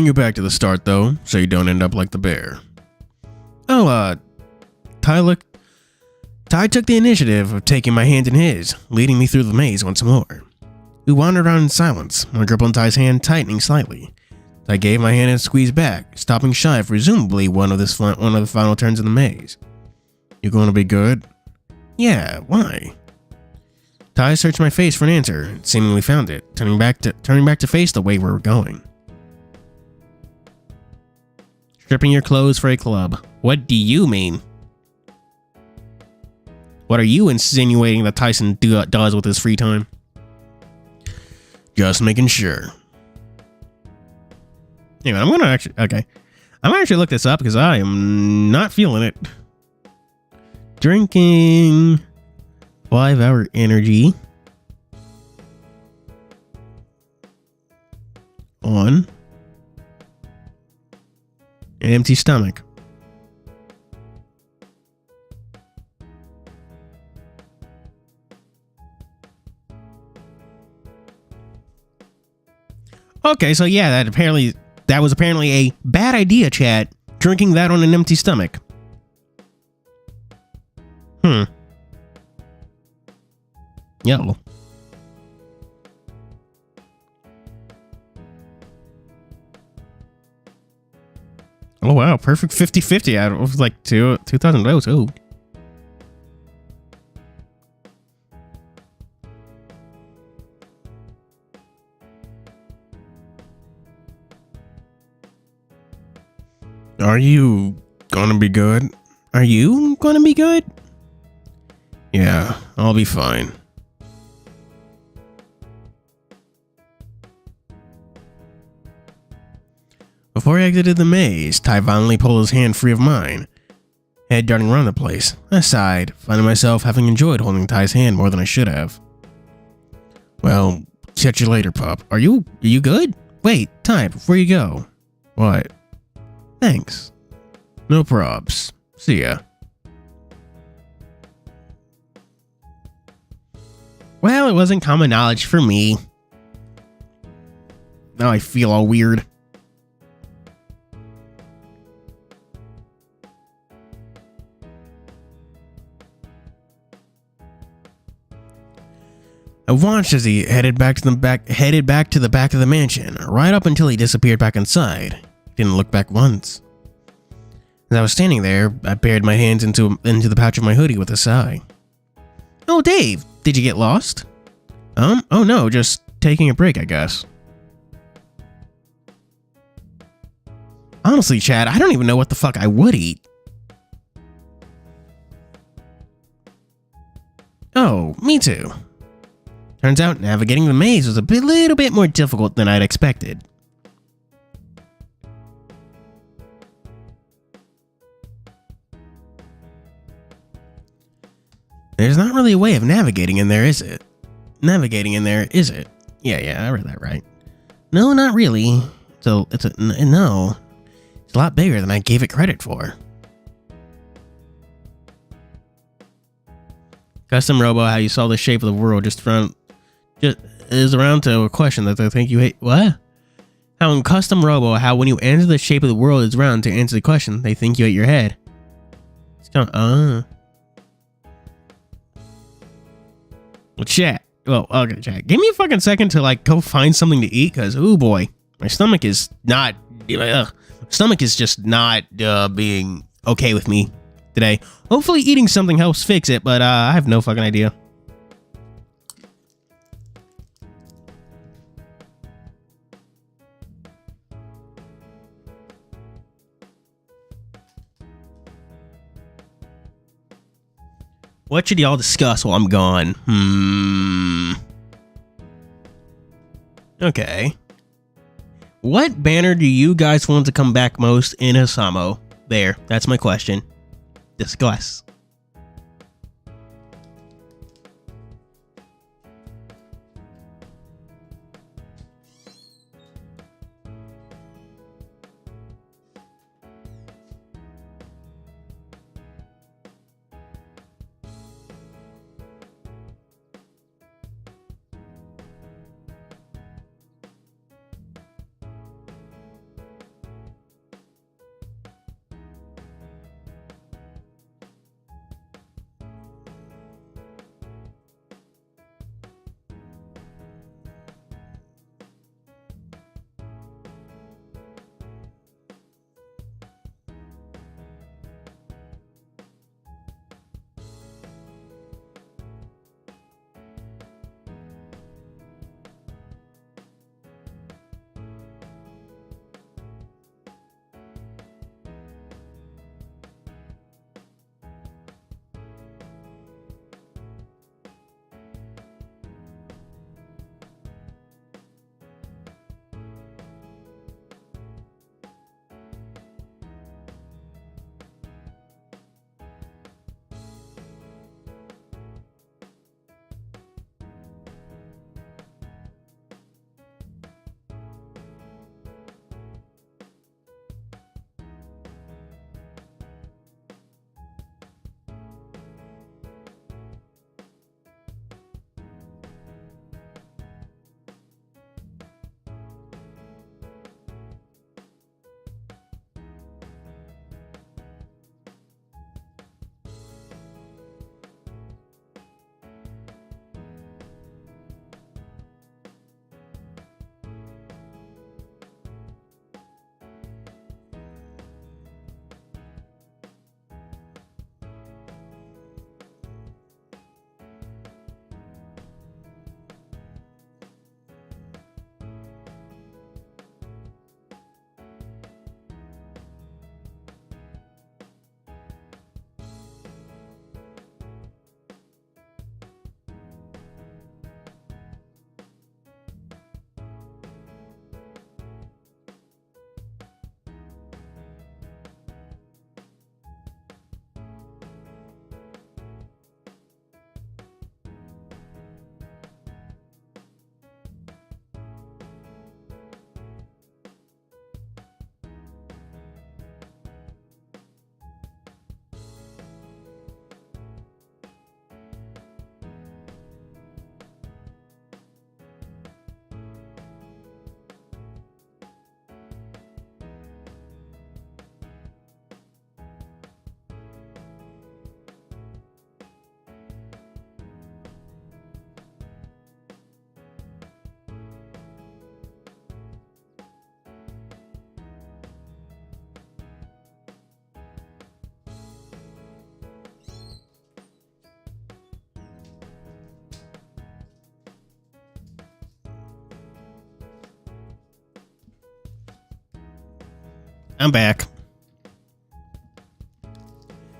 you back to the start though, so you don't end up like the bear. Oh, Ty took the initiative of taking my hand in his, leading me through the maze once more. We wandered around in silence, my grip on Ty's hand tightening slightly. I gave my hand and squeezed back, stopping shy of presumably one of the final turns in the maze. You going to be good? Yeah, why? Ty searched my face for an answer and seemingly found it, turning back to face the way we were going. Stripping your clothes for a club. What do you mean? What are you insinuating that Tyson does with his free time? Just making sure. Anyway, I'm gonna actually look this up because I am not feeling it. Drinking 5-hour energy on an empty stomach. Okay, so yeah, that was apparently a bad idea, chat. Drinking that on an empty stomach. Yo. Oh wow, perfect 50-50 out of like 2,000 votes. Oh. Are you gonna be good? Are you gonna be good? Yeah, I'll be fine. Before he exited the maze, Ty violently pulled his hand free of mine, head darting around the place. I sighed, finding myself having enjoyed holding Ty's hand more than I should have. Well, catch you later, pup. Are you good? Wait, Ty, before you go. What? Thanks. No probs. See ya. Well, it wasn't common knowledge for me. Now I feel all weird. I watched as he headed back to the back of the mansion, right up until he disappeared back inside. Didn't look back once. As I was standing there, I buried my hands into the pouch of my hoodie with a sigh. Oh, Dave, did you get lost? Oh no, just taking a break, I guess. Honestly, Chad, I don't even know what the fuck I would eat. Oh, me too. Turns out navigating the maze was a little bit more difficult than I'd expected. There's not really a way of navigating in there, is it? Navigating in there, is it? Yeah, I read that right. No, not really. So it's a lot bigger than I gave it credit for. Custom Robo, how you saw the shape of the world is around to a question that I think you hate. What? How in Custom Robo, how when you answer the shape of the world is round to answer the question, they think you hate your head. It's kind of, Well, chat. Well, okay, chat. Give me a fucking second to like go find something to eat, cause oh boy, my stomach is not. Stomach is just not being okay with me today. Hopefully, eating something helps fix it, but I have no fucking idea. What should y'all discuss while I'm gone? Okay. What banner do you guys want to come back most in Asamo? There, that's my question. Discuss. I'm back.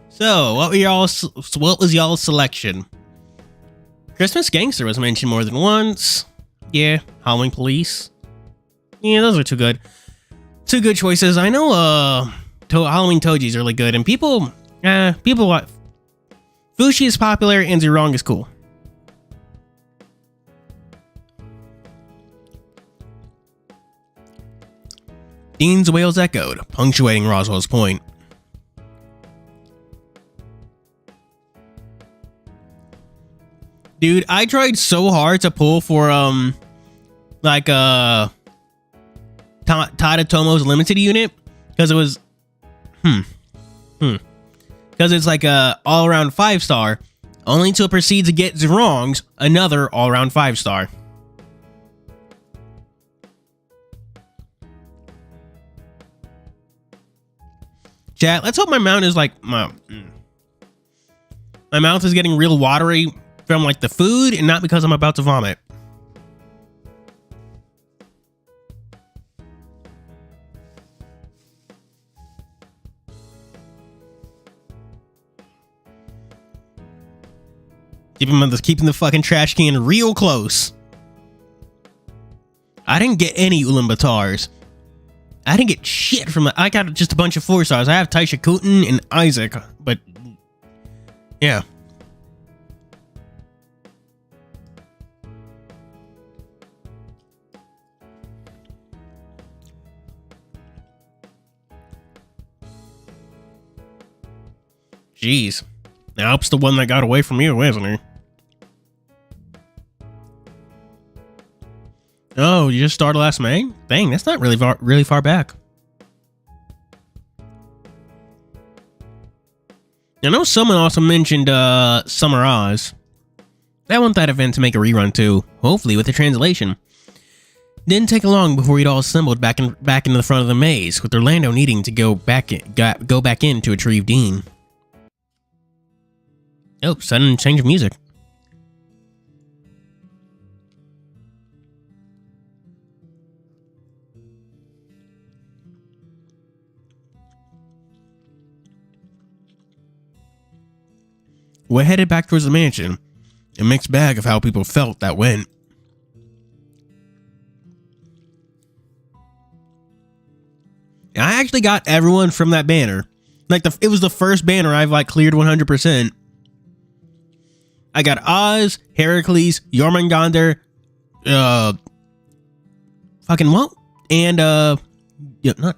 So, what was y'all's selection? Christmas Gangster was mentioned more than once. Yeah, Halloween Police. Yeah, those are two good choices. I know Halloween Toji is really good, and people what Fushi is popular and Zurong is cool. Dean's wails echoed, punctuating Roswell's point. Dude, I tried so hard to pull for Tadatomo's limited unit because it was because it's like a all-around 5-star, only to proceed to get Zurong's another all-around 5-star. Chat, let's hope my mouth is like my mouth is getting real watery from like the food and not because I'm about to vomit. Keeping the fucking trash can real close. I didn't get any Ulan-Batars. I didn't get shit from it. I got just a bunch of 4-stars. I have Taisha Kuten and Isaac, but yeah. Jeez. Now Alp's the one that got away from you, isn't he? Oh, you just started last May? Dang, that's not really far back. I know someone also mentioned Summer Oz. I want that event to make a rerun too, hopefully with the translation. Didn't take long before we'd all assembled back into the front of the maze, with Orlando needing to go back in to retrieve Dean. Oh, sudden change of music. We're headed back towards the mansion. A mixed bag of how people felt that went. I actually got everyone from that banner. Like it was the first banner I've like cleared 100%. I got Oz, Heracles, Jormungandr, fucking what? And yeah, not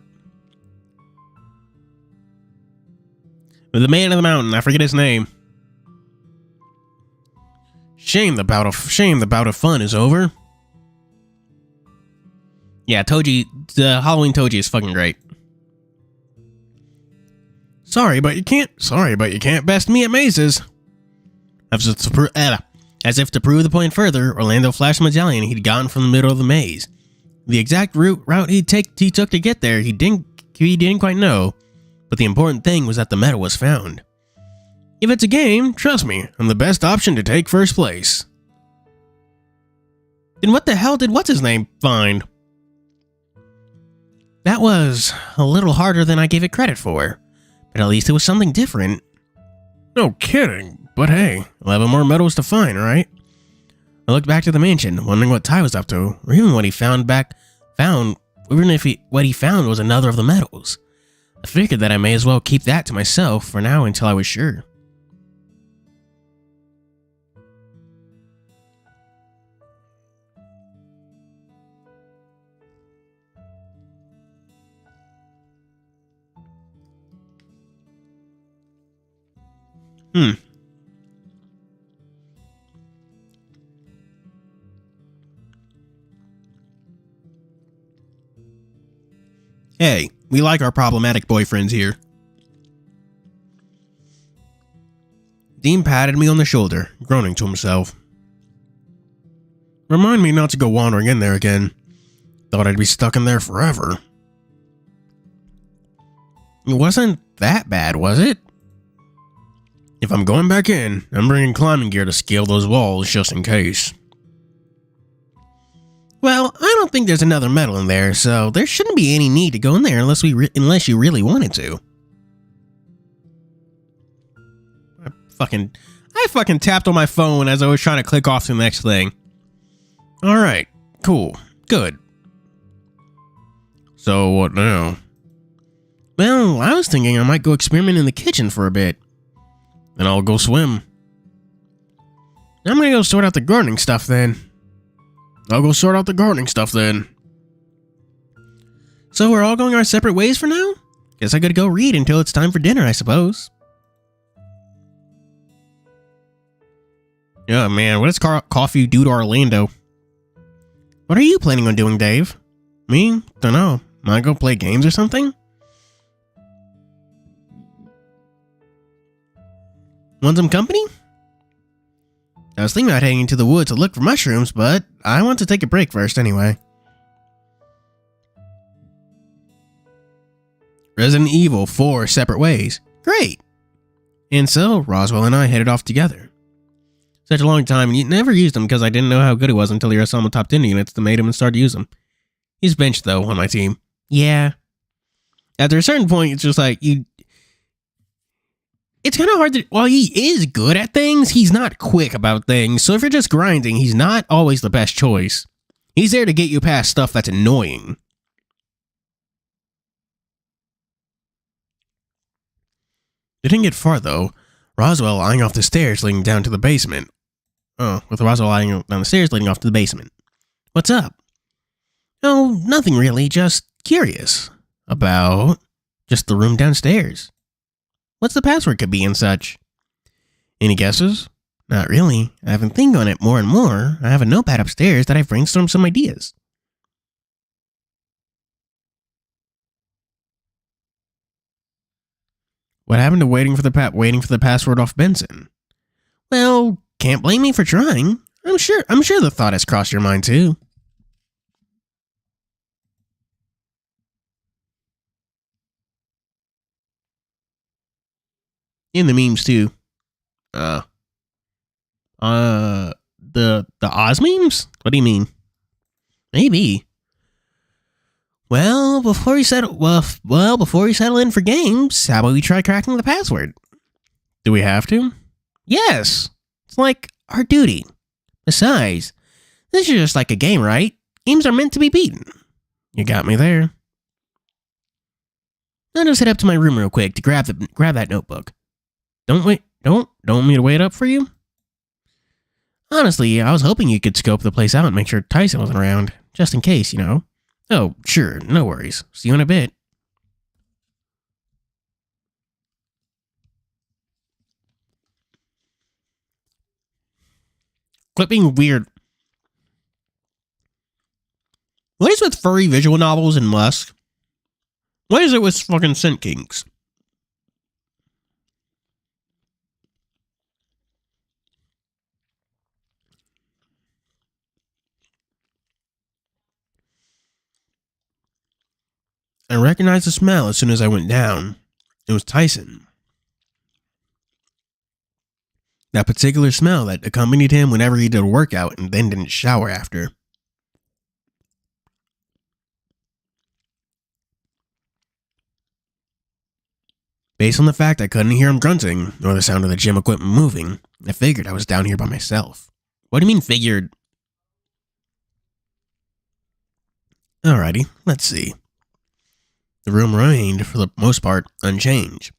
the man of the mountain. I forget his name. Shame the bout of fun is over. Yeah, Toji, the Halloween Toji is fucking great. Sorry, but you can't best me at mazes. As if to prove the point further, Orlando flashed the medallion he'd gotten from the middle of the maze. The exact route he took to get there, he didn't quite know. But the important thing was that the medal was found. If it's a game, trust me, I'm the best option to take first place. Then what the hell did what's-his-name find? That was a little harder than I gave it credit for. But at least it was something different. No kidding, but hey, 11 more medals to find, right? I looked back to the mansion, wondering what Ty was up to, or even what he found what he found was another of the medals. I figured that I may as well keep that to myself for now until I was sure. Hey, we like our problematic boyfriends here. Dean patted me on the shoulder, groaning to himself. Remind me not to go wandering in there again. Thought I'd be stuck in there forever. It wasn't that bad, was it? If I'm going back in, I'm bringing climbing gear to scale those walls just in case. Well, I don't think there's another metal in there, so there shouldn't be any need to go in there unless unless you really wanted to. I fucking tapped on my phone as I was trying to click off to the next thing. Alright, cool, good. So what now? Well, I was thinking I might go experiment in the kitchen for a bit. Then I'll go swim. I'm gonna go sort out the gardening stuff then. So we're all going our separate ways for now? Guess I gotta go read until it's time for dinner, I suppose. Oh man, what does coffee do to Orlando? What are you planning on doing, Dave? Me? Dunno. Might go play games or something? Want some company? I was thinking about heading into the woods to look for mushrooms, but I want to take a break first anyway. Resident Evil 4 separate ways. Great! And so, Roswell and I headed off together. Such a long time, and you never used him because I didn't know how good he was until you saw him top 10 units that made him and started to use him. He's benched, though, on my team. Yeah. After a certain point, it's just like, it's kind of hard to... While he is good at things, he's not quick about things, so if you're just grinding, he's not always the best choice. He's there to get you past stuff that's annoying. They didn't get far, though. Roswell eyeing off the stairs leading down to the basement. Oh, with Roswell eyeing down the stairs leading off to the basement. What's up? Oh, nothing really, just curious. About just the room downstairs. What's the password could be and such? Any guesses? Not really. I've been thinking on it more and more. I have a notepad upstairs that I've brainstormed some ideas. What happened to waiting for the password off Benson? Well, can't blame me for trying. I'm sure the thought has crossed your mind too. In the memes too. The Oz memes? What do you mean? Maybe. Well, before you settle in for games, how about we try cracking the password? Do we have to? Yes. It's like our duty. Besides, this is just like a game, right? Games are meant to be beaten. You got me there. I'll just head up to my room real quick to grab that notebook. Don't want me to wait up for you? Honestly, I was hoping you could scope the place out and make sure Tyson wasn't around, just in case, you know. Oh, sure, no worries. See you in a bit. Quit being weird. What is with furry visual novels and Musk? What is it with fucking Scent Kings? I recognized the smell as soon as I went down. It was Tyson. That particular smell that accompanied him whenever he did a workout and then didn't shower after. Based on the fact I couldn't hear him grunting, nor the sound of the gym equipment moving, I figured I was down here by myself. What do you mean figured? Alrighty, let's see. The room remained, for the most part, unchanged.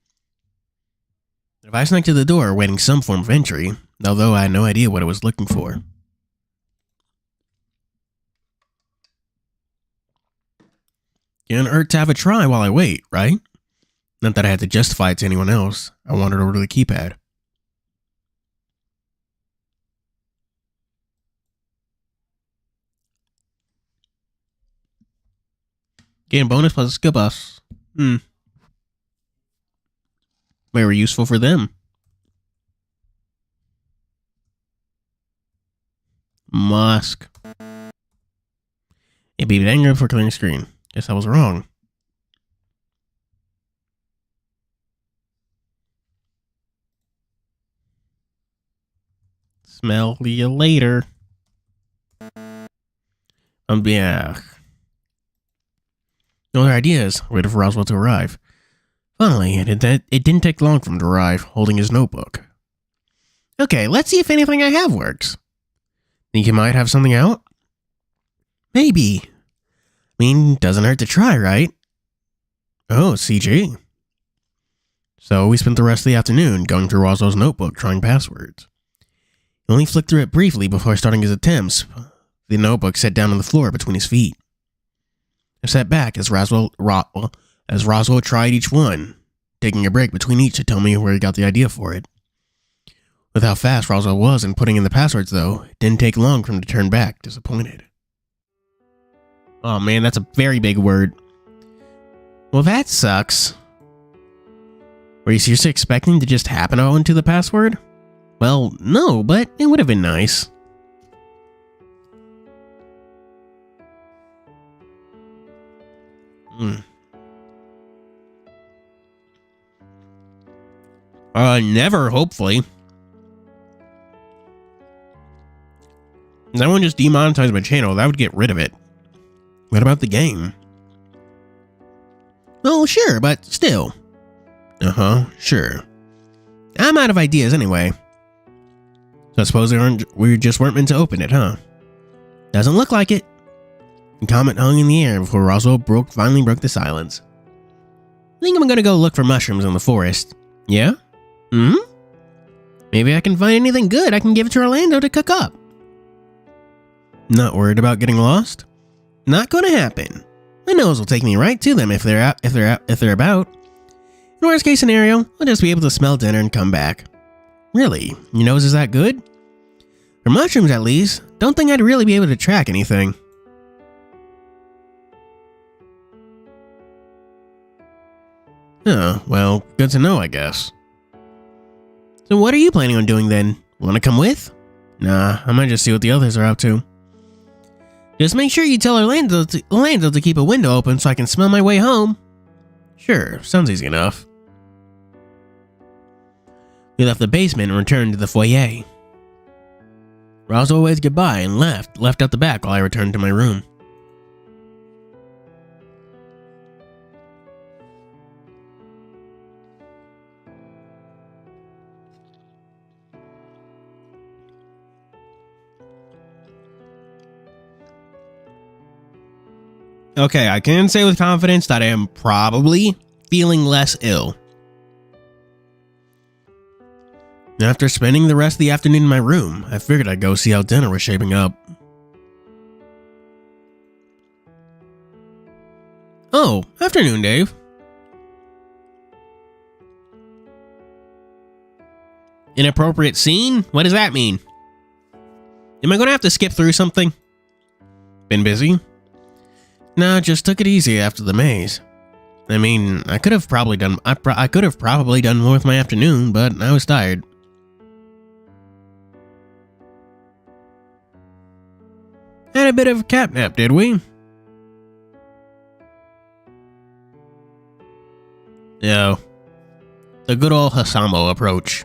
The device next to the door awaiting some form of entry, although I had no idea what it was looking for. Can't hurt to have a try while I wait, right? Not that I had to justify it to anyone else. I wandered over to the keypad. Gain bonus plus skill buffs. Very useful for them. Musk. It'd be anger for clearing screen. Guess I was wrong. Smell you later. Yeah. No other ideas. Waited for Roswell to arrive. Finally, it didn't take long for him to arrive, holding his notebook. Okay, let's see if anything I have works. Think you might have something out? Maybe. I mean, doesn't hurt to try, right? Oh, CG. So we spent the rest of the afternoon going through Roswell's notebook trying passwords. He only flicked through it briefly before starting his attempts. The notebook sat down on the floor between his feet. I sat back as Roswell tried each one, taking a break between each to tell me where he got the idea for it. With how fast Roswell was in putting in the passwords, though, it didn't take long for him to turn back, disappointed. Oh man, that's a very big word. Well, that sucks. Were you seriously expecting to just happen out into the password? Well, no, but it would have been nice. Never, hopefully. If that one just demonetized my channel, that would get rid of it. What about the game? Well, sure, but still. Sure. I'm out of ideas anyway. So I suppose we just weren't meant to open it, huh? Doesn't look like it. The comment hung in the air before Roswell finally broke the silence. I think I'm gonna go look for mushrooms in the forest. Yeah? Maybe I can find anything good I can give to Orlando to cook up. Not worried about getting lost? Not gonna happen. My nose will take me right to them if they're about. In worst case scenario, I'll just be able to smell dinner and come back. Really? Your nose is that good? For mushrooms at least, don't think I'd really be able to track anything. Oh, well, good to know, I guess. So what are you planning on doing then? Wanna come with? Nah, I might just see what the others are up to. Just make sure you tell Orlando to keep a window open so I can smell my way home. Sure, sounds easy enough. We left the basement and returned to the foyer. Roswell waved goodbye and left out the back while I returned to my room. Okay, I can say with confidence that I am probably feeling less ill. After spending the rest of the afternoon in my room, I figured I'd go see how dinner was shaping up. Oh, afternoon, Dave. Inappropriate scene? What does that mean? Am I going to have to skip through something? Been busy? Nah, just took it easy after the maze. I mean, I could have probably done more with my afternoon, but I was tired. Had a bit of a cat nap, did we? No. The good old Hasamo approach.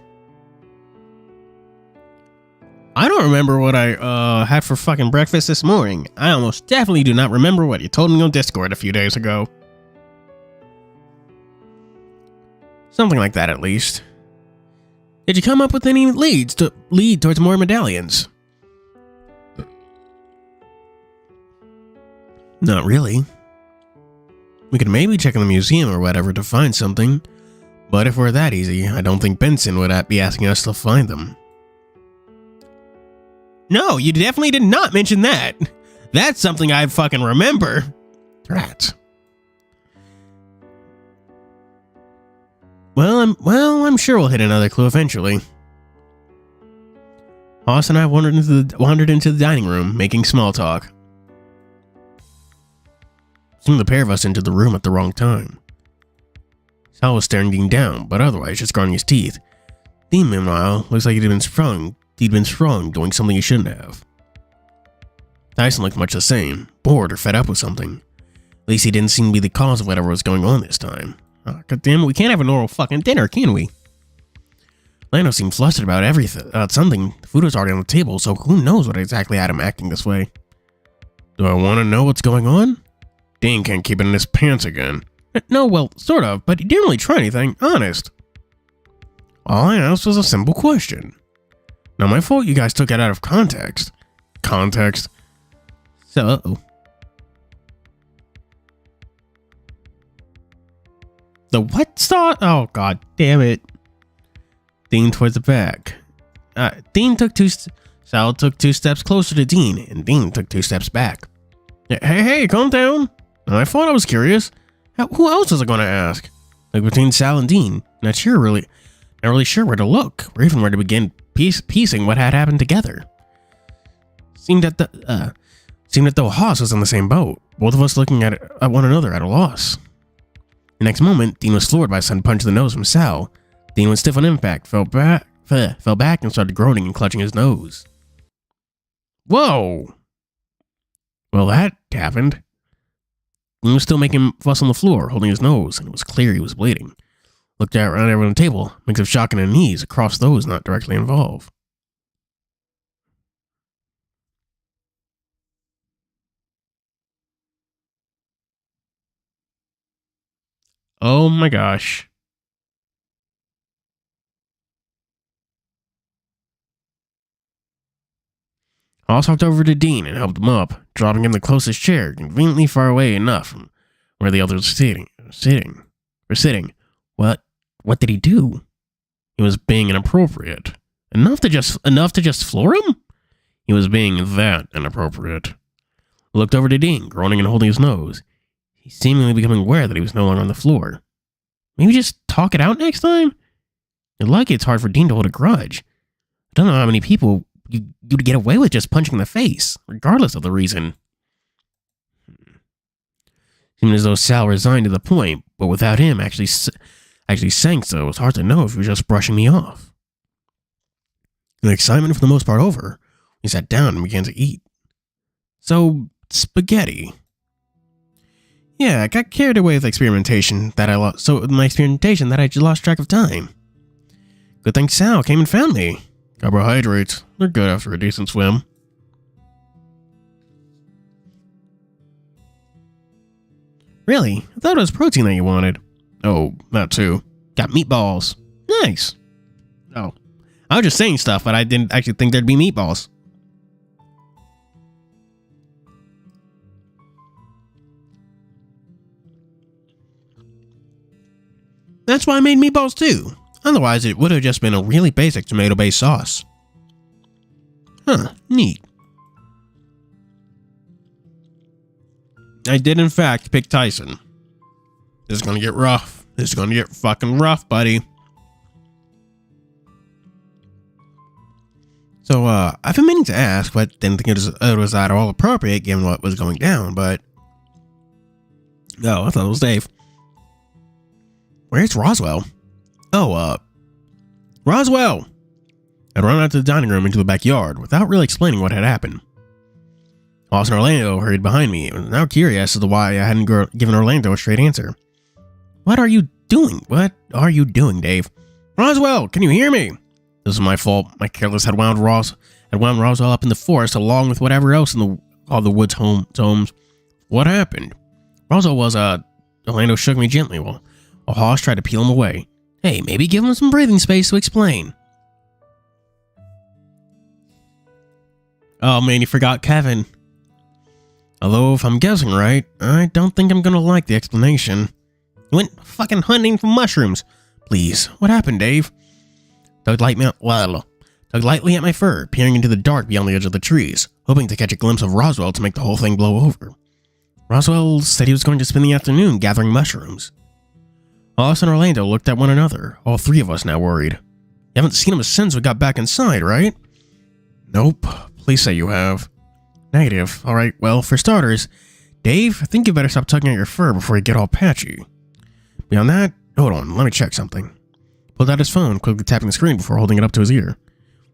I don't remember what I had for fucking breakfast this morning. I almost definitely do not remember what you told me on Discord a few days ago. Something like that, at least. Did you come up with any leads to lead towards more medallions? Not really. We could maybe check in the museum or whatever to find something, but if we're that easy, I don't think Benson would be asking us to find them. No, you definitely did not mention that. That's something I fucking remember. Rats. Well, I'm sure we'll hit another clue eventually. Hoss and I wandered into the dining room, making small talk. Seemed the pair of us entered the room at the wrong time. Sal was staring Dean down, but otherwise just grinding his teeth. Dean, meanwhile, looks like he'd been sprung doing something he shouldn't have. Tyson looked much the same, bored or fed up with something. At least he didn't seem to be the cause of whatever was going on this time. Oh, God damn it, we can't have a normal fucking dinner, can we? Lando seemed flustered about everything, something. The food was already on the table, so who knows what exactly had him acting this way. Do I want to know what's going on? Dean can't keep it in his pants again. No, well, sort of, but he didn't really try anything, honest. All I asked was a simple question. Not my fault you guys took it out of context. Context? So... The what start? Oh, god damn it. Dean towards the back. Sal took 2 steps closer to Dean, and Dean took 2 steps back. Hey, calm down. I thought I was curious. Who else was I going to ask? Like between Sal and Dean, not really sure where to look, or even where to begin piecing what had happened together. Seemed that the Haas was in the same boat, both of us looking at one another at a loss. The next moment, Dean was floored by a sudden punch to the nose from Sal. Dean was stiff on impact, fell back, and started groaning and clutching his nose. Whoa! Well, that happened. Dean was still making fuss on the floor, holding his nose, and it was clear he was bleeding. Looked around everyone on the table, mix of shock and unease across those not directly involved. Oh my gosh. I walked over to Dean and helped him up, dropping him the closest chair, conveniently far away enough from where the others were sitting. What did he do? He was being inappropriate. Enough to just floor him? He was being that inappropriate. I looked over to Dean, groaning and holding his nose. He seemingly becoming aware that he was no longer on the floor. Maybe just talk it out next time? You're lucky it's hard for Dean to hold a grudge. I don't know how many people you'd get away with just punching in the face, regardless of the reason. Seemed as though Sal resigned to the point, but without him actually saying so, it was hard to know if he was just brushing me off. The excitement for the most part over, we sat down and began to eat. So, spaghetti. Yeah, I got carried away with experimentation that I lost. So, my experimentation that I just lost track of time. Good thing Sal came and found me. Carbohydrates, they're good after a decent swim. Really? I thought it was protein that you wanted. Oh, that too. Got meatballs. Nice. Oh, I was just saying stuff, but I didn't actually think there'd be meatballs. That's why I made meatballs too. Otherwise, it would have just been a really basic tomato-based sauce. Huh, neat. I did in fact pick Tyson. This is gonna get rough. This is gonna get fucking rough, buddy. So, I've been meaning to ask, but didn't think it was at all appropriate given what was going down, but... Oh, I thought it was Dave. Where's Roswell? Oh, Roswell! I'd run out to the dining room into the backyard without really explaining what had happened. Austin Orlando hurried behind me and was now curious as to why I hadn't given Orlando a straight answer. What are you doing? What are you doing, Dave? Roswell, can you hear me? This is my fault. My careless had wound Roswell up in the forest along with whatever else in all the woods homes. What happened? Roswell was, Orlando shook me gently while Hoss tried to peel him away. Hey, maybe give him some breathing space to explain. Oh man, you forgot Kevin. Although, if I'm guessing right, I don't think I'm gonna like the explanation. He went fucking hunting for mushrooms. Please, what happened, Dave? Tugged lightly at my fur, peering into the dark beyond the edge of the trees, hoping to catch a glimpse of Roswell to make the whole thing blow over. Roswell said he was going to spend the afternoon gathering mushrooms. Us and Orlando looked at one another, all three of us now worried. You haven't seen him since we got back inside, right? Nope. Please say you have. Negative. Alright, well, for starters, Dave, I think you better stop tugging at your fur before you get all patchy. Beyond that, hold on, let me check something. Pulled out his phone, quickly tapping the screen before holding it up to his ear.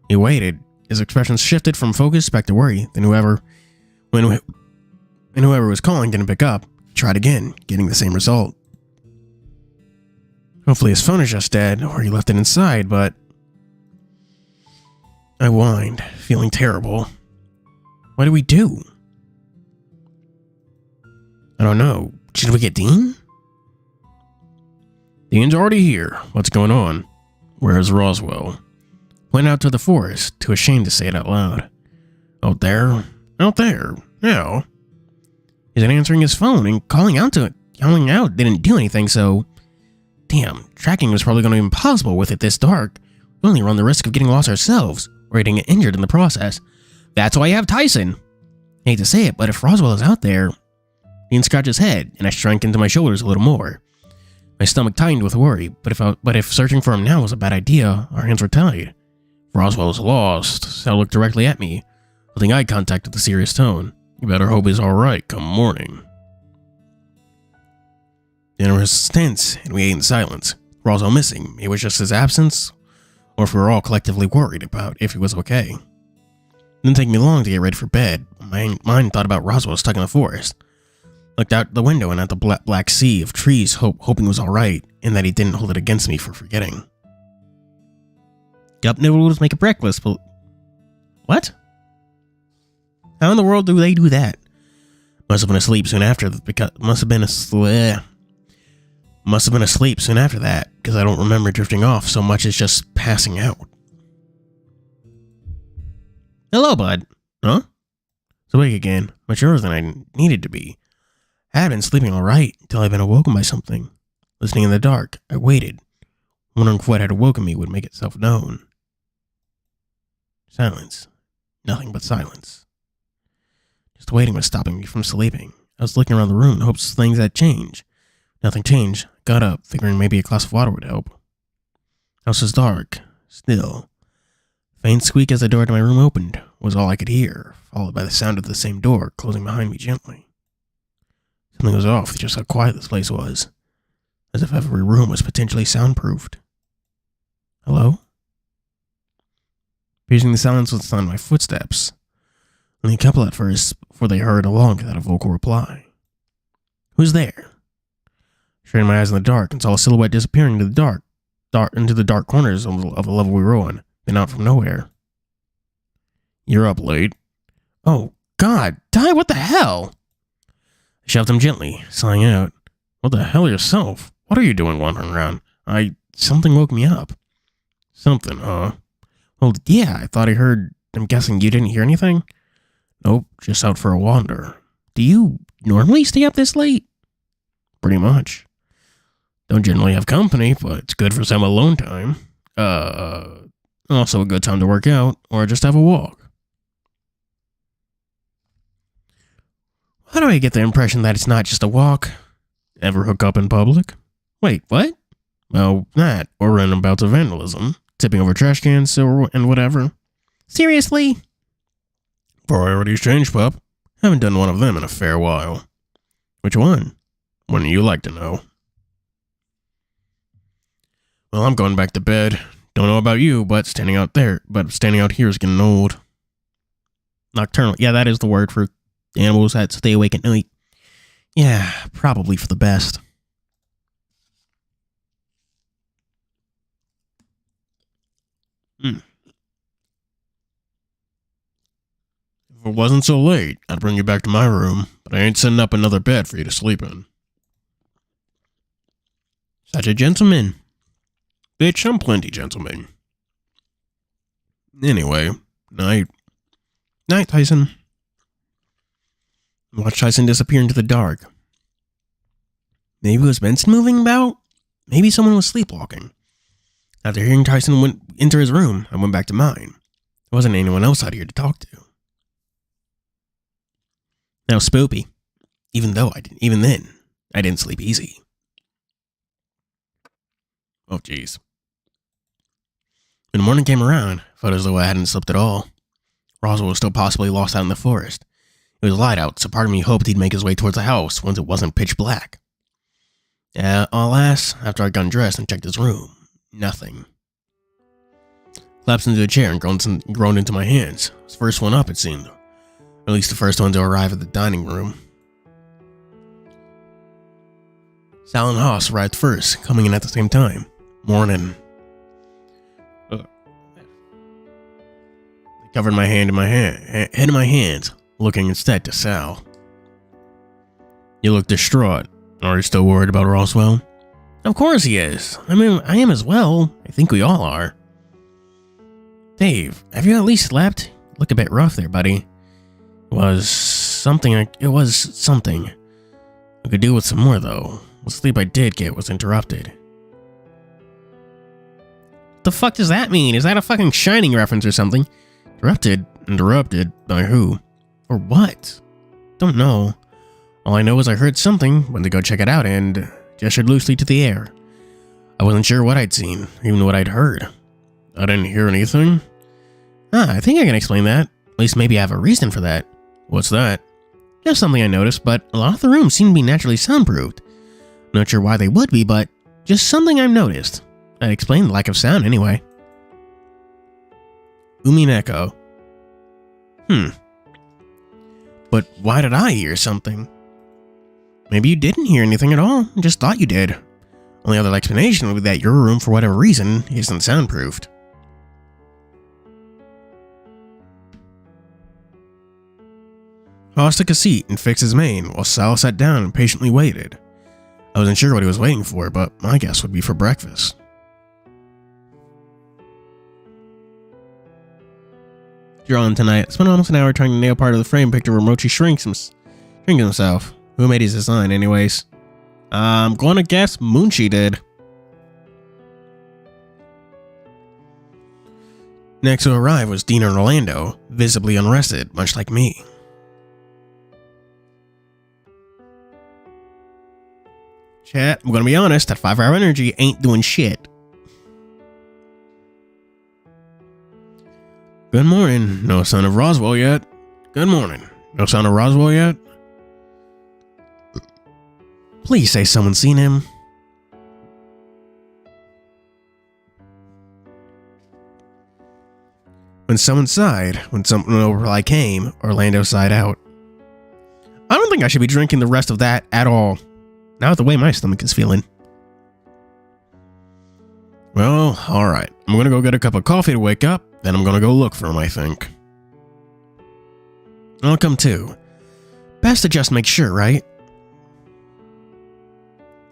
He waited. His expression shifted from focus back to worry. Then whoever was calling didn't pick up, he tried again, getting the same result. Hopefully his phone is just dead, or he left it inside, but... I whined, feeling terrible. What do we do? I don't know. Should we get Dean? Dean's already here. What's going on? Where's Roswell? Went out to the forest, too ashamed to say it out loud. Out there? Out there. Yeah. He's not answering his phone and calling out didn't do anything, so... Damn, tracking was probably going to be impossible with it this dark. We only run the risk of getting lost ourselves, or getting injured in the process. That's why you have Tyson. I hate to say it, but if Roswell is out there... Dean scratched his head, and I shrank into my shoulders a little more. My stomach tightened with worry, but if searching for him now was a bad idea, our hands were tied. If Roswell was lost, Sal looked directly at me, holding eye contact with a serious tone. You better hope he's alright come morning. Dinner was tense, and we ate in silence. Roswell missing, it was just his absence, or if we were all collectively worried about if he was okay. It didn't take me long to get ready for bed. My mind thought about Roswell stuck in the forest. Looked out the window and at the black sea of trees, hoping it was alright, and that he didn't hold it against me for forgetting. Yup, noodles make a breakfast, but... What? How in the world do they do that? Must have been asleep soon after, must have been asleep soon after that, because I don't remember drifting off so much as just passing out. Hello, bud. Huh? It's awake again, much earlier than I needed to be. I had been sleeping alright until I'd been awoken by something. Listening in the dark, I waited, wondering if what had awoken me would make itself known. Silence. Nothing but silence. Just waiting was stopping me from sleeping. I was looking around the room in hopes things had changed. Nothing changed. Got up, figuring maybe a glass of water would help. House was dark, still. Faint squeak as the door to my room opened was all I could hear, followed by the sound of the same door closing behind me gently. Something was off with just how quiet this place was, as if every room was potentially soundproofed. Hello? Piercing the silence was the sound of my footsteps. Only a couple at first, before they hurried along without a vocal reply. Who's there? Straining my eyes in the dark and saw a silhouette disappearing into the dark corners of the level we were on, then out from nowhere. You're up late. Oh, God, Ty, what the hell? I shoved him gently, sighing out. What the hell yourself? What are you doing wandering around? Something woke me up. Something, huh? Well, yeah, I thought I heard. I'm guessing you didn't hear anything? Nope, just out for a wander. Do you normally stay up this late? Pretty much. Don't generally have company, but it's good for some alone time. Also a good time to work out, or just have a walk. How do I get the impression that it's not just a walk? Ever hook up in public? Wait, what? Well, that, or random bouts of vandalism, tipping over trash cans, and whatever. Seriously? Priorities change, pup. Haven't done one of them in a fair while. Which one? Wouldn't you like to know? Well, I'm going back to bed. Don't know about you, but standing out here is getting old. Nocturnal. Yeah, that is the word for animals that stay awake at night. Yeah, probably for the best. If it wasn't so late, I'd bring you back to my room, but I ain't setting up another bed for you to sleep in. Such a gentleman. Bitch, I'm plenty gentleman. Anyway, night. Night, Tyson. Watch Tyson disappear into the dark. Maybe it was Benson moving about? Maybe someone was sleepwalking. After hearing Tyson enter his room, I went back to mine. There wasn't anyone else out here to talk to. Now spoopy. Even then, I didn't sleep easy. Oh, jeez. When the morning came around, I felt as though I hadn't slept at all. Roswell was still possibly lost out in the forest. It was light out, so part of me hoped he'd make his way towards the house once it wasn't pitch black. Alas, after I'd gotten dressed and checked his room, nothing. Collapsed into a chair and groaned into my hands. I was the first one up, it seemed. Or at least the first one to arrive at the dining room. Sal and Haas arrived first, coming in at the same time. Morning. I covered my head in my hands, looking instead to Sal. You look distraught. Are you still worried about Roswell? Of course he is. I mean, I am as well. I think we all are. Dave, have you at least slept? Look a bit rough there, buddy. It was something. I could do with some more, though. The sleep I did get was interrupted. The fuck does that mean? Is that a fucking Shining reference or something? Interrupted? Interrupted? By who? Or what? Don't know. All I know is I heard something, went to go check it out, and gestured loosely to the air. I wasn't sure what I'd seen, even what I'd heard. I didn't hear anything? I think I can explain that. At least maybe I have a reason for that. What's that? Just something I noticed, but a lot of the rooms seem to be naturally soundproofed. Not sure why they would be, but just something I've noticed. I'd explain the lack of sound anyway. Umi and echo. But why did I hear something? Maybe you didn't hear anything at all, and just thought you did. Only other explanation would be that your room, for whatever reason, isn't soundproofed. Haas took a seat and fixed his mane, while Sal sat down and patiently waited. I wasn't sure what he was waiting for, but my guess would be for breakfast. Drawing tonight. I spent almost an hour trying to nail part of the frame picture where Mochi shrinks himself. Who made his design, anyways? I'm gonna guess Munchi did. Next to arrive was Dean and Orlando, visibly unrested, much like me. Chat, I'm gonna be honest, that 5-hour energy ain't doing shit. Good morning. No sign of Roswell yet. Good morning. No sign of Roswell yet? Please say someone's seen him. When someone sighed, when no reply came, Orlando sighed out. I don't think I should be drinking the rest of that at all. Not the way my stomach is feeling. Well, alright. I'm gonna go get a cup of coffee to wake up, then I'm gonna go look for him, I think. I'll come too. Best to just make sure, right?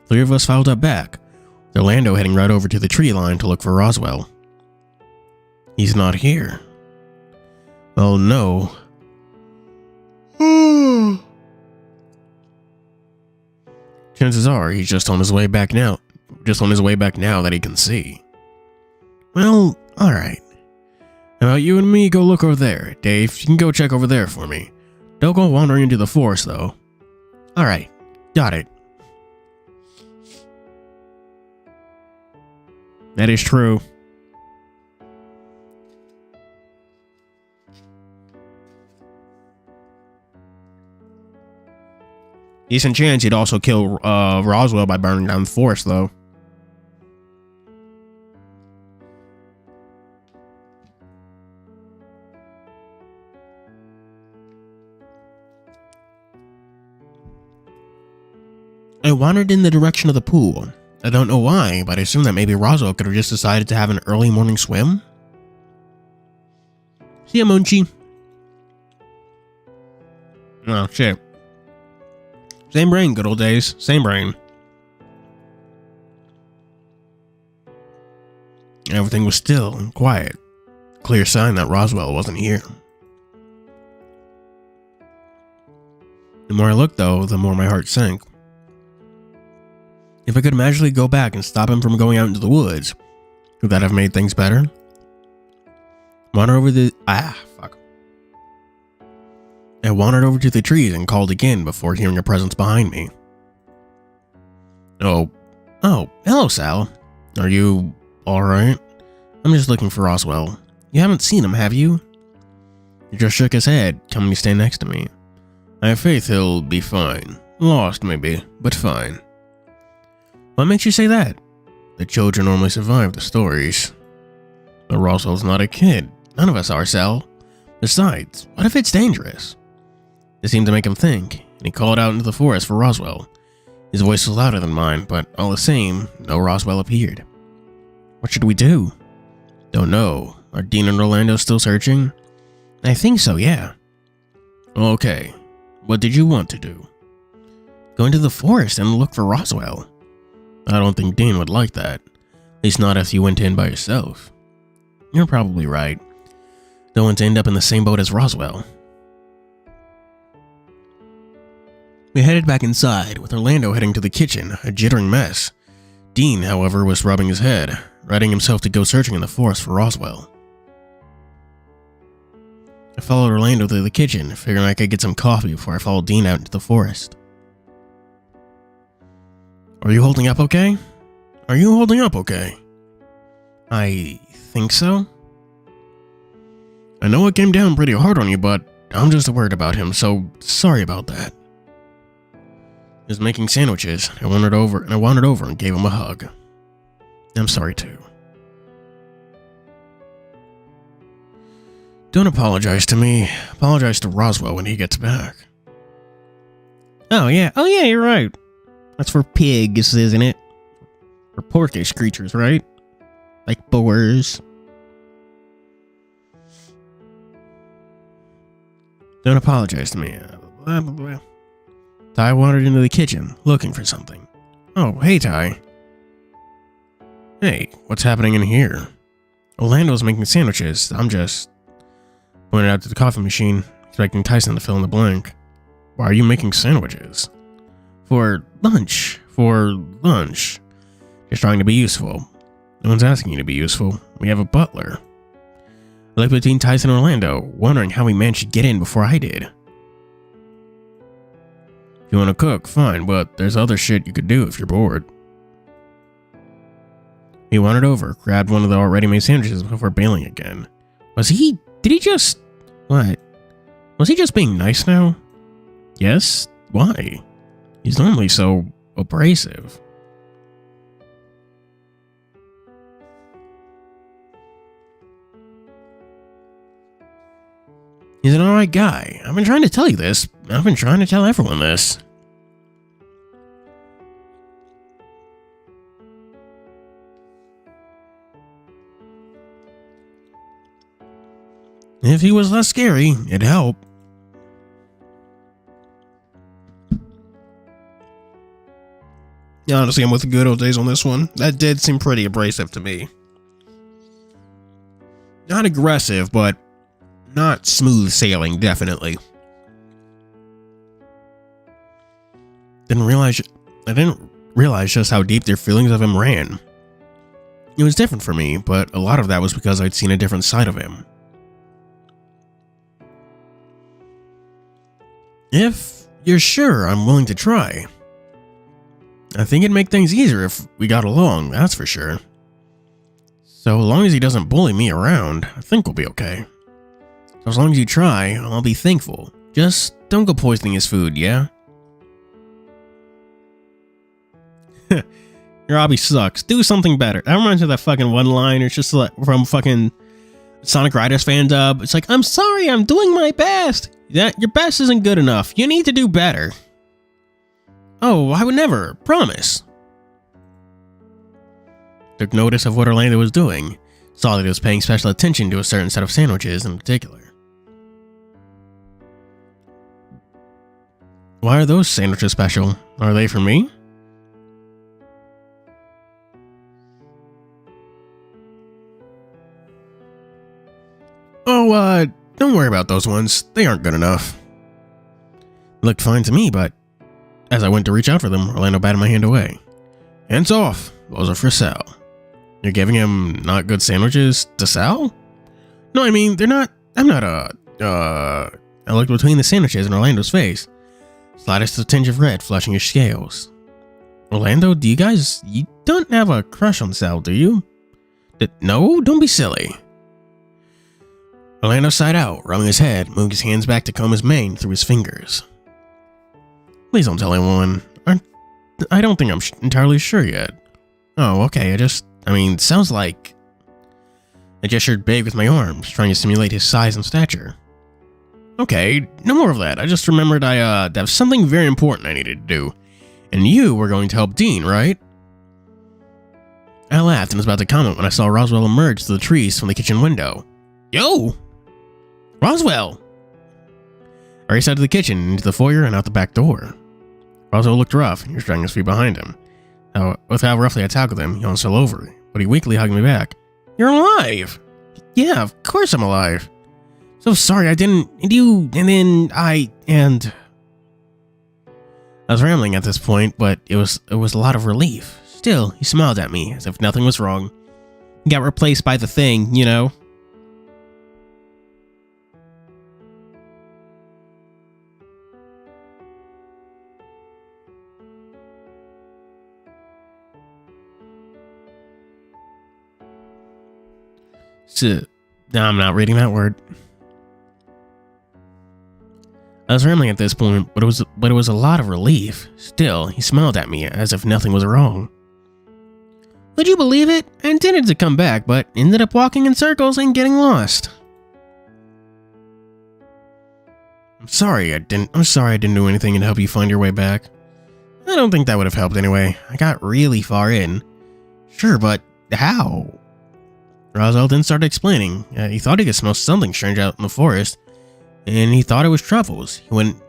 3 of us filed up back, with Orlando heading right over to the tree line to look for Roswell. He's not here. Oh no. Chances are he's just on his way back now. Just on his way back now that he can see. Well, alright. How about you and me go look over there? Dave, you can go check over there for me. Don't go wandering into the forest, though. Alright, got it. That is true. Decent chance he'd also kill Roswell by burning down the forest, though. I wandered in the direction of the pool. I don't know why, but I assume that maybe Roswell could have just decided to have an early morning swim. See ya, Munchi. Oh, shit. Same brain, good old days. Same brain. Everything was still and quiet. Clear sign that Roswell wasn't here. The more I looked, though, the more my heart sank. If I could magically go back and stop him from going out into the woods, would that have made things better? Wander over the... I wandered over to the trees and called again before hearing a presence behind me. Oh, hello, Sal. Are you alright? I'm just looking for Roswell. You haven't seen him, have you? He just shook his head, coming to stand next to me. I have faith he'll be fine. Lost, maybe, but fine. What makes you say that? The children normally survive the stories. But Roswell's not a kid. None of us are, Sal. Besides, what if it's dangerous? It seemed to make him think, and he called out into the forest for Roswell. His voice was louder than mine, but all the same, no Roswell appeared. What should we do? Don't know. Are Dean and Orlando still searching? I think so, yeah. Okay. What did you want to do? Go into the forest and look for Roswell. I don't think Dean would like that. At least not if you went in by yourself. You're probably right. Don't want to end up in the same boat as Roswell. We headed back inside, with Orlando heading to the kitchen, a jittering mess. Dean, however, was rubbing his head, readying himself to go searching in the forest for Roswell. I followed Orlando to the kitchen, figuring I could get some coffee before I followed Dean out into the forest. Are you holding up okay? Are you holding up okay? I think so. I know it came down pretty hard on you, but I'm just worried about him, so sorry about that. He was making sandwiches. I wandered over and gave him a hug. I'm sorry too. Don't apologize to me. Apologize to Roswell when he gets back. Oh yeah, you're right. That's for pigs, isn't it? For porkish creatures, right? Like boars. Don't apologize to me. Blah, blah, blah. Ty wandered into the kitchen, looking for something. Oh, hey Ty. Hey, what's happening in here? Orlando's making sandwiches. I'm just... Pointed out to the coffee machine, expecting Tyson to fill in the blank. Why are you making sandwiches? For lunch. Just trying to be useful. No one's asking you to be useful. We have a butler. I looked between Tyson and Orlando, wondering how he managed to get in before I did. If you want to cook, fine, but there's other shit you could do if you're bored. He wandered over, grabbed one of the already made sandwiches before bailing again. Did he just... What? Was he just being nice now? Yes? Why? He's normally so abrasive. He's an alright guy. I've been trying to tell you this. I've been trying to tell everyone this. If he was less scary, it'd help. Honestly, I'm with the good old days on this one. That did seem pretty abrasive to me. Not aggressive, but not smooth sailing, definitely. I didn't realize just how deep their feelings of him ran. It was different for me, but a lot of that was because I'd seen a different side of him. If you're sure, I'm willing to try. I think it'd make things easier if we got along, that's for sure. So long as he doesn't bully me around, I think we'll be okay. So as long as you try, I'll be thankful. Just don't go poisoning his food, yeah? Your hobby sucks. Do something better. That reminds me of that fucking one line. It's just like from fucking Sonic Riders fan dub. It's like, I'm sorry, I'm doing my best. Yeah, your best isn't good enough. You need to do better. Oh, I would never. Promise. Took notice of what Orlando was doing. Saw that he was paying special attention to a certain set of sandwiches in particular. Why are those sandwiches special? Are they for me? Oh, don't worry about those ones. They aren't good enough. Looked fine to me, but as I went to reach out for them, Orlando batted my hand away. Hands off. Those are for Sal. You're giving him not good sandwiches to Sal? No, I mean, they're not... I looked between the sandwiches in Orlando's face. Slightest tinge of red flushing his scales. Orlando, you don't have a crush on Sal, do you? No? Don't be silly. Orlando sighed out, rubbing his head, moved his hands back to comb his mane through his fingers. Please don't tell anyone. I don't think I'm entirely sure yet. Oh, okay, sounds like... I gestured big with my arms, trying to simulate his size and stature. Okay, no more of that. I just remembered I have something very important I needed to do. And you were going to help Dean, right? I laughed and was about to comment when I saw Roswell emerge through the trees from the kitchen window. Yo! Roswell! I raced out of the kitchen, into the foyer, and out the back door. Roswell looked rough, and he was dragging his feet behind him. With how roughly I tackled him, he almost fell over, but he weakly hugged me back. You're alive! Yeah, of course I'm alive. So sorry, I was rambling at this point, but it was a lot of relief. Still, he smiled at me, as if nothing was wrong. He got replaced by the thing, you know? So, no, I'm not reading that word. I was rambling at this point, but it was a lot of relief. Still, he smiled at me as if nothing was wrong. Would you believe it? I intended to come back, but ended up walking in circles and getting lost. I'm sorry I didn't do anything to help you find your way back. I don't think that would have helped anyway. I got really far in. Sure, but how? Roswell then started explaining. He thought he could smell something strange out in the forest, and he thought it was truffles.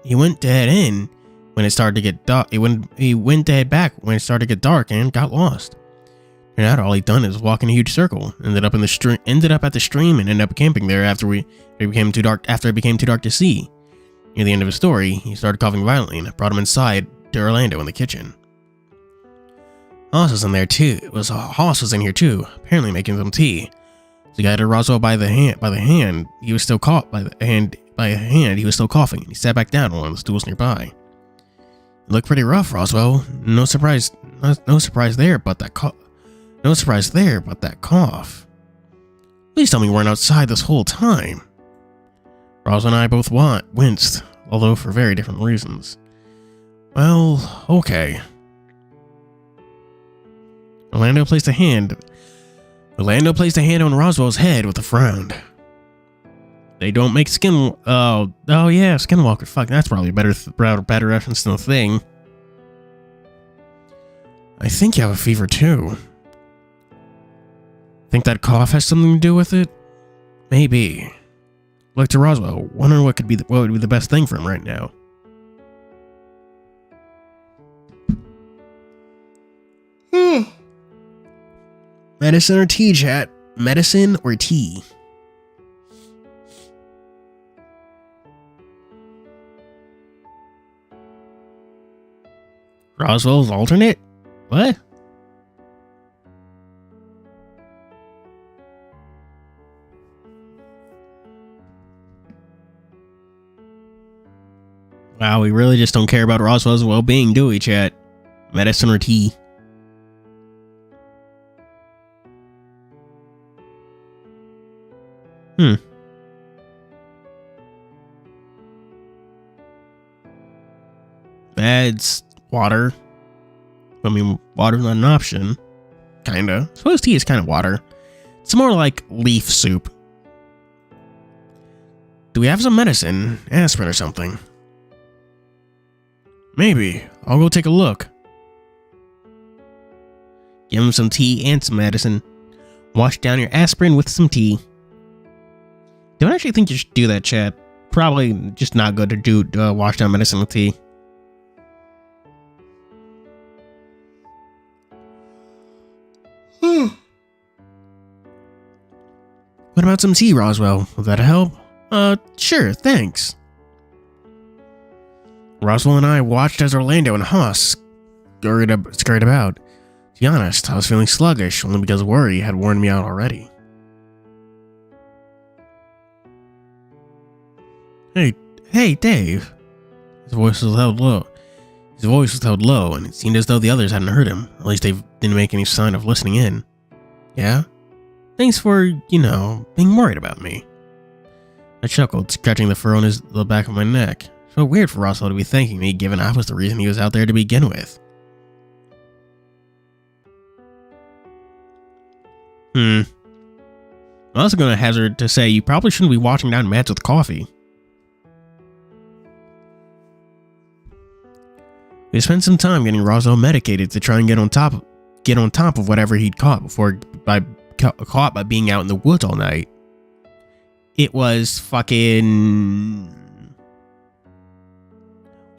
He went to head in when it started to get dark. He went to head back when it started to get dark and got lost. Turned out all he'd done is walk in a huge circle. Ended up at the stream and ended up camping there after it became too dark to see. Near the end of his story, he started coughing violently, and I brought him inside to Orlando in the kitchen. Hoss was in there too. Hoss was in here too, apparently making some tea. So he guided Roswell by the hand. He was still coughing, and he sat back down on one of the stools nearby. It looked pretty rough, Roswell. No surprise there, but that cough. Please tell me you weren't outside this whole time. Roswell and I both winced, although for very different reasons. Well, okay. Orlando placed a hand on Roswell's head with a frown. They don't make skin. Oh yeah, Skinwalker. Fuck, that's probably a better reference than the thing. I think you have a fever too. Think that cough has something to do with it? Maybe. Look to Roswell. Wondering what would be the best thing for him right now. Medicine or tea, chat? Medicine or tea? Roswell's alternate? What? Wow, we really just don't care about Roswell's well-being, do we, chat? Medicine or tea? It's water. I mean, water's not an option. Kinda. I suppose tea is kind of water. It's more like leaf soup. Do we have some medicine? Aspirin or something? Maybe. I'll go take a look. Give him some tea and some medicine. Wash down your aspirin with some tea. Don't actually think you should do that, chat. Probably just not good to do wash down medicine with tea. What about some tea, Roswell? Will that help? Sure, thanks. Roswell and I watched as Orlando and Hoss scurried about. To be honest, I was feeling sluggish only because worry had worn me out already. Hey, Dave. His voice was held low, and it seemed as though the others hadn't heard him. At least they didn't make any sign of listening in. Yeah? Thanks for, being worried about me. I chuckled, scratching the fur on the back of my neck. So weird for Roswell to be thanking me, given I was the reason he was out there to begin with. I'm also going to hazard to say you probably shouldn't be washing down meds with coffee. We spent some time getting Roswell medicated to try and get on top of whatever he'd caught caught by being out in the woods all night. It was fucking...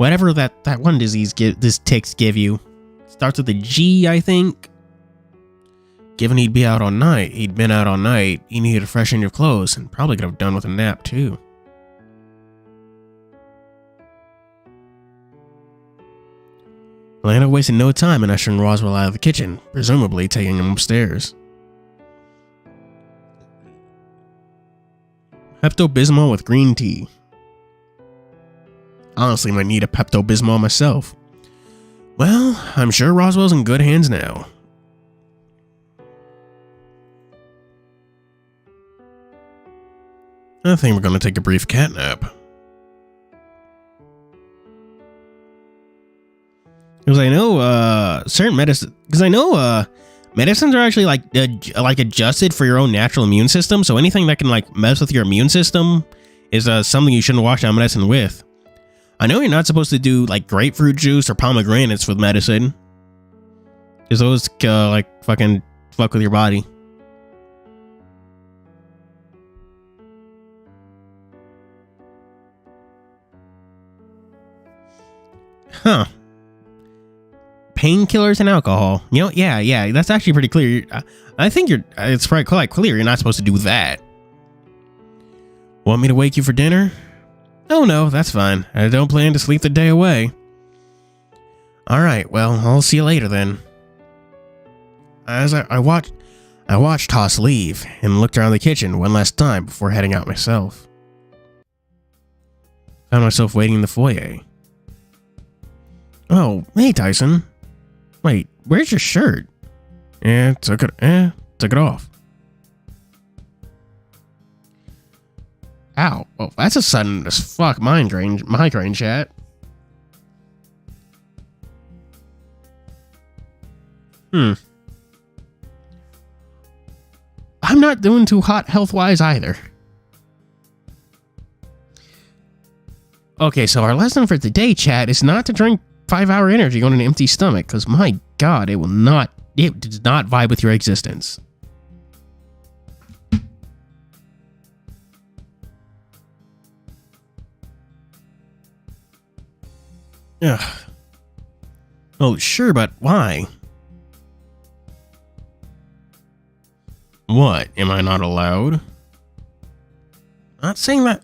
Whatever that one disease this ticks give you. Starts with a G, I think. Given he'd been out all night, he needed to freshen your clothes, and probably could have done with a nap too. Lana wasted no time in ushering Roswell out of the kitchen, presumably taking him upstairs. Pepto-Bismol with green tea. Honestly, might need a Pepto-Bismol myself. Well, I'm sure Roswell's in good hands now. I think we're going to take a brief cat nap. Because I know certain medicine. Because I know medicines are actually like adjusted for your own natural immune system. So anything that can like mess with your immune system is something you shouldn't wash down medicine with. I know you're not supposed to do like grapefruit juice or pomegranates with medicine, because those like fucking fuck with your body. Huh. Painkillers and alcohol. You know, yeah, that's actually pretty clear. I think it's quite clear you're not supposed to do that. Want me to wake you for dinner? Oh no, that's fine. I don't plan to sleep the day away. Alright, well, I'll see you later then. As I watched Toss leave and looked around the kitchen one last time before heading out myself. Found myself waiting in the foyer. Oh, hey Tyson. Wait, where's your shirt? Took it off. Ow, well, that's a sudden as fuck migraine chat. I'm not doing too hot health-wise either. Okay, so our lesson for today, chat, is not to drink 5-hour energy on an empty stomach, because my god, it does not vibe with your existence. Ugh. Oh, sure, but why? What? Am I not allowed? Not saying that.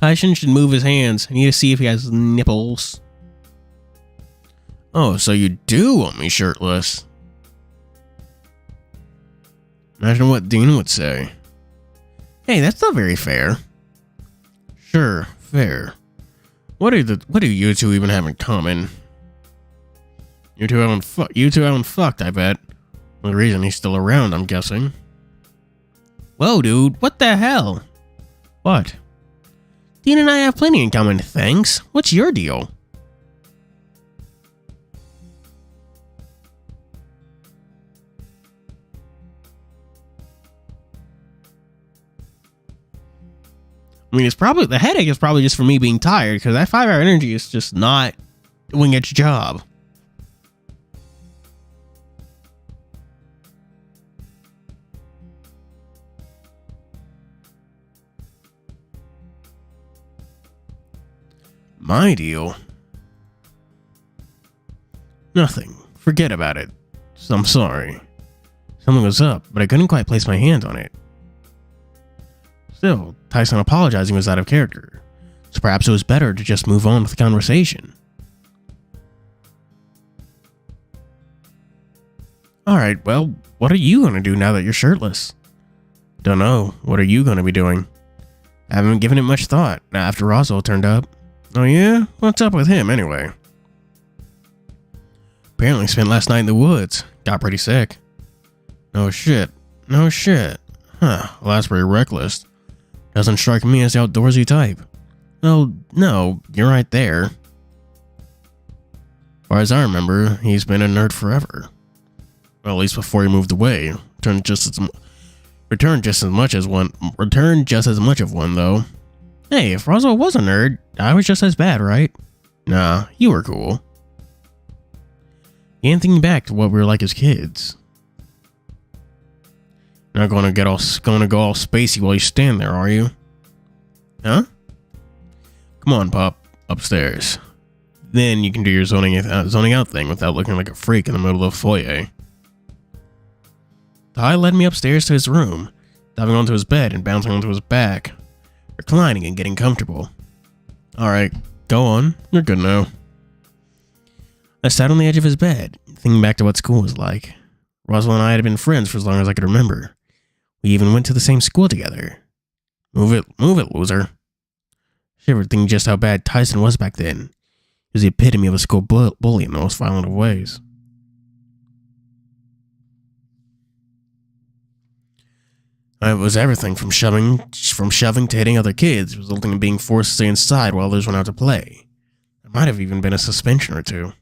Tyson should move his hands. I need to see if he has nipples. Oh, so you do want me shirtless? Imagine what Dean would say. Hey, that's not very fair. Sure, fair. What do you two even have in common? You two haven't fucked, I bet. Well, the reason he's still around, I'm guessing. Whoa, dude, what the hell? What? Dean and I have plenty in common, thanks. What's your deal? I mean, the headache is probably just for me being tired, because that 5-hour energy is just not doing its job. My deal? Nothing. Forget about it. I'm sorry. Something was up, but I couldn't quite place my hand on it. Still, Tyson apologizing was out of character, so perhaps it was better to just move on with the conversation. Alright, well, what are you gonna do now that you're shirtless? Dunno, what are you gonna be doing? I haven't given it much thought, after Roswell turned up. Oh yeah? What's up with him, anyway? Apparently spent last night in the woods. Got pretty sick. No shit. Huh, well that's pretty reckless. Doesn't strike me as the outdoorsy type. Well, no, you're right there. As far as I remember, he's been a nerd forever. Well, at least before he moved away. Returned just as much of one, though. Hey, if Roswell was a nerd, I was just as bad, right? Nah, you were cool. You ain't thinking back to what we were like as kids. Not gonna go all spacey while you stand there, are you? Huh? Come on, pup. upstairs. Then you can do your zoning out thing without looking like a freak in the middle of the foyer. Ty led me upstairs to his room, diving onto his bed and bouncing onto his back, reclining and getting comfortable. Alright, go on. You're good now. I sat on the edge of his bed, thinking back to what school was like. Roswell and I had been friends for as long as I could remember. We even went to the same school together. Move it, loser. Shivered thinking just how bad Tyson was back then. He was the epitome of a school bully in the most violent of ways. It was everything from shoving to hitting other kids, resulting in being forced to stay inside while others went out to play. There might have even been a suspension or two.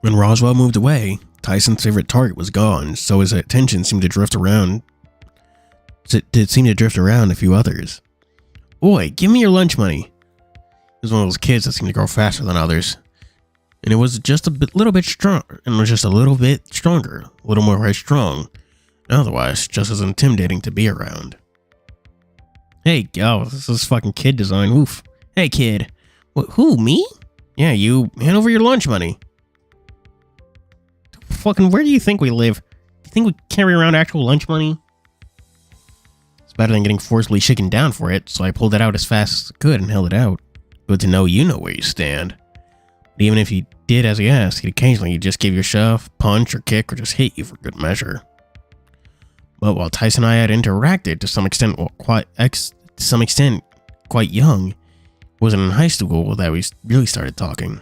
When Roswell moved away, Tyson's favorite target was gone, so his attention seemed to drift around. It seemed to drift around a few others. Oi, give me your lunch money. He was one of those kids that seemed to grow faster than others. And it was just little bit stronger, a little more headstrong, and otherwise just as intimidating to be around. Hey, this is fucking kid design, oof. Hey, kid. Who, me? Yeah, you, hand over your lunch money. Fucking, where do you think we live? Do you think we carry around actual lunch money? It's better than getting forcibly shaken down for it, so I pulled it out as fast as I could and held it out. Good to know you know where you stand. But even if he did as he asked, he'd occasionally just give you a shove, punch, or kick, or just hit you for good measure. But while Tyson and I had interacted to some extent quite young, it wasn't in high school that we really started talking.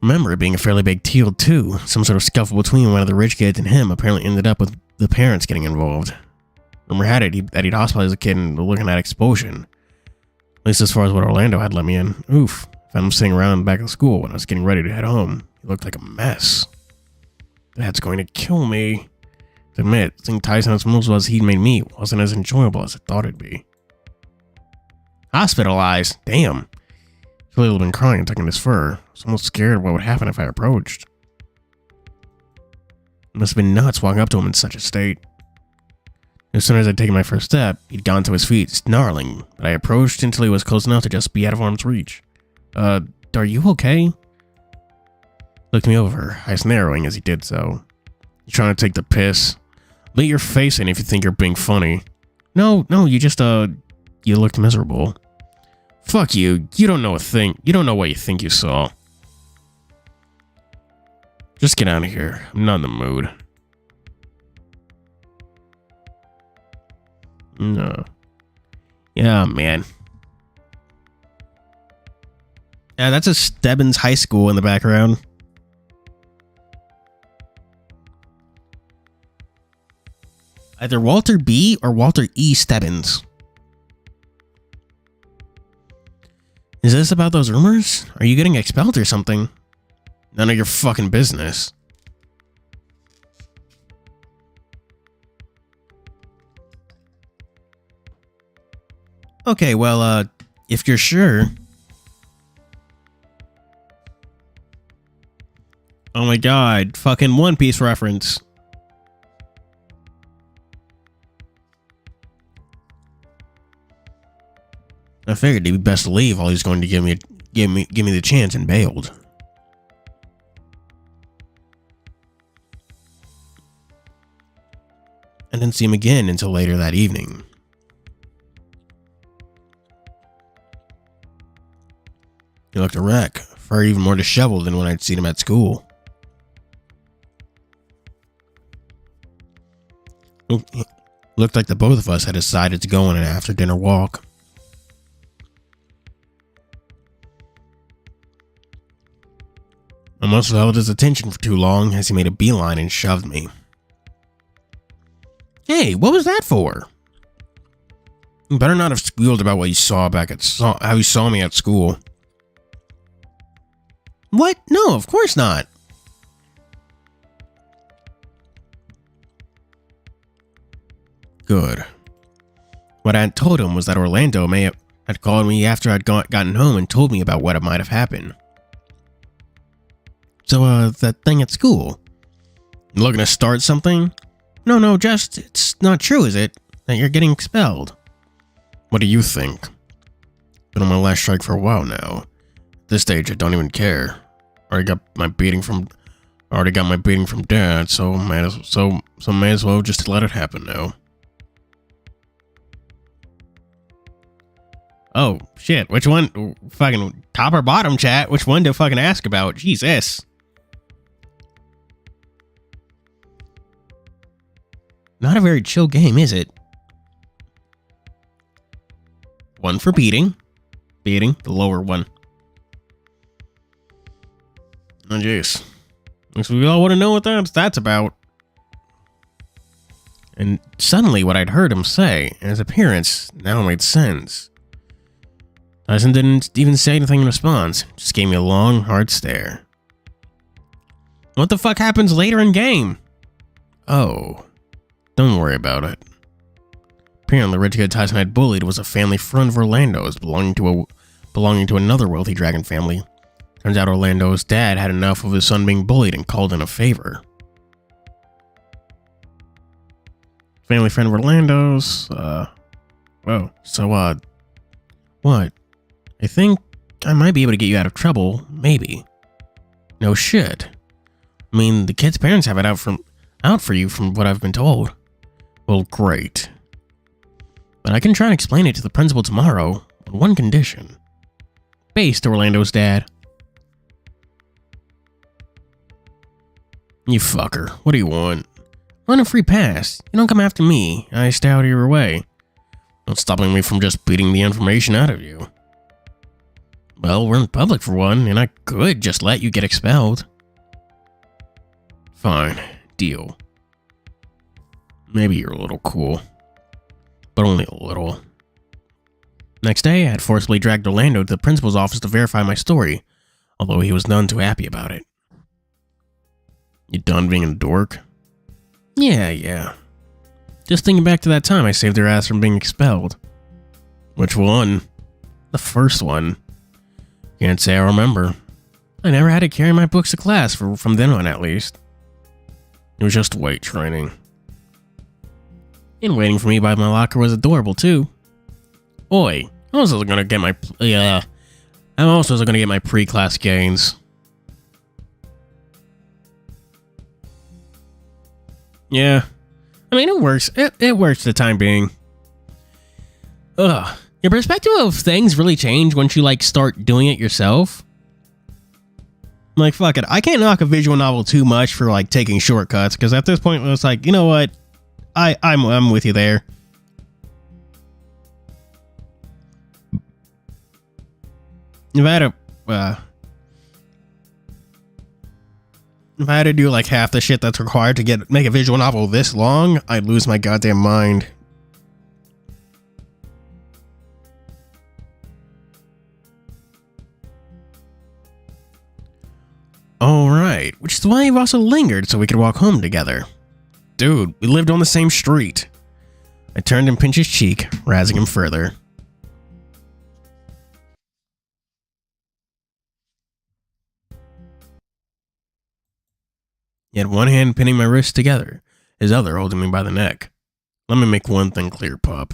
Remember it being a fairly big deal too. Some sort of scuffle between one of the rich kids and him apparently ended up with the parents getting involved. Rumor had it that he'd hospitalized a kid and looking at expulsion. At least as far as what Orlando had let me in. Oof. Found him sitting around back at school when I was getting ready to head home. He looked like a mess. That's going to kill me. To admit, seeing Tyson as much as he'd made me wasn't as enjoyable as I thought it'd be. Hospitalized? Damn. Philly had been crying and tucking his fur. I was almost scared of what would happen if I approached. It must have been nuts walking up to him in such a state. As soon as I'd taken my first step, he'd gone to his feet, snarling, but I approached until he was close enough to just be out of arm's reach. Are you okay? Looked me over, eyes narrowing as he did so. You trying to take the piss? Let your face in if you think you're being funny. No, you just, you looked miserable. Fuck you, you don't know a thing. You don't know what you think you saw. Just get out of here. I'm not in the mood. No. Yeah, man. Yeah, that's a Stebbins High School in the background. Either Walter B. or Walter E. Stebbins. Is this about those rumors? Are you getting expelled or something? None of your fucking business. Okay, well, if you're sure. Oh my god, fucking One Piece reference. I figured it'd be best to leave while he's going to give me the chance and bailed. I didn't see him again until later that evening. He looked a wreck, far even more disheveled than when I'd seen him at school. Looked like the both of us had decided to go on an after-dinner walk. I must have held his attention for too long as he made a beeline and shoved me. Hey, what was that for? You better not have squealed about what you saw back at how you saw me at school. What? No, of course not. Good. What I had told him was that Orlando had called me after I'd gotten home and told me about what might have happened. So, that thing at school. You looking to start something? No, just, it's not true, is it? That you're getting expelled. What do you think? Been on my last strike for a while now. At this stage, I don't even care. Already got my beating from Dad, so may as well just let it happen now. Oh, shit. Which one? Fucking top or bottom, chat? Which one to fucking ask about? Jesus. Not a very chill game, is it? 1 for beating. Beating, the lower one. Oh, jeez. Looks like we all want to know what that's about. And suddenly what I'd heard him say and his appearance now made sense. Tyson didn't even say anything in response, just gave me a long, hard stare. What the fuck happens later in game? Oh, don't worry about it. Apparently, the rich kid Tyson had bullied was a family friend of Orlando's belonging to another wealthy dragon family. Turns out Orlando's dad had enough of his son being bullied and called in a favor. Family friend of Orlando's, what? I think I might be able to get you out of trouble, maybe. No shit. I mean, the kid's parents have it out for you from what I've been told. Well, great. But I can try and explain it to the principal tomorrow on one condition. Based Orlando's dad. You fucker, what do you want? I want a free pass. You don't come after me. I stay out of your way. Not stopping me from just beating the information out of you. Well, we're in public for one, and I could just let you get expelled. Fine, deal. Maybe you're a little cool. But only a little. Next day, I had forcibly dragged Orlando to the principal's office to verify my story, although he was none too happy about it. You done being a dork? Yeah. Just thinking back to that time I saved their ass from being expelled. Which one? The first one. Can't say I remember. I never had to carry my books to class from then on, at least. It was just weight training. And waiting for me by my locker was adorable, too. Oi, I'm also gonna get my pre-class gains. Yeah. I mean, it works. It works for the time being. Ugh. Your perspective of things really change once you, start doing it yourself. Fuck it. I can't knock a visual novel too much for, taking shortcuts, because at this point, it's you know what? I'm with you there. If I had to do half the shit that's required to make a visual novel this long, I'd lose my goddamn mind. Alright, which is why you've also lingered so we could walk home together. Dude, we lived on the same street. I turned and pinched his cheek, razzing him further. He had one hand pinning my wrists together, his other holding me by the neck. Let me make one thing clear, pup.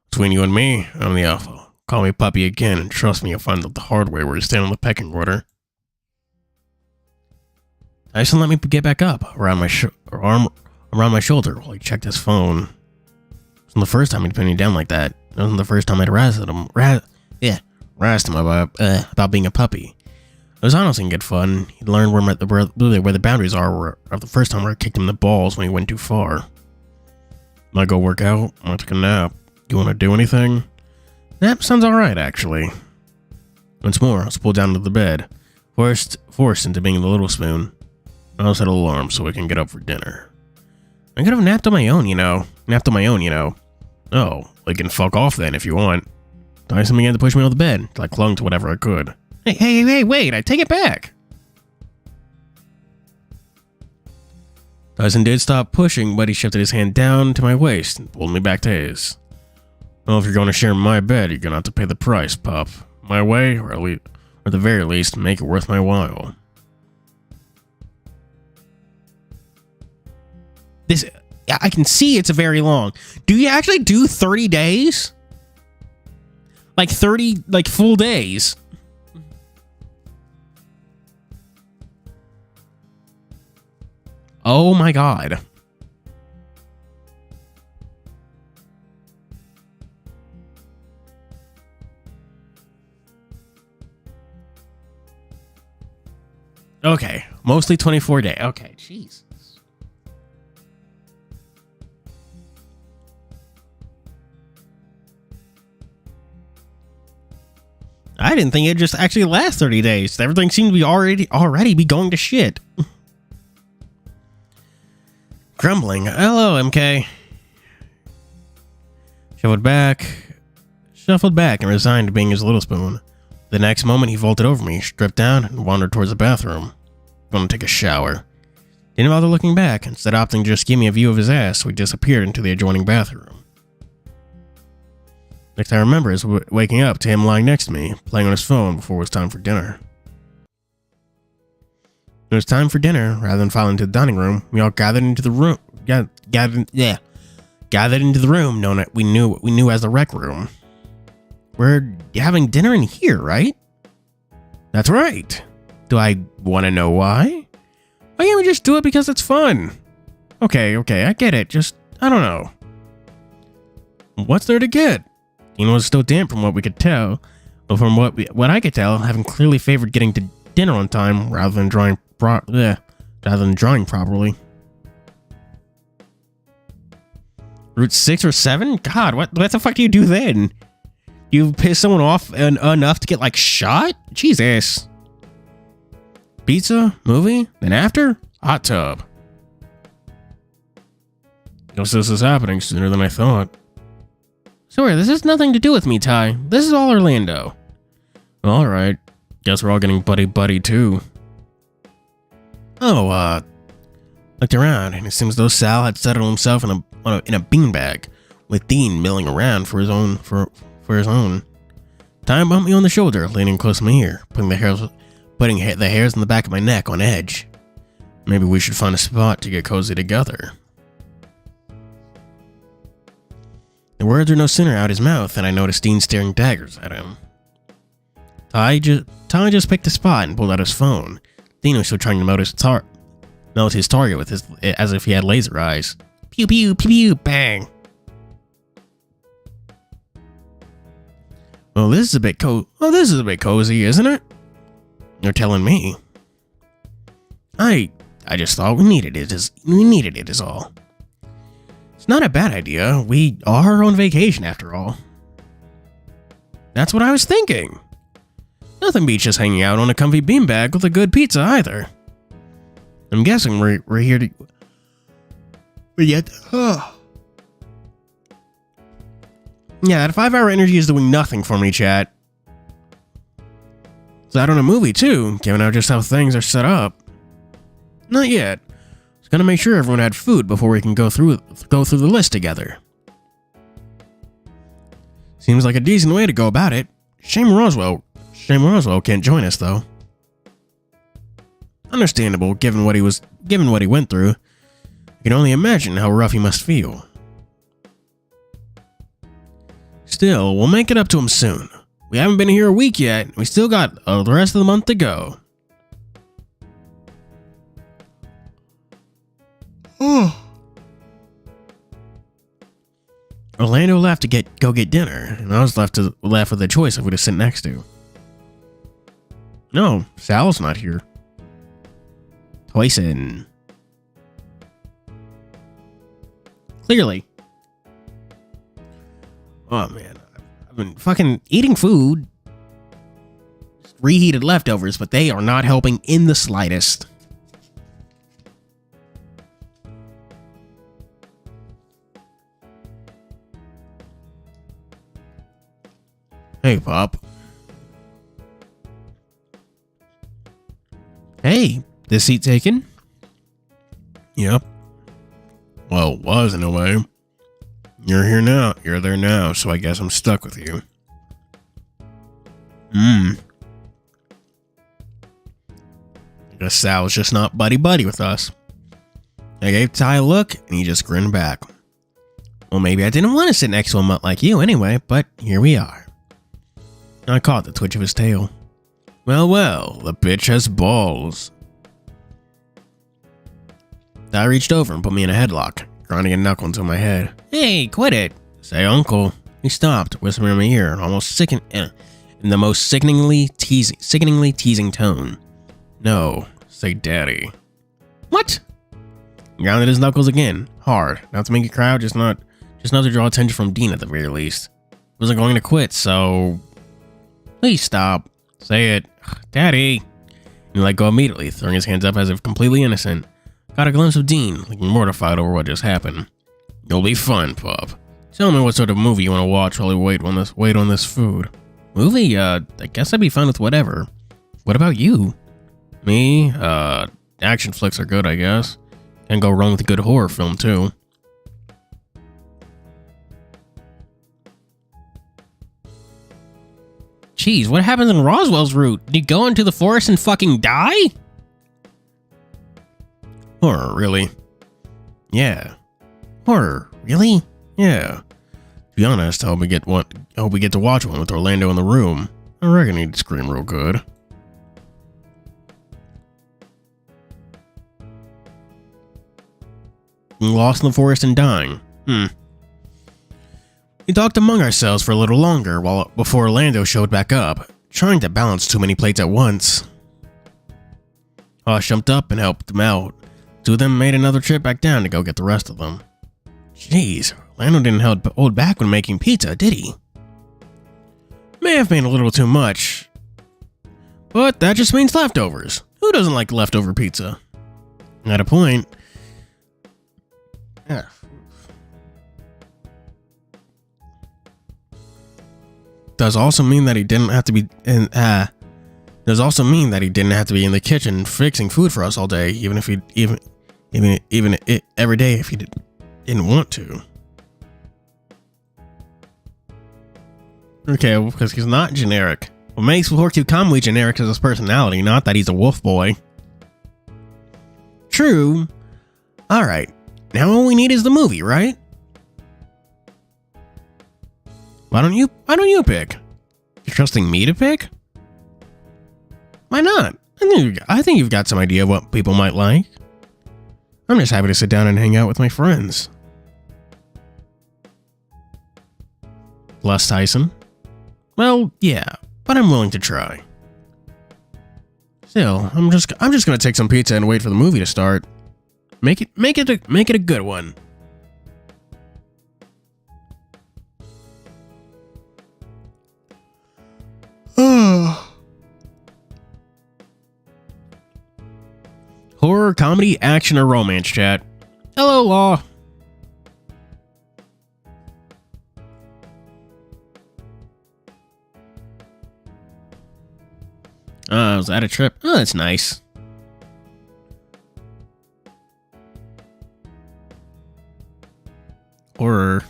Between you and me, I'm the alpha. Call me puppy again, and trust me, you'll find out the hard way where you stand on the pecking order. Tyson let me get back up, around my arm around my shoulder while he checked his phone. It wasn't the first time he'd pinned me down like that. It wasn't the first time I'd razzed him about being a puppy. It was honestly good fun. He learned where the boundaries are of the first time where I kicked him in the balls when he went too far. I go work out. I want to take a nap. You want to do anything? Nap sounds alright, actually. Once more, I was pulled down to the bed, forced into being the little spoon. I also had an alarm so we can get up for dinner. I could have napped on my own, you know. Oh, we can fuck off then if you want. Tyson began to push me on the bed till I clung to whatever I could. Hey, wait, I take it back. Tyson did stop pushing, but he shifted his hand down to my waist and pulled me back to his. Well, if you're going to share my bed, you're going to have to pay the price, pup. My way, or at the very least, make it worth my while. This, I can see it's a very long. Do you actually do 30 days? Like 30, like full days? Oh my god. Okay, mostly 24 day. Okay, jeez. I didn't think it'd just actually last 30 days. Everything seemed to be already be going to shit. Grumbling. Hello, MK. Shuffled back and resigned to being his little spoon. The next moment, he vaulted over me, stripped down, and wandered towards the bathroom. Gonna take a shower. Didn't bother looking back. Instead, opting to just give me a view of his ass, so he disappeared into the adjoining bathroom. Next I remember is waking up to him lying next to me, playing on his phone before it was time for dinner. It was time for dinner. Rather than filing into the dining room, we all gathered into the room. Gathered into the room, known that we knew as the rec room. We're having dinner in here, right? That's right. Do I want to know why? Why can't we just do it because it's fun? Okay, I get it. Just, I don't know. What's there to get? Dean was still damp from what we could tell, but from what I could tell, having clearly favored getting to dinner on time rather than drawing properly. Route 6 or 7? God, what the fuck do you do then? You piss someone off enough to get, like, shot? Jesus. Pizza? Movie? Then after? Hot tub. Guess this is happening sooner than I thought. Sorry, this has nothing to do with me, Ty. This is all Orlando. Alright. Guess we're all getting buddy-buddy, too. Oh, looked around, and it seems as though Sal had settled himself in a beanbag, with Dean milling around for his own. Ty bumped me on the shoulder, leaning close to my ear, putting the hairs in the back of my neck on edge. Maybe we should find a spot to get cozy together. The words were no sooner out his mouth than I noticed Dean staring daggers at him. Ty just picked a spot and pulled out his phone. Dean was still trying to melt his target with as if he had laser eyes. Pew pew pew pew bang. Well, this is a bit cozy, isn't it? You're telling me. I just thought we needed it is all. It's not a bad idea. We are on vacation after all. That's what I was thinking. Nothing beats just hanging out on a comfy beanbag with a good pizza either. I'm guessing we're here to. But yet, yeah, that 5-hour energy is doing nothing for me, chat. It's out on a movie too, given out just how things are set up. Not yet. Just gotta make sure everyone had food before we can go through the list together. Seems like a decent way to go about it. Shame Roswell can't join us though. Understandable, given what he went through. I can only imagine how rough he must feel. Still, we'll make it up to him soon. We haven't been here a week yet, and we still got the rest of the month to go. Orlando left to go get dinner, and I was left with a choice of who to sit next to. No, Sal's not here. Toyson. Clearly. Oh man, I've been fucking eating food. Reheated leftovers, but they are not helping in the slightest. Hey, Pop. Hey, this seat taken? Yep. Well, it was in a way. You're here now. You're there now, so I guess I'm stuck with you. I guess Sal's just not buddy-buddy with us. I gave Ty a look, and he just grinned back. Well, maybe I didn't want to sit next to a mutt like you anyway, but here we are. I caught the twitch of his tail. Well, the bitch has balls. I reached over and put me in a headlock, grinding a knuckle into my head. Hey, quit it. Say uncle. He stopped, whispering in my ear, in the most sickeningly teasing tone. No, say daddy. What? He grounded his knuckles again, hard, not to make you cry, just not to draw attention from Dean at the very least. I wasn't going to quit, so please stop. Say it. Daddy. He let go immediately, throwing his hands up as if completely innocent. Got a glimpse of Dean, looking mortified over what just happened. You'll be fine, Pop. Tell me what sort of movie you want to watch while we wait on this food. Movie? I guess I'd be fine with whatever. What about you? Me? Action flicks are good, I guess. Can't go wrong with a good horror film, too. Jeez, what happens in Roswell's route? Did he go into the forest and fucking die? Horror, really? Yeah. Horror, really? Yeah. To be honest, I hope we get to watch one with Orlando in the room. I reckon he'd scream real good. Lost in the forest and dying. We talked among ourselves for a little longer before Orlando showed back up, trying to balance too many plates at once. Hoss jumped up and helped him out. Two of them made another trip back down to go get the rest of them. Jeez, Orlando didn't hold back when making pizza, did he? May have been a little too much, but that just means leftovers. Who doesn't like leftover pizza? At a point... Does also mean that he didn't have to be in the kitchen fixing food for us all day, even every day if he didn't want to. Okay, because he's not generic. What makes Porky commonly generic is his personality, not that he's a wolf boy. True. Alright, now all we need is the movie, right? Why don't you pick? You're trusting me to pick? Why not? I think you've got some idea of what people might like. I'm just happy to sit down and hang out with my friends. Les Tyson? Well, yeah, but I'm willing to try. Still, I'm just gonna take some pizza and wait for the movie to start. Make it a good one. Horror, comedy, action, or romance chat. Hello, Law. Was that a trip? Oh, that's nice. Horror.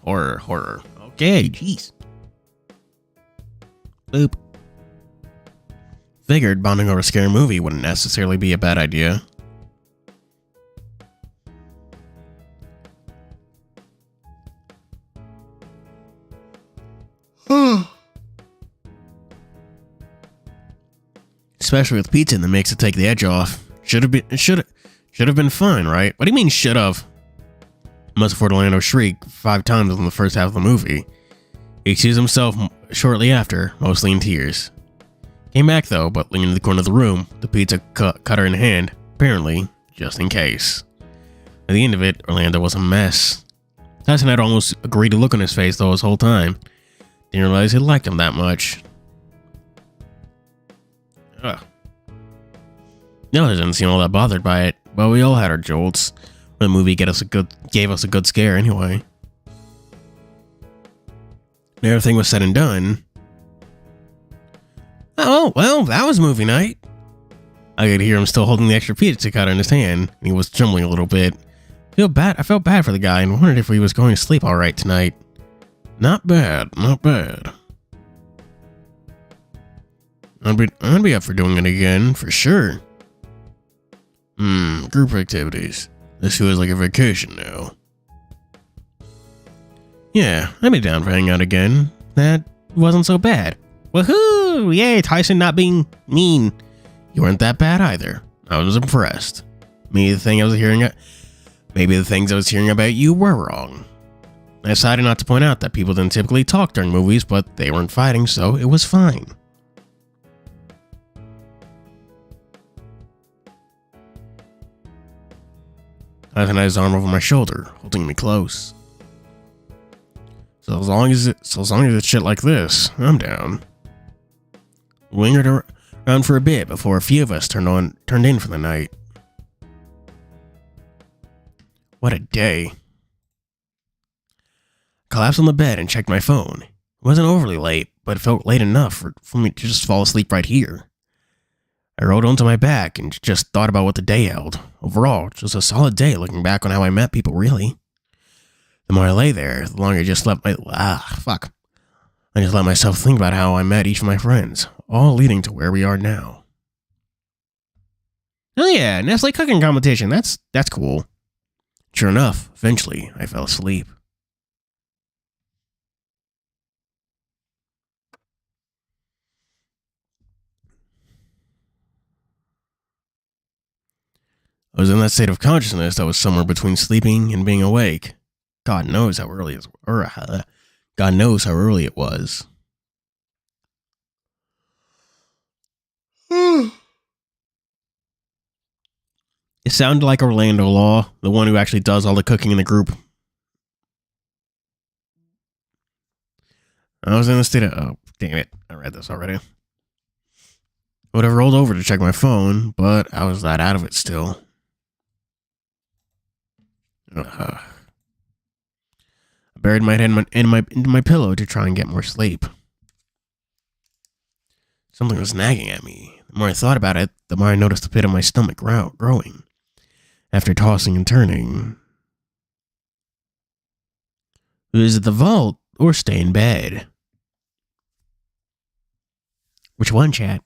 Okay, jeez. Boop. Figured bonding over a scary movie wouldn't necessarily be a bad idea. Especially with pizza in the mix to take the edge off. Should have been fun, right? What do you mean should have? Must have heard Orlando shriek 5 times in the first half of the movie. He excused himself shortly after, mostly in tears. Came back though, but leaned in the corner of the room, the pizza cutter in hand, apparently, just in case. At the end of it, Orlando was a mess. Tyson had almost agreed to look on his face though his whole time. Didn't realize he liked him that much. Ugh. The others didn't seem all that bothered by it, but we all had our jolts. The movie gave us a good scare anyway. When everything was said and done. Oh, well, that was movie night. I could hear him still holding the extra pizza cutter in his hand, and he was trembling a little bit. I felt bad for the guy and wondered if he was going to sleep all right tonight. Not bad. I'd be up for doing it again, for sure. Group activities. This feels like a vacation now. Yeah, I'd be down for hanging out again. That wasn't so bad. Woohoo! Yay, Tyson not being mean. You weren't that bad either. I was impressed. Maybe the things I was hearing about you were wrong. I decided not to point out that people didn't typically talk during movies, but they weren't fighting, so it was fine. I had his arm over my shoulder, holding me close. So as long as it's shit like this, I'm down. We lingered around for a bit before a few of us turned in for the night. What a day. I collapsed on the bed and checked my phone. It wasn't overly late, but it felt late enough for me to just fall asleep right here. I rolled onto my back and just thought about what the day held. Overall, just a solid day looking back on how I met people, really. The more I lay there, the longer I just let myself think about how I met each of my friends, all leading to where we are now. Oh yeah, Nestle cooking competition, that's cool. Sure enough, eventually, I fell asleep. I was in that state of consciousness that was somewhere between sleeping and being awake. God knows how early it was. It sounded like Orlando Law, the one who actually does all the cooking in the group. I was in a state of... Oh, damn it. I read this already. I would have rolled over to check my phone, but I was that out of it still. I buried my head into my pillow to try and get more sleep. Something was nagging at me. The more I thought about it, the more I noticed the pit of my stomach growing. After tossing and turning, visit the vault or stay in bed. Which one, chat?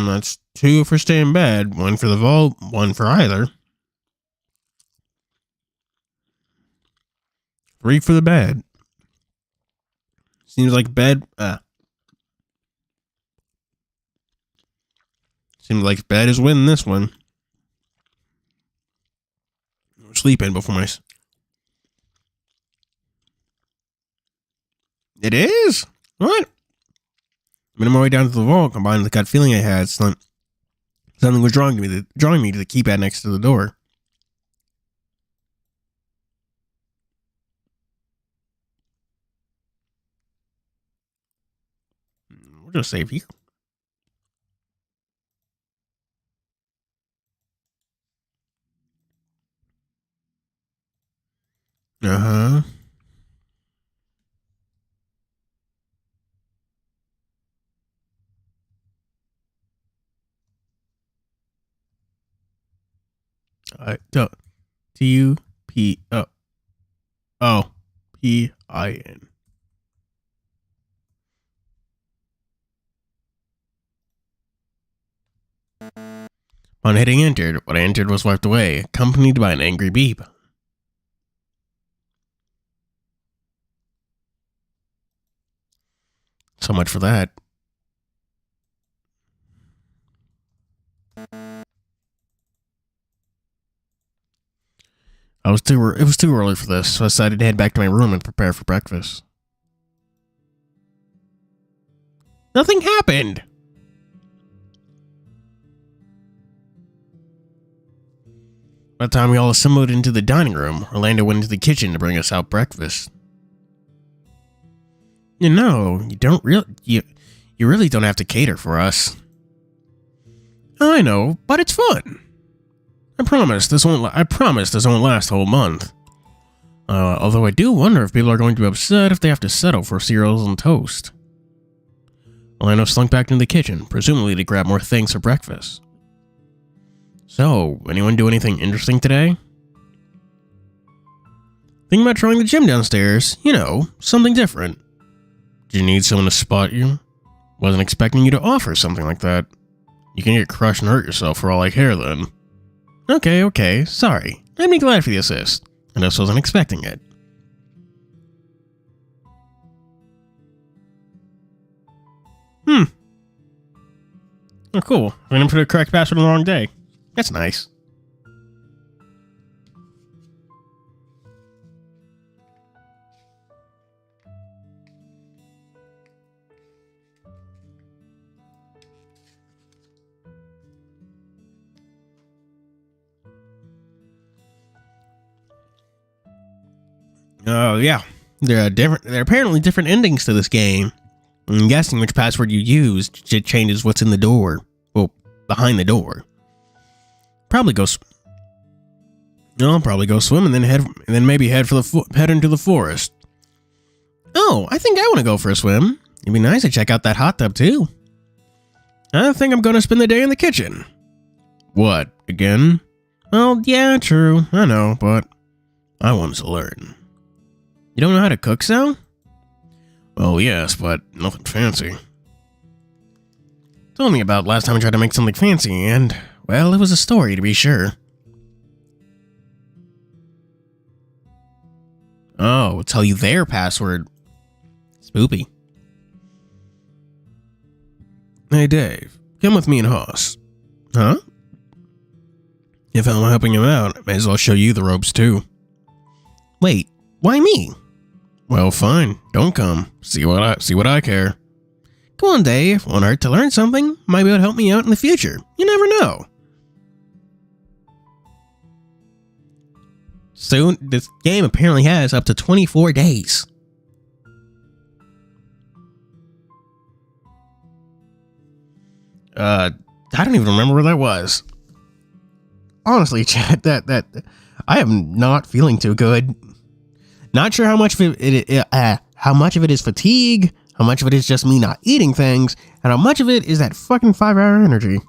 That's 2 for stay in bed, 1 for the vault, 1 for either. 3 for the bed. Seems like bed. Seems like bed is winning this one. We're sleeping before my. It is? What? I'm on my way down to the vault, combined with the gut feeling I had, something was drawing me to the keypad next to the door. We're just safe here. Uh-huh. T-U-P-O-P-I-N. On hitting enter, what I entered was wiped away, accompanied by an angry beep. So much for that. It was too early for this, so I decided to head back to my room and prepare for breakfast. Nothing happened! By the time we all assembled into the dining room, Orlando went into the kitchen to bring us out breakfast. You know, you really don't have to cater for us. I know, but it's fun. I promise this won't last the whole month. Although I do wonder if people are going to be upset if they have to settle for cereals and toast. Lino slunk back into the kitchen, presumably to grab more things for breakfast. So, anyone do anything interesting today? Thinking about trying the gym downstairs. You know, something different. Did you need someone to spot you? Wasn't expecting you to offer something like that. You can get crushed and hurt yourself for all I care then. Okay, sorry. I'd be glad for the assist. I just wasn't expecting it. Oh, cool. I didn't put the correct password on the wrong day. That's nice. Oh, yeah. There are apparently different endings to this game. I'm guessing which password you use changes what's in the door. Well, behind the door. I'll probably go swim and then maybe head into the forest. Oh, I think I want to go for a swim. It'd be nice to check out that hot tub too. I think I'm going to spend the day in the kitchen. What, again? Well, yeah, true, I know, but I want to learn. You don't know how to cook, so? Well, yes, but nothing fancy. Told me about last time I tried to make something fancy, and, well, it was a story to be sure. Oh, tell you their password. Spoopy. Hey, Dave, come with me and Hoss. Huh? If I'm helping him out, I may as well show you the ropes too. Wait, why me? Well, fine. Don't come. See what I care. Come on, Dave. Won't hurt to learn something. Might be able to help me out in the future. You never know. Soon, this game apparently has up to 24 days. I don't even remember where that was. Honestly, chat, that I am not feeling too good. Not sure how much of it is fatigue, how much of it is just me not eating things, and how much of it is that fucking 5-hour energy.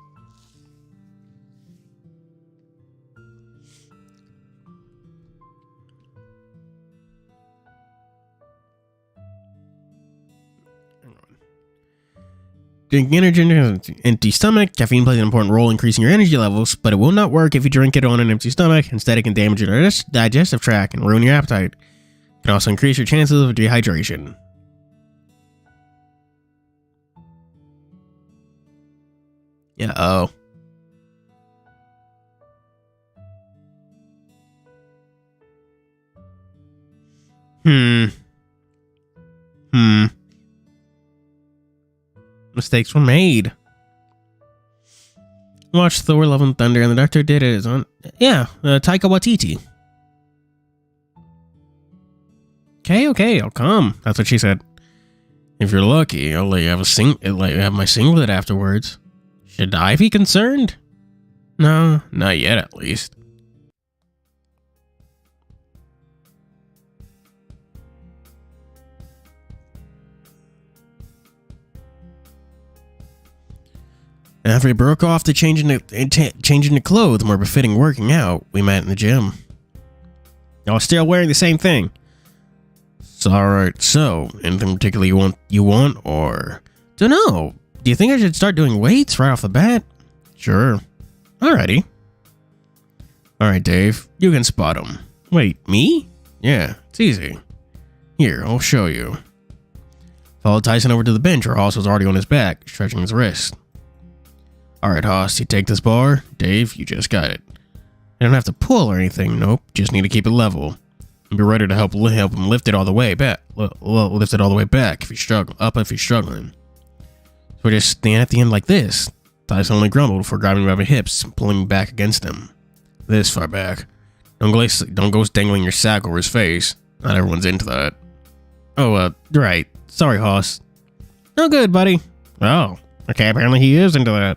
Drinking energy into an empty stomach. Caffeine plays an important role in increasing your energy levels, but it will not work if you drink it on an empty stomach. Instead, it can damage your digestive tract and ruin your appetite. It can also increase your chances of dehydration. Yeah, oh. Mistakes were made. Watch Thor, Love and Thunder, and the Doctor did it. Yeah, Taika Waititi. Okay, I'll come. That's what she said. If you're lucky, I'll let you have my singlet afterwards. Should I be concerned? No, not yet at least. After we broke off to change into clothes more befitting working out, we met in the gym. I was still wearing the same thing. So, alright, so, anything particularly you want, or... Dunno, do you think I should start doing weights right off the bat? Sure. Alrighty. Alright, Dave, you can spot him. Wait, me? Yeah, it's easy. Here, I'll show you. Followed Tyson over to the bench where Hoss was already on his back, stretching his wrist. Alright, Hoss, you take this bar. Dave, you just got it. You don't have to pull or anything, nope. Just need to keep it level. And be ready to help him lift it all the way back. Lift it all the way back if you're struggling. So just stand at the end like this. Tyson only grumbled before grabbing me by my hips and pulling me back against him. This far back. Don't go dangling your sack over his face. Not everyone's into that. Oh, right. Sorry, Hoss. No good, buddy. Oh, okay, apparently he is into that.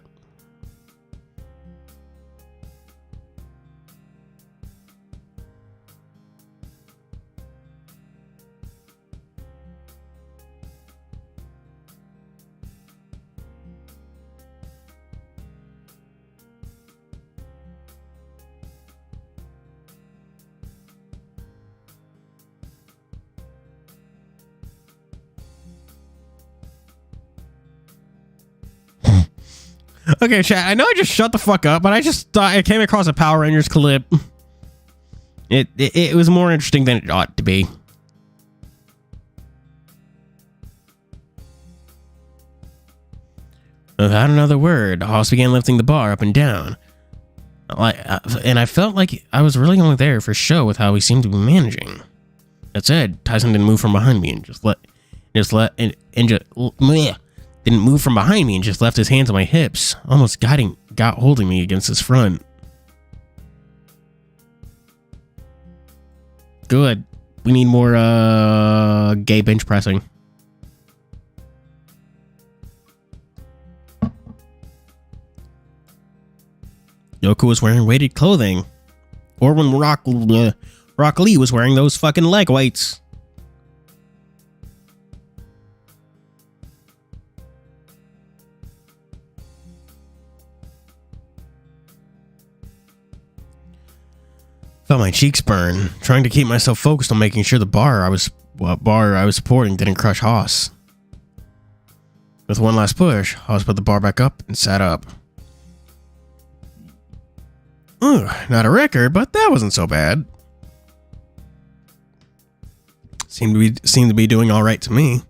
Okay, chat. I know I just shut the fuck up, but I just thought I came across a Power Rangers clip. It was more interesting than it ought to be. Without another word, Hoss began lifting the bar up and down. And I felt like I was really only there for show with how he seemed to be managing. That said, Tyson didn't move from behind me and didn't move from behind me and just left his hands on my hips, almost holding me against his front. Good. We need more gay bench pressing. Yoko was wearing weighted clothing. Or when Rock Lee was wearing those fucking leg weights. Felt my cheeks burn, trying to keep myself focused on making sure the bar I was supporting didn't crush Hoss. With one last push, Hoss put the bar back up and sat up. Not a record, but that wasn't so bad. Seemed to be doing all right to me.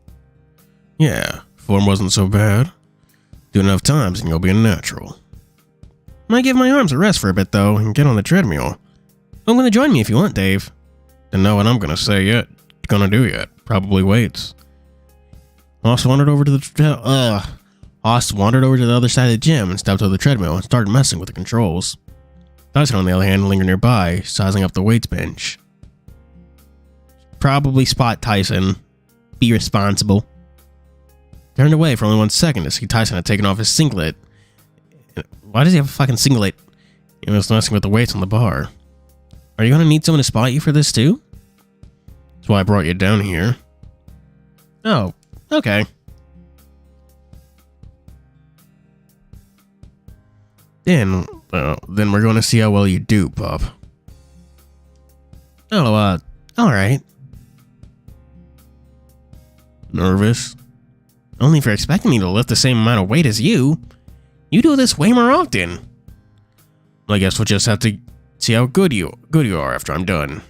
Yeah, form wasn't so bad. Do enough times and you'll be a natural. Might give my arms a rest for a bit though and get on the treadmill. I'm gonna join me if you want, Dave. Don't know what I'm gonna say yet. Gonna do yet. Probably waits. Hoss wandered over to the other side of the gym and stepped to the treadmill and started messing with the controls. Tyson, on the other hand, lingered nearby, sizing up the weights bench. Probably spot Tyson. Be responsible. Turned away for only 1 second to see Tyson had taken off his singlet. Why does he have a fucking singlet? He was messing with the weights on the bar. Are you gonna need someone to spot you for this too? That's why I brought you down here. Oh, okay. Then we're gonna see how well you do, pup. Oh, alright. Nervous? Only for expecting me to lift the same amount of weight as you. You do this way more often. Well, I guess we'll just have to see how good you are after I'm done.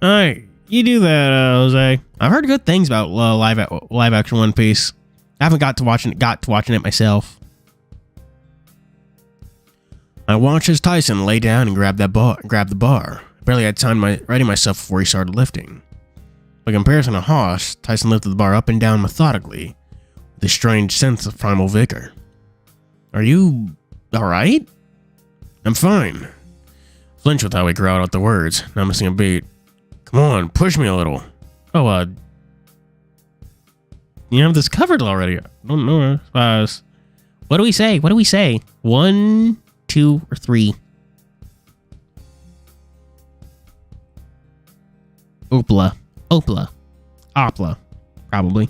Alright, you do that, Jose. I've heard good things about live action One Piece. I haven't got to watching it myself. I watched as Tyson lay down and grab the bar. Barely had time ready myself before he started lifting. By comparison to Hoss, Tyson lifted the bar up and down methodically, with a strange sense of primal vigor. Are you alright? I'm fine. Flinch with how he growled out the words, not missing a beat. Come on, push me a little. Oh, you have this covered already. I don't know. What do we say? 1, 2, or 3? Opla. Probably.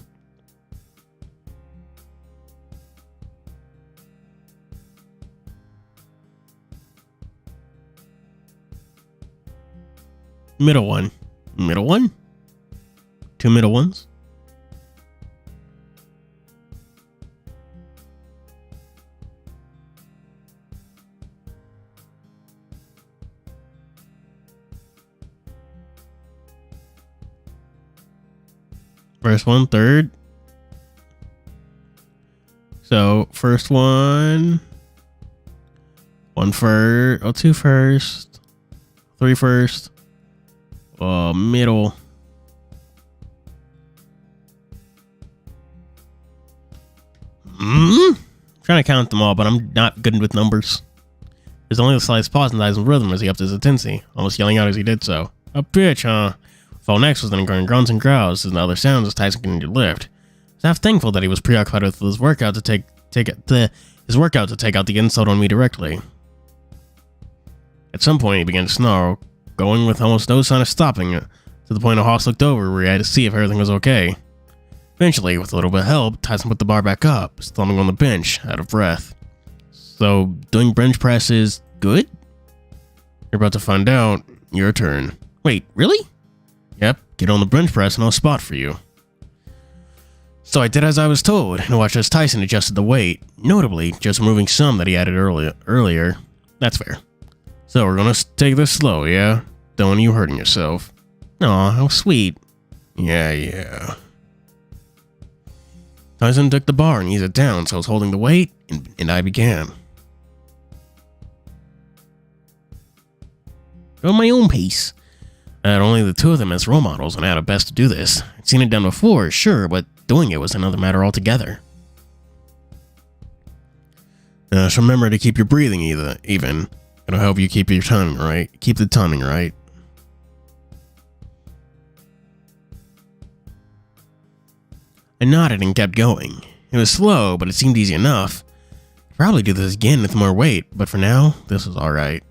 Middle one. 2 middle ones. First one, third. So first one. 1 first. 2 first. 3 first. Middle. Trying to count them all, but I'm not good with numbers. There's only the slightest pause in Tyson's rhythm as he upped his intensity, almost yelling out as he did so. A bitch, huh? Fall next was then growing grunts and growls and other sounds as Tyson continued to lift. I was half thankful that he was preoccupied with his workout to take out the insult on me directly. At some point, he began to snarl, going with almost no sign of stopping, to the point Hoss looked over where he had to see if everything was okay. Eventually, with a little bit of help, Tyson put the bar back up, slumping on the bench, out of breath. So, doing bench press is good? You're about to find out. Your turn. Wait, really? Yep, get on the bench press and I'll spot for you. So I did as I was told, and watched as Tyson adjusted the weight, notably just removing some that he added earlier. That's fair. So we're gonna take this slow, yeah? Don't want you hurting yourself. Aw, how sweet. Yeah. Tyson took the bar and eased it down, so I was holding the weight, and I began. Go my own pace. I had only the two of them as role models, and I had a best to do this. I'd seen it done before, sure, but doing it was another matter altogether. So remember to keep your breathing even. It'll help you keep your timing right. Keep the timing right. I nodded and kept going. It was slow, but it seemed easy enough. I'd probably do this again with more weight, but for now, this was alright.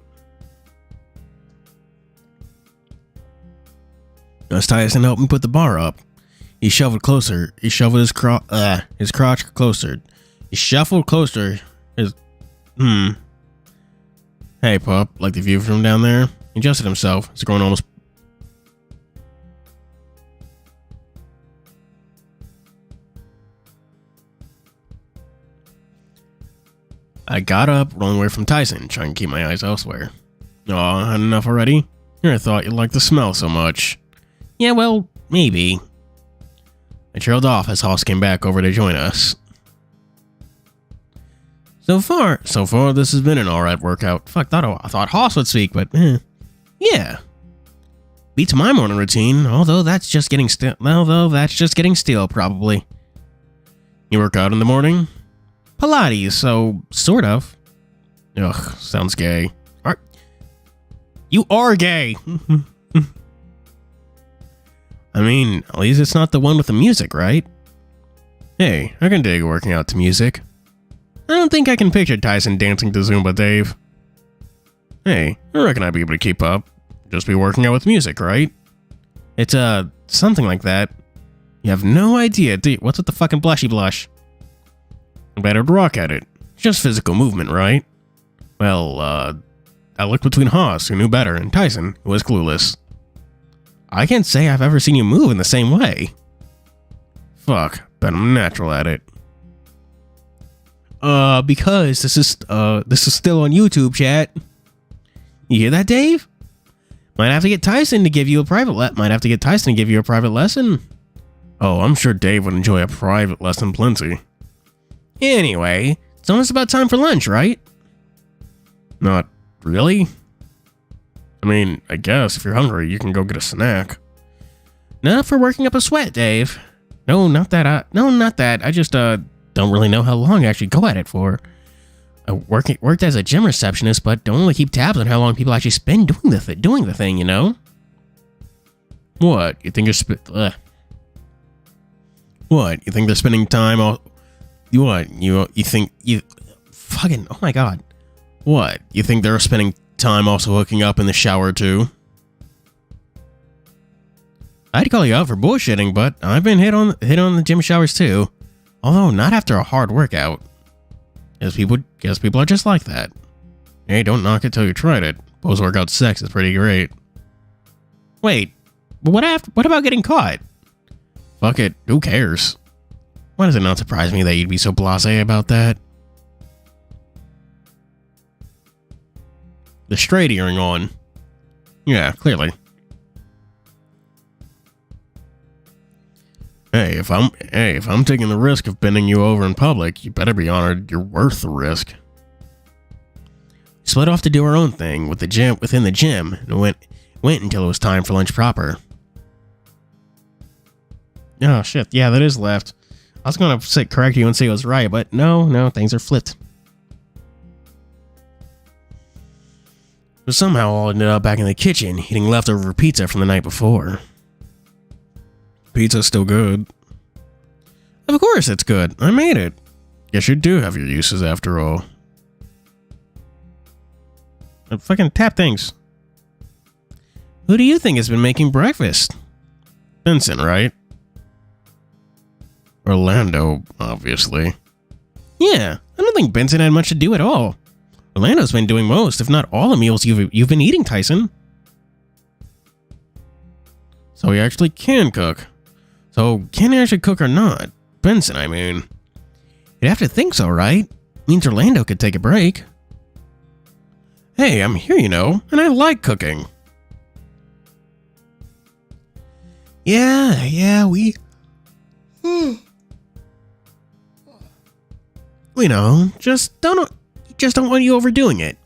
As Tyson helped me put the bar up, he shuffled closer. He shuffled his crotch closer. He shuffled closer. Hey, pup, like the view from down there? He adjusted himself. It's growing almost. I got up, rolling away from Tyson, trying to keep my eyes elsewhere. Aw, had enough already? I thought you'd like the smell so much. Yeah, well, maybe. I trailed off as Hoss came back over to join us. So far, this has been an alright workout. Fuck, I thought Hoss would speak, but yeah. Beats my morning routine, although that's just getting stale, probably. You work out in the morning? Pilates, so sort of. Ugh, sounds gay. You are gay. I mean, at least it's not the one with the music, right? Hey, I can dig working out to music. I don't think I can picture Tyson dancing to Zumba Dave. Hey, I reckon I'd be able to keep up. Just be working out with music, right? It's, something like that. You have no idea, do you? What's with the fucking blushy blush? I better rock at it. Just physical movement, right? Well, I looked between Hoss, who knew better, and Tyson, who was clueless. I can't say I've ever seen you move in the same way. Fuck, bet I'm natural at it. Because this is still on YouTube, chat. You hear that, Dave? Might have to get Tyson to give you a private lesson. Oh, I'm sure Dave would enjoy a private lesson plenty. Anyway, it's almost about time for lunch, right? Not really. I mean, I guess if you're hungry, you can go get a snack. Not for working up a sweat, Dave. No, not that. I just, don't really know how long I actually go at it for. I worked as a gym receptionist, but don't really keep tabs on how long people actually spend doing the thing, you know? What? You think What? You think they're spending time all... What? You think... Fucking... Oh my god. What? You think they're spending time also hooking up in the shower too? I'd call you out for bullshitting, but I've been hit on the gym showers too. Although not after a hard workout. Guess people are just like that. Hey, don't knock it till you tried it. Post-workout sex is pretty great. Wait, but what about getting caught? Fuck it, who cares? Why does it not surprise me that you'd be so blasé about that? The straight earring on. Yeah, clearly. Hey, if I'm taking the risk of bending you over in public, you better be honored you're worth the risk. We split off to do our own thing within the gym and went until it was time for lunch proper. Oh shit, yeah, that is left. I was gonna correct you and say it was right, but no, things are flipped. But somehow all ended up back in the kitchen, eating leftover pizza from the night before. Pizza's still good. Of course it's good. I made it. Guess you do have your uses after all. Fucking tap things. Who do you think has been making breakfast? Vincent, right? Orlando, obviously. Yeah, I don't think Benson had much to do at all. Orlando's been doing most, if not all the meals you've been eating, Tyson. So he actually can cook. So can he actually cook or not? Benson, I mean. You'd have to think so, right? Means Orlando could take a break. Hey, I'm here, you know, and I like cooking. Yeah, we know, just don't want you overdoing it.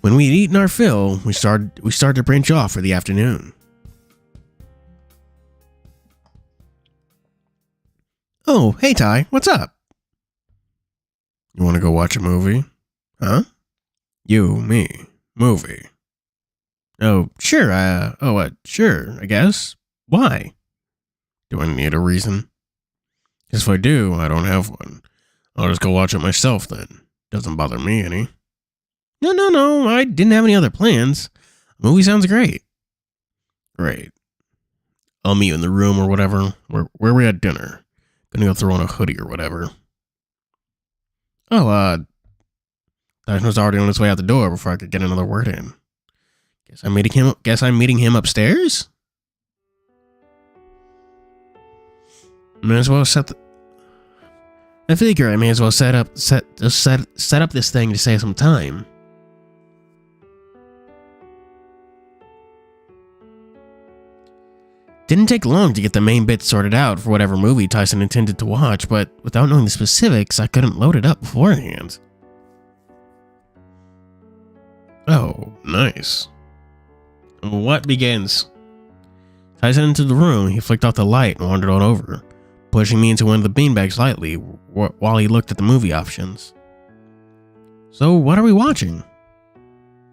When we'd eaten our fill, we started to branch off for the afternoon. Oh, hey Ty, what's up? You want to go watch a movie? Huh? You, me, movie. Oh, sure, sure, I guess. Why? Do I need a reason? Because if I do, I don't have one. I'll just go watch it myself then. Doesn't bother me any. No, I didn't have any other plans. The movie sounds great. Great. I'll meet you in the room or whatever. Where we at dinner? Gonna go throw on a hoodie or whatever. Oh, Dyson was already on his way out the door before I could get another word in. Guess I'm meeting him upstairs? May as well I figure I may as well set up this thing to save some time. Didn't take long to get the main bits sorted out for whatever movie Tyson intended to watch, but without knowing the specifics, I couldn't load it up beforehand. Oh, nice. What begins? Tyson entered the room, he flicked off the light and wandered on over, pushing me into one of the beanbags lightly while he looked at the movie options. So, what are we watching?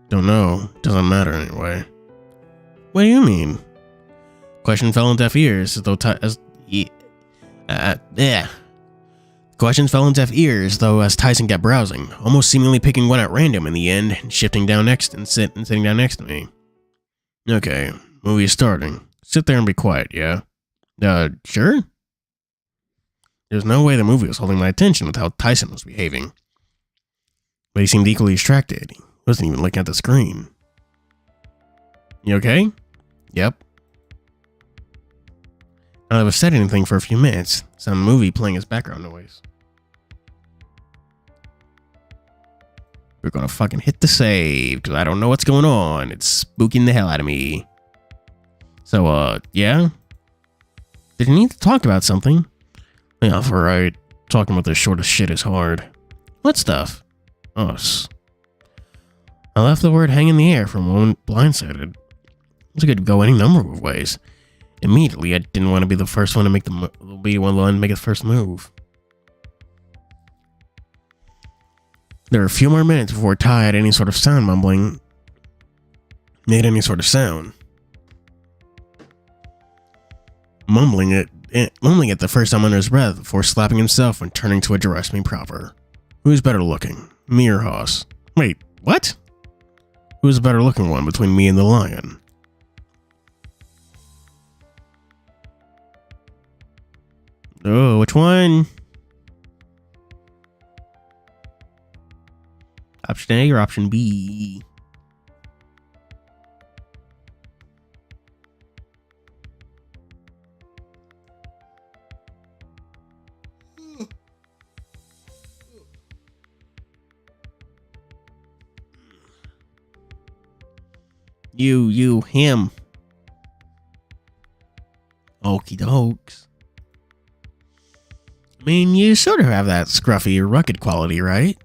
Don't know. Doesn't matter anyway. What do you mean? Question fell on deaf ears Questions fell on deaf ears, though, as Tyson kept browsing, almost seemingly picking one at random in the end, and sitting down next to me. Okay, movie is starting. Sit there and be quiet, yeah? Sure? There's no way the movie was holding my attention with how Tyson was behaving. But he seemed equally distracted. He wasn't even looking at the screen. You okay? Yep. I never said anything for a few minutes. Some movie playing as background noise. We're gonna fucking hit the save, because I don't know what's going on. It's spooking the hell out of me. So, yeah? Did you need to talk about something? Yeah, alright. Talking about this short of shit is hard. What stuff? Us. I left the word hang in the air for a moment, blindsided. It could go any number of ways. Immediately, I didn't want to be the first one to make the first move. There were a few more minutes before Ty had any sort of sound made any sort of sound. Mumbling it the first time under his breath before slapping himself and turning to address me proper. Who's better looking, me or Hoss? Wait, what? Who's the better looking one between me and the lion? Oh, which one? Option A or option B? Him. Okie dokes. I mean, you sort of have that scruffy, rugged quality, right?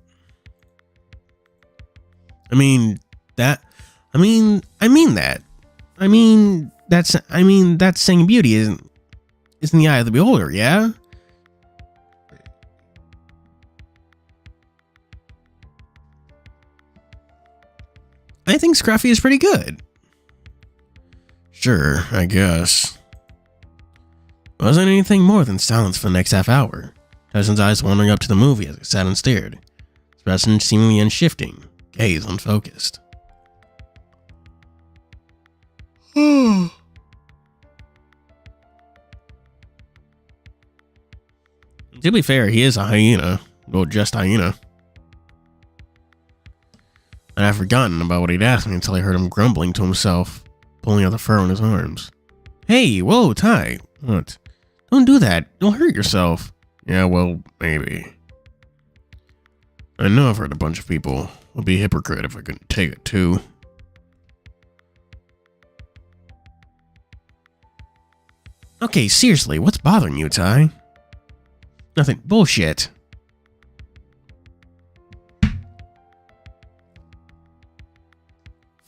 That's saying beauty isn't in the eye of the beholder, yeah? I think scruffy is pretty good. Sure, I guess. Wasn't anything more than silence for the next half hour. Tyson's eyes wandering up to the movie as I sat and stared. Expression seemingly unshifting, gaze unfocused. To be fair, he is a hyena. Well, just hyena. And I'd forgotten about what he'd asked me until I heard him grumbling to himself, pulling out the fur on his arms. Hey, whoa, Ty. What? Don't do that. You'll hurt yourself. Yeah, well, maybe. I know I've hurt a bunch of people. I'd be a hypocrite if I couldn't take it, too. Okay, seriously, what's bothering you, Ty? Nothing. Bullshit.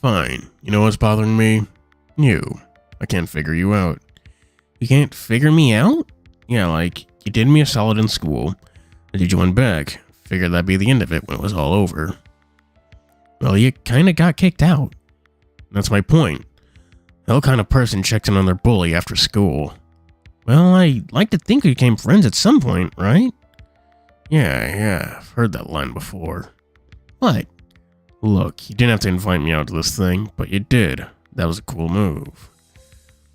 Fine. You know what's bothering me? You. I can't figure you out. You can't figure me out? Yeah, like, you did me a solid in school. I did you one back. Figured that'd be the end of it when it was all over. Well, you kinda got kicked out. That's my point. No kind of person checks in on their bully after school. Well, I like to think we became friends at some point, right? Yeah, I've heard that line before. What? Look, you didn't have to invite me out to this thing, but you did. That was a cool move.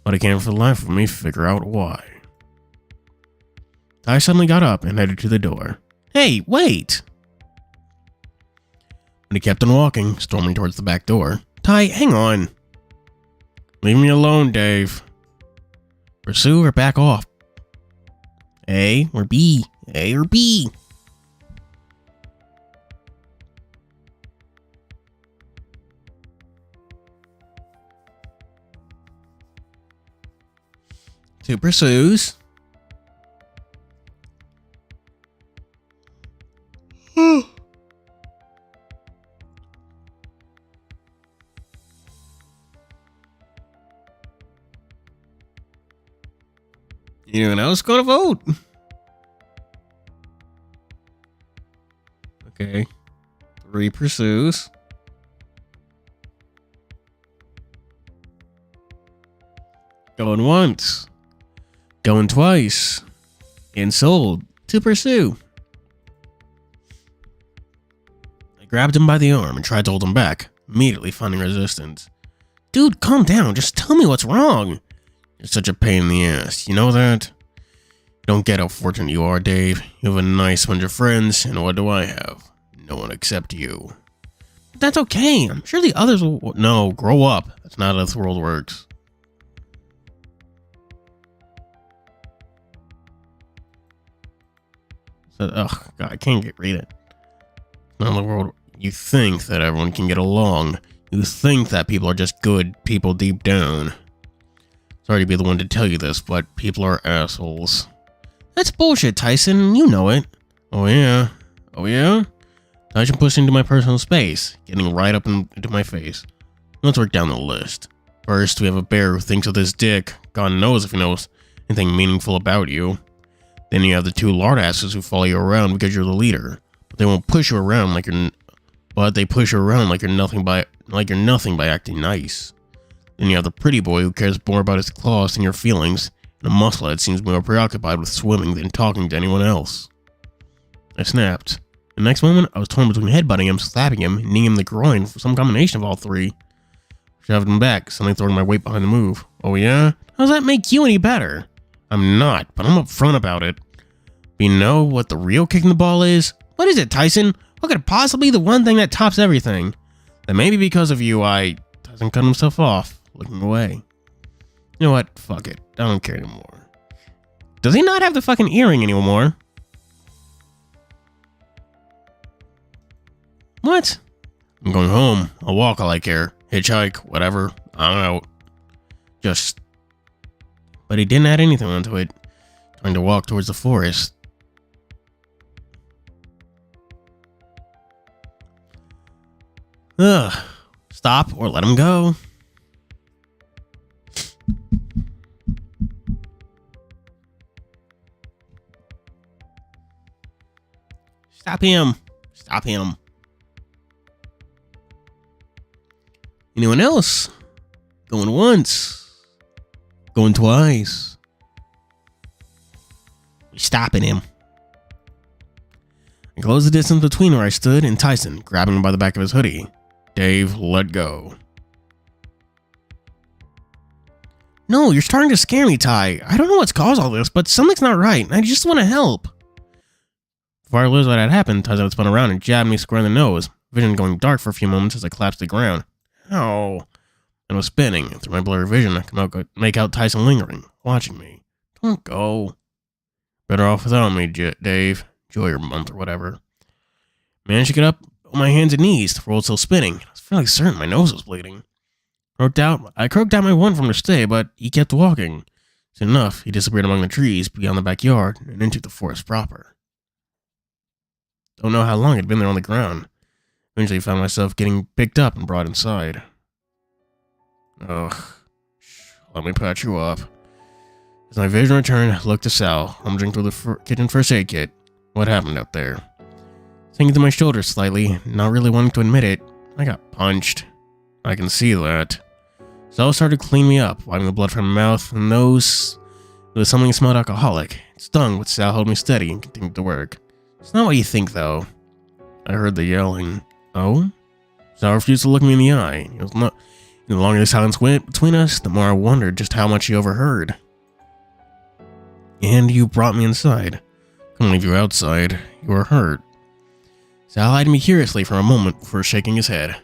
But I can't for the life of me figure out why. Ty suddenly got up and headed to the door. Hey, wait! But he kept on walking, storming towards the back door. Ty, hang on. Leave me alone, Dave. Pursue or back off? A or B? A or B? Two pursues. Anyone else gonna vote? Okay. 3 pursues. Going once. Going twice. And sold. To pursue. I grabbed him by the arm and tried to hold him back, immediately finding resistance. Dude, calm down. Just tell me what's wrong. You're such a pain in the ass, you know that? You don't get how fortunate you are, Dave. You have a nice bunch of friends, and what do I have? No one except you. But that's okay. I'm sure the others will... No, grow up. That's not how this world works. So, ugh, God, I can't read it. Not the world. You think that everyone can get along. You think that people are just good people deep down. Sorry to be the one to tell you this, but people are assholes. That's bullshit, Tyson. You know it. Oh, yeah? Oh, yeah? Tyson pushed into my personal space, getting right up into my face. Let's work down the list. First, we have a bear who thinks of this dick. God knows if he knows anything meaningful about you. Then you have the 2 lard asses who follow you around because you're the leader. But they won't push you around like you're... But they push you around like you're nothing by acting nice. Then you have the pretty boy who cares more about his claws than your feelings, and a musclehead seems more preoccupied with swimming than talking to anyone else. I snapped. The next moment, I was torn between headbutting him, slapping him, and kneeing him in the groin for some combination of all 3. Shoved him back, suddenly throwing my weight behind the move. Oh yeah? How does that make you any better? I'm not, but I'm upfront about it. But you know what the real kick in the ball is? What is it, Tyson? What could possibly be the one thing that tops everything? That maybe because of you, Tyson cut himself off. Looking away. You know what? Fuck it. I don't care anymore. Does he not have the fucking earring anymore? What? I'm going home. I'll walk all I care. Hitchhike, whatever. I'm out. Just... But he didn't add anything onto it. Trying to walk towards the forest. Ugh. Stop or let him go. Stop him. Stop him. Anyone else? Going once. Going twice. We're stopping him. I closed the distance between where I stood and Tyson, grabbing him by the back of his hoodie. Dave, let go. No, you're starting to scare me, Ty. I don't know what's caused all this, but something's not right, and I just want to help. Before I realized what had happened, Tyson spun around and jabbed me square in the nose, vision going dark for a few moments as I collapsed to the ground. Ow. And was spinning, and through my blurry vision, I could make out Tyson lingering, watching me. Don't go. Better off without me, Dave. Enjoy your month or whatever. Managed to get up on my hands and knees, the world still spinning. I was fairly certain my nose was bleeding. I croaked out my warrant for him to stay, but he kept walking. Soon enough, he disappeared among the trees beyond the backyard and into the forest proper. Don't know how long I'd been there on the ground. Eventually found myself getting picked up and brought inside. Ugh. Let me patch you up. As my vision returned, I looked to Sal, rummaging through the kitchen first aid kit. What happened out there? Sinking to my shoulders slightly, not really wanting to admit it, I got punched. I can see that. Sal started to clean me up, wiping the blood from my mouth and nose. It was something that smelled alcoholic. It stung, but Sal held me steady and continued to work. It's not what you think, though. I heard the yelling. Oh? Sal refused to look me in the eye. It was not. The longer the silence went between us, the more I wondered just how much he overheard. And you brought me inside. Couldn't leave you outside. You were hurt. Sal eyed me curiously for a moment before shaking his head.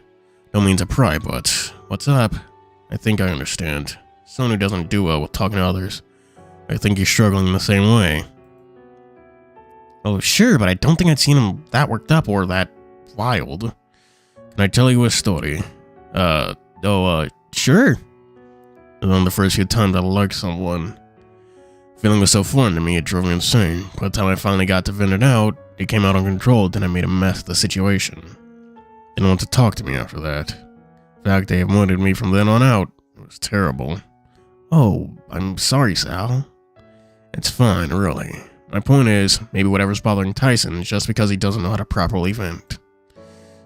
Don't mean to pry, but what's up? I think I understand. Someone who doesn't do well with talking to others. I think he's struggling in the same way. Oh, sure, but I don't think I'd seen him that worked up or that wild. Can I tell you a story? Sure. It was one of the first few times I liked someone. Feeling was so foreign to me, it drove me insane. By the time I finally got to vent it out, it came out uncontrolled and I made a mess of the situation. Didn't want to talk to me after that. In fact, they avoided me from then on out. It was terrible. Oh, I'm sorry, Sal. It's fine, really. My point is, maybe whatever's bothering Tyson is just because he doesn't know how to properly vent.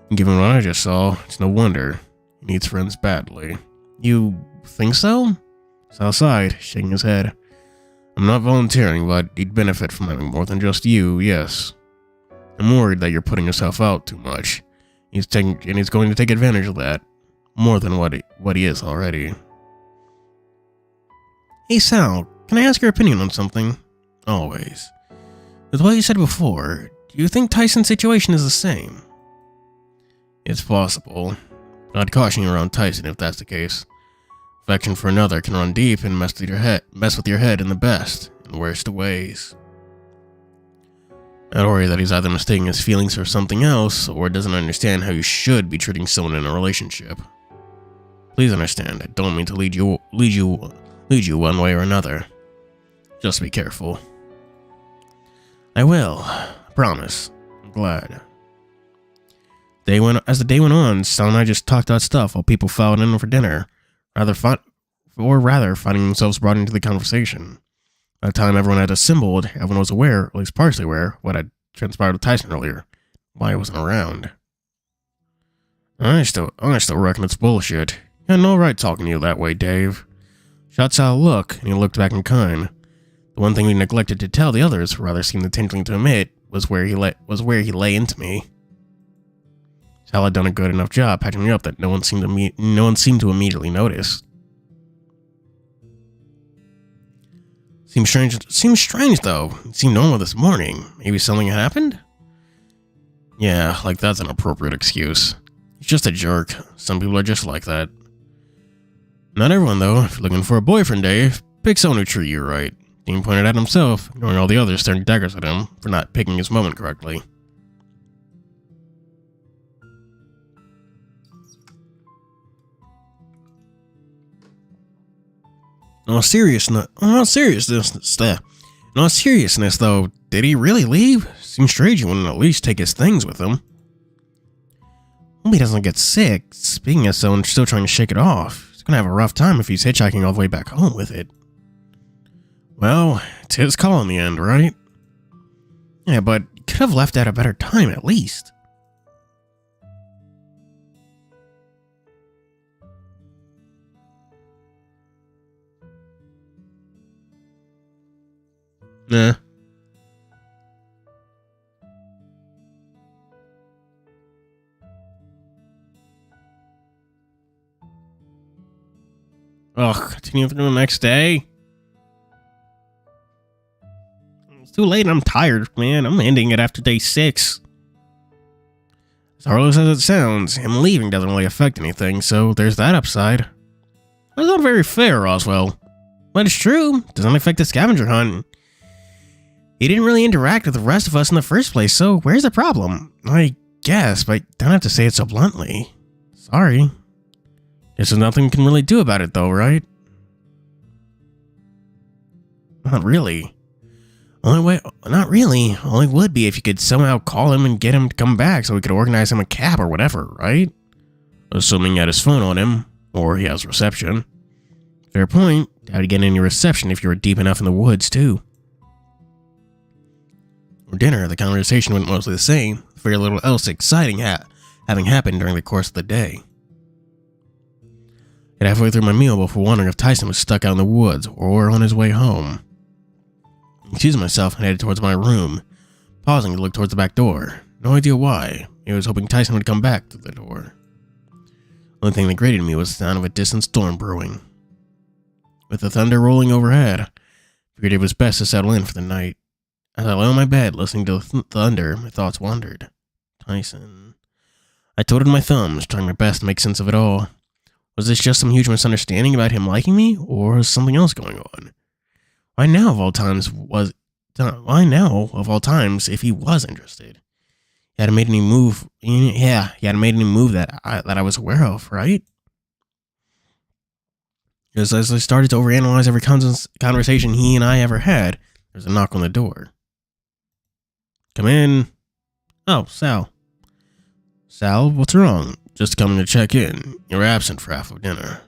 And given what I just saw, it's no wonder. He needs friends badly. You think so? Sal sighed, shaking his head. I'm not volunteering, but he'd benefit from having more than just you, yes. I'm worried that you're putting yourself out too much. He's going to take advantage of that. More than what he is already. Hey Sal, can I ask your opinion on something? Always. With what you said before, do you think Tyson's situation is the same? It's possible. I'd caution you around Tyson if that's the case. Affection for another can run deep and mess with your head in the best and worst of ways. I'd worry that he's either mistaking his feelings for something else or doesn't understand how you should be treating someone in a relationship. Please understand, I don't mean to lead you one way or another. Just be careful. I will. I promise. I'm glad. As the day went on, Sal and I just talked about stuff while people filed in for dinner, rather finding themselves brought into the conversation. By the time everyone had assembled, everyone was aware, at least partially aware, what had transpired with Tyson earlier. Why he wasn't around. I still reckon it's bullshit. You had no right talking to you that way, Dave. Shot Sal a look, and he looked back in kind. The one thing he neglected to tell the others, rather seemed intentionally to admit, was where he lay into me. Sal had done a good enough job patching me up that no one seemed to immediately notice. Seems strange though. It seemed normal this morning. Maybe something had happened? Yeah, like that's an appropriate excuse. He's just a jerk. Some people are just like that. Not everyone though. If you're looking for a boyfriend, Dave, pick someone who treat you right. Dean pointed at himself, ignoring all the others staring daggers at him for not picking his moment correctly. In all seriousness, though, did he really leave? Seems strange he wouldn't at least take his things with him. Hope he doesn't get sick. Speaking as someone still trying to shake it off, he's gonna have a rough time if he's hitchhiking all the way back home with it. Well, it's his call in the end, right? Yeah, but he could have left at a better time at least. Nah. Ugh, continue through the next day. It's too late and I'm tired, man. I'm ending it after day 6. As horrible as it sounds, him leaving doesn't really affect anything, so there's that upside. That's not very fair, Roswell. But it's true. It doesn't affect the scavenger hunt. He didn't really interact with the rest of us in the first place, so where's the problem? I guess, but I don't have to say it so bluntly. Sorry. Guess there's nothing we can really do about it, though, right? Not really. Not really. Only would be if you could somehow call him and get him to come back so we could organize him a cab or whatever, right? Assuming he had his phone on him, or he has reception. Fair point. How'd you get any reception if you were deep enough in the woods, too? For dinner, the conversation went mostly the same, with very little else exciting having happened during the course of the day. Got halfway through my meal before wondering if Tyson was stuck out in the woods or on his way home. I excused myself and headed towards my room, pausing to look towards the back door. No idea why. I was hoping Tyson would come back through the door. The only thing that grated me was the sound of a distant storm brewing. With the thunder rolling overhead, I figured it was best to settle in for the night. As I lay on my bed listening to the thunder, my thoughts wandered. Tyson. I twiddled my thumbs, trying my best to make sense of it all. Was this just some huge misunderstanding about him liking me, or was something else going on? Why now of all times if he was interested? He hadn't made any move. Yeah, he hadn't made any move that I was aware of, right? Just as I started to overanalyze every conversation he and I ever had, there's a knock on the door. Come in. Oh, Sal. Sal, what's wrong? Just coming to check in. You're absent for half of dinner.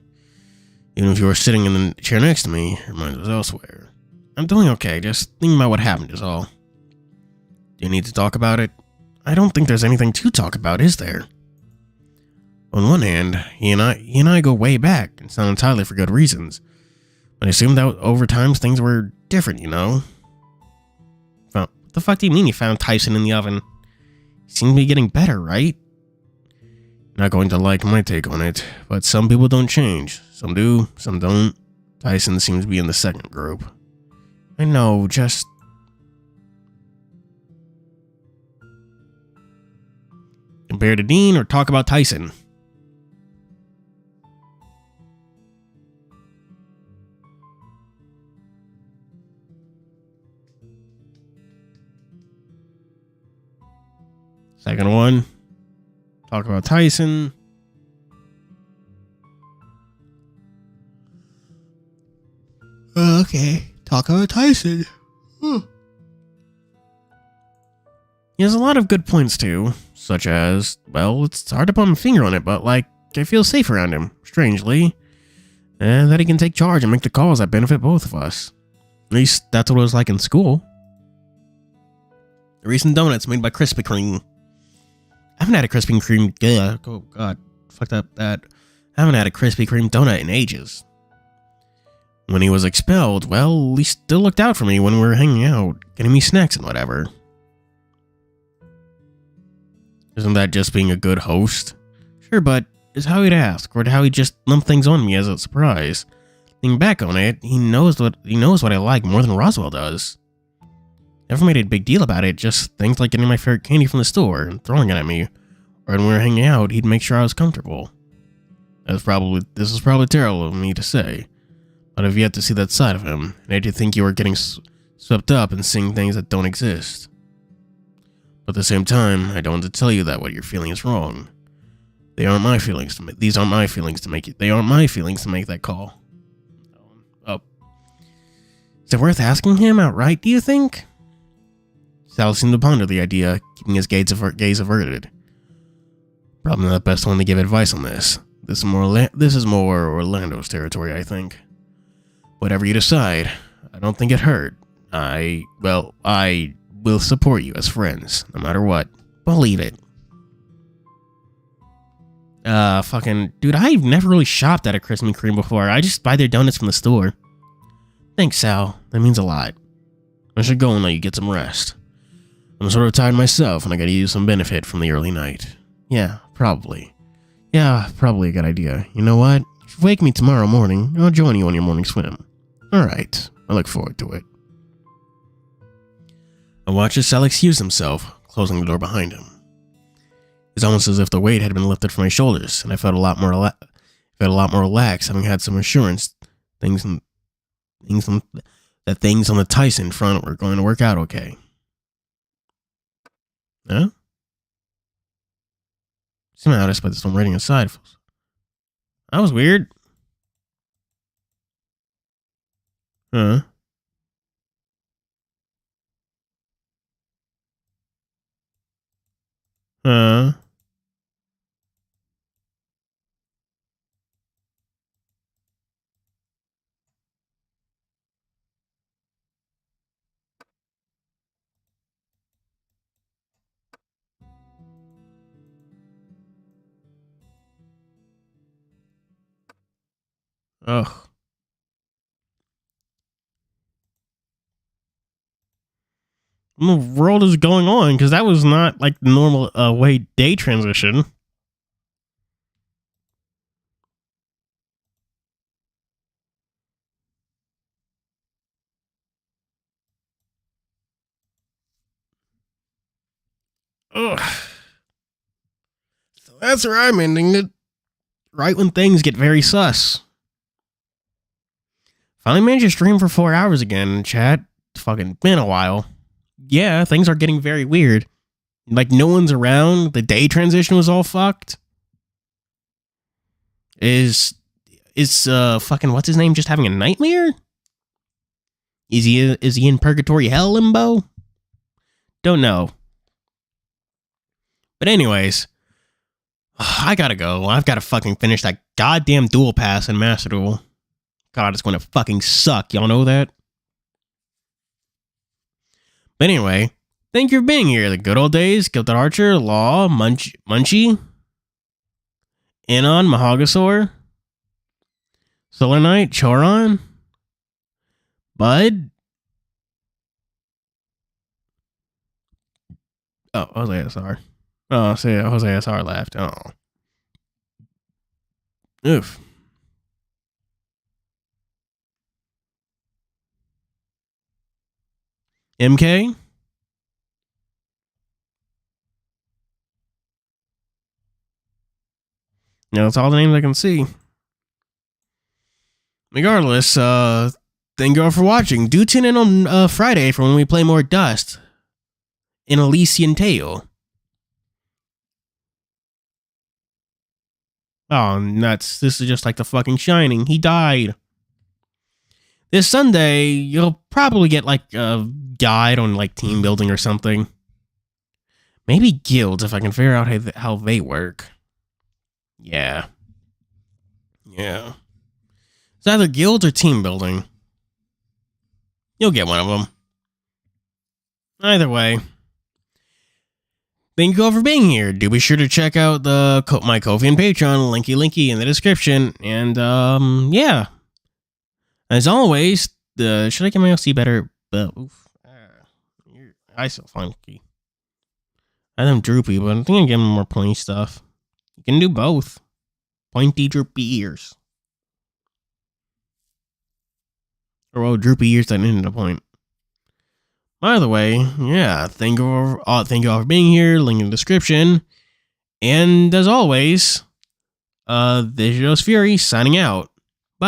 Even if you were sitting in the chair next to me, your mind was elsewhere. I'm doing okay, just thinking about what happened is all. Do you need to talk about it? I don't think there's anything to talk about, is there? On one hand, he and I go way back, and it's not entirely for good reasons. But I assumed that over time things were different, you know? Well, what the fuck do you mean you found Tyson in the oven? He seemed to be getting better, right? Not going to like my take on it, but some people don't change. Some do, some don't. Tyson seems to be in the second group. I know, just... Compare to Dean or talk about Tyson? Second one. Talk about Tyson. Okay. Talk about Tyson. He has a lot of good points too, such as, well, it's hard to put my finger on it, but like, I feel safe around him, strangely. And that he can take charge and make the calls that benefit both of us. At least that's what it was like in school. The recent donuts made by Krispy Kreme. I haven't had a Krispy Kreme, oh god, fucked up that. I haven't had a Krispy Kreme donut in ages. When he was expelled, well, he still looked out for me when we were hanging out, getting me snacks and whatever. Isn't that just being a good host? Sure, but it's how he'd ask, or how he'd just lump things on me as a surprise. Thinking back on it, he knows what I like more than Roswell does. Never made a big deal about it, just things like getting my favorite candy from the store and throwing it at me, or when we were hanging out, he'd make sure I was comfortable. This is probably terrible of me to say, but I've yet to see that side of him, and I did think you were getting swept up and seeing things that don't exist. But at the same time, I don't want to tell you that what you're feeling is wrong. These aren't my feelings to make that call. Oh. Is it worth asking him outright, do you think? Sal seemed to ponder the idea, keeping his gaze averted. Probably not the best one to give advice on this. This is more Orlando's territory, I think. Whatever you decide, I don't think it hurt. I will support you as friends, no matter what. Believe it. Dude, I've never really shopped at a Krispy Kreme before. I just buy their donuts from the store. Thanks, Sal. That means a lot. I should go and let you get some rest. I'm sort of tired myself, and I gotta use some benefit from the early night. Yeah, probably. Yeah, probably a good idea. You know what? If you wake me tomorrow morning, I'll join you on your morning swim. Alright, I look forward to it. I watched as Sal excused himself, closing the door behind him. It's almost as if the weight had been lifted from my shoulders, and I felt a lot more relaxed, having had some assurance things that things on the Tyson front were going to work out okay. Huh? Somehow, despite this, I'm writing aside. That was weird. Huh? Huh? Ugh. What in the world is going on? Because that was not like the normal way day transition. Ugh. So that's where I'm ending it. Right when things get very sus. Finally managed to stream for 4 hours again, chat. It's fucking been a while. Yeah, things are getting very weird. Like, no one's around. The day transition was all fucked. Is fucking what's his name just having a nightmare? Is he in purgatory hell limbo? Don't know. But anyways, I gotta go. I've gotta fucking finish that goddamn dual pass in Master Duel. God, it's gonna fucking suck. Y'all know that? But anyway, thank you for being here. The good old days, Gilded Archer, Law, Munchie, Anon, Mahagasaur, Solar Knight, Choron, Bud. Oh, Jose SR. Oh, see, Jose SR left. Oh. Oof. MK? No, that's all the names I can see. Regardless, thank you all for watching. Do tune in on Friday for when we play more Dust in Elysian Tale. Oh, nuts. This is just like the fucking Shining. He died. This Sunday, you'll probably get like a guide on like team building or something. Maybe guilds if I can figure out how they work. Yeah. Yeah. It's either guilds or team building. You'll get one of them. Either way. Thank you all for being here. Do be sure to check out my Ko-fi and Patreon, linky in the description. And yeah. As always, should I get my LC better? I feel funky. I am droopy, but I think I'm getting more pointy stuff. You can do both. Pointy, droopy ears. Or well, droopy ears that ended a point. By the way, yeah, thank you all for being here. Link in the description. And as always, this is Fuuri signing out.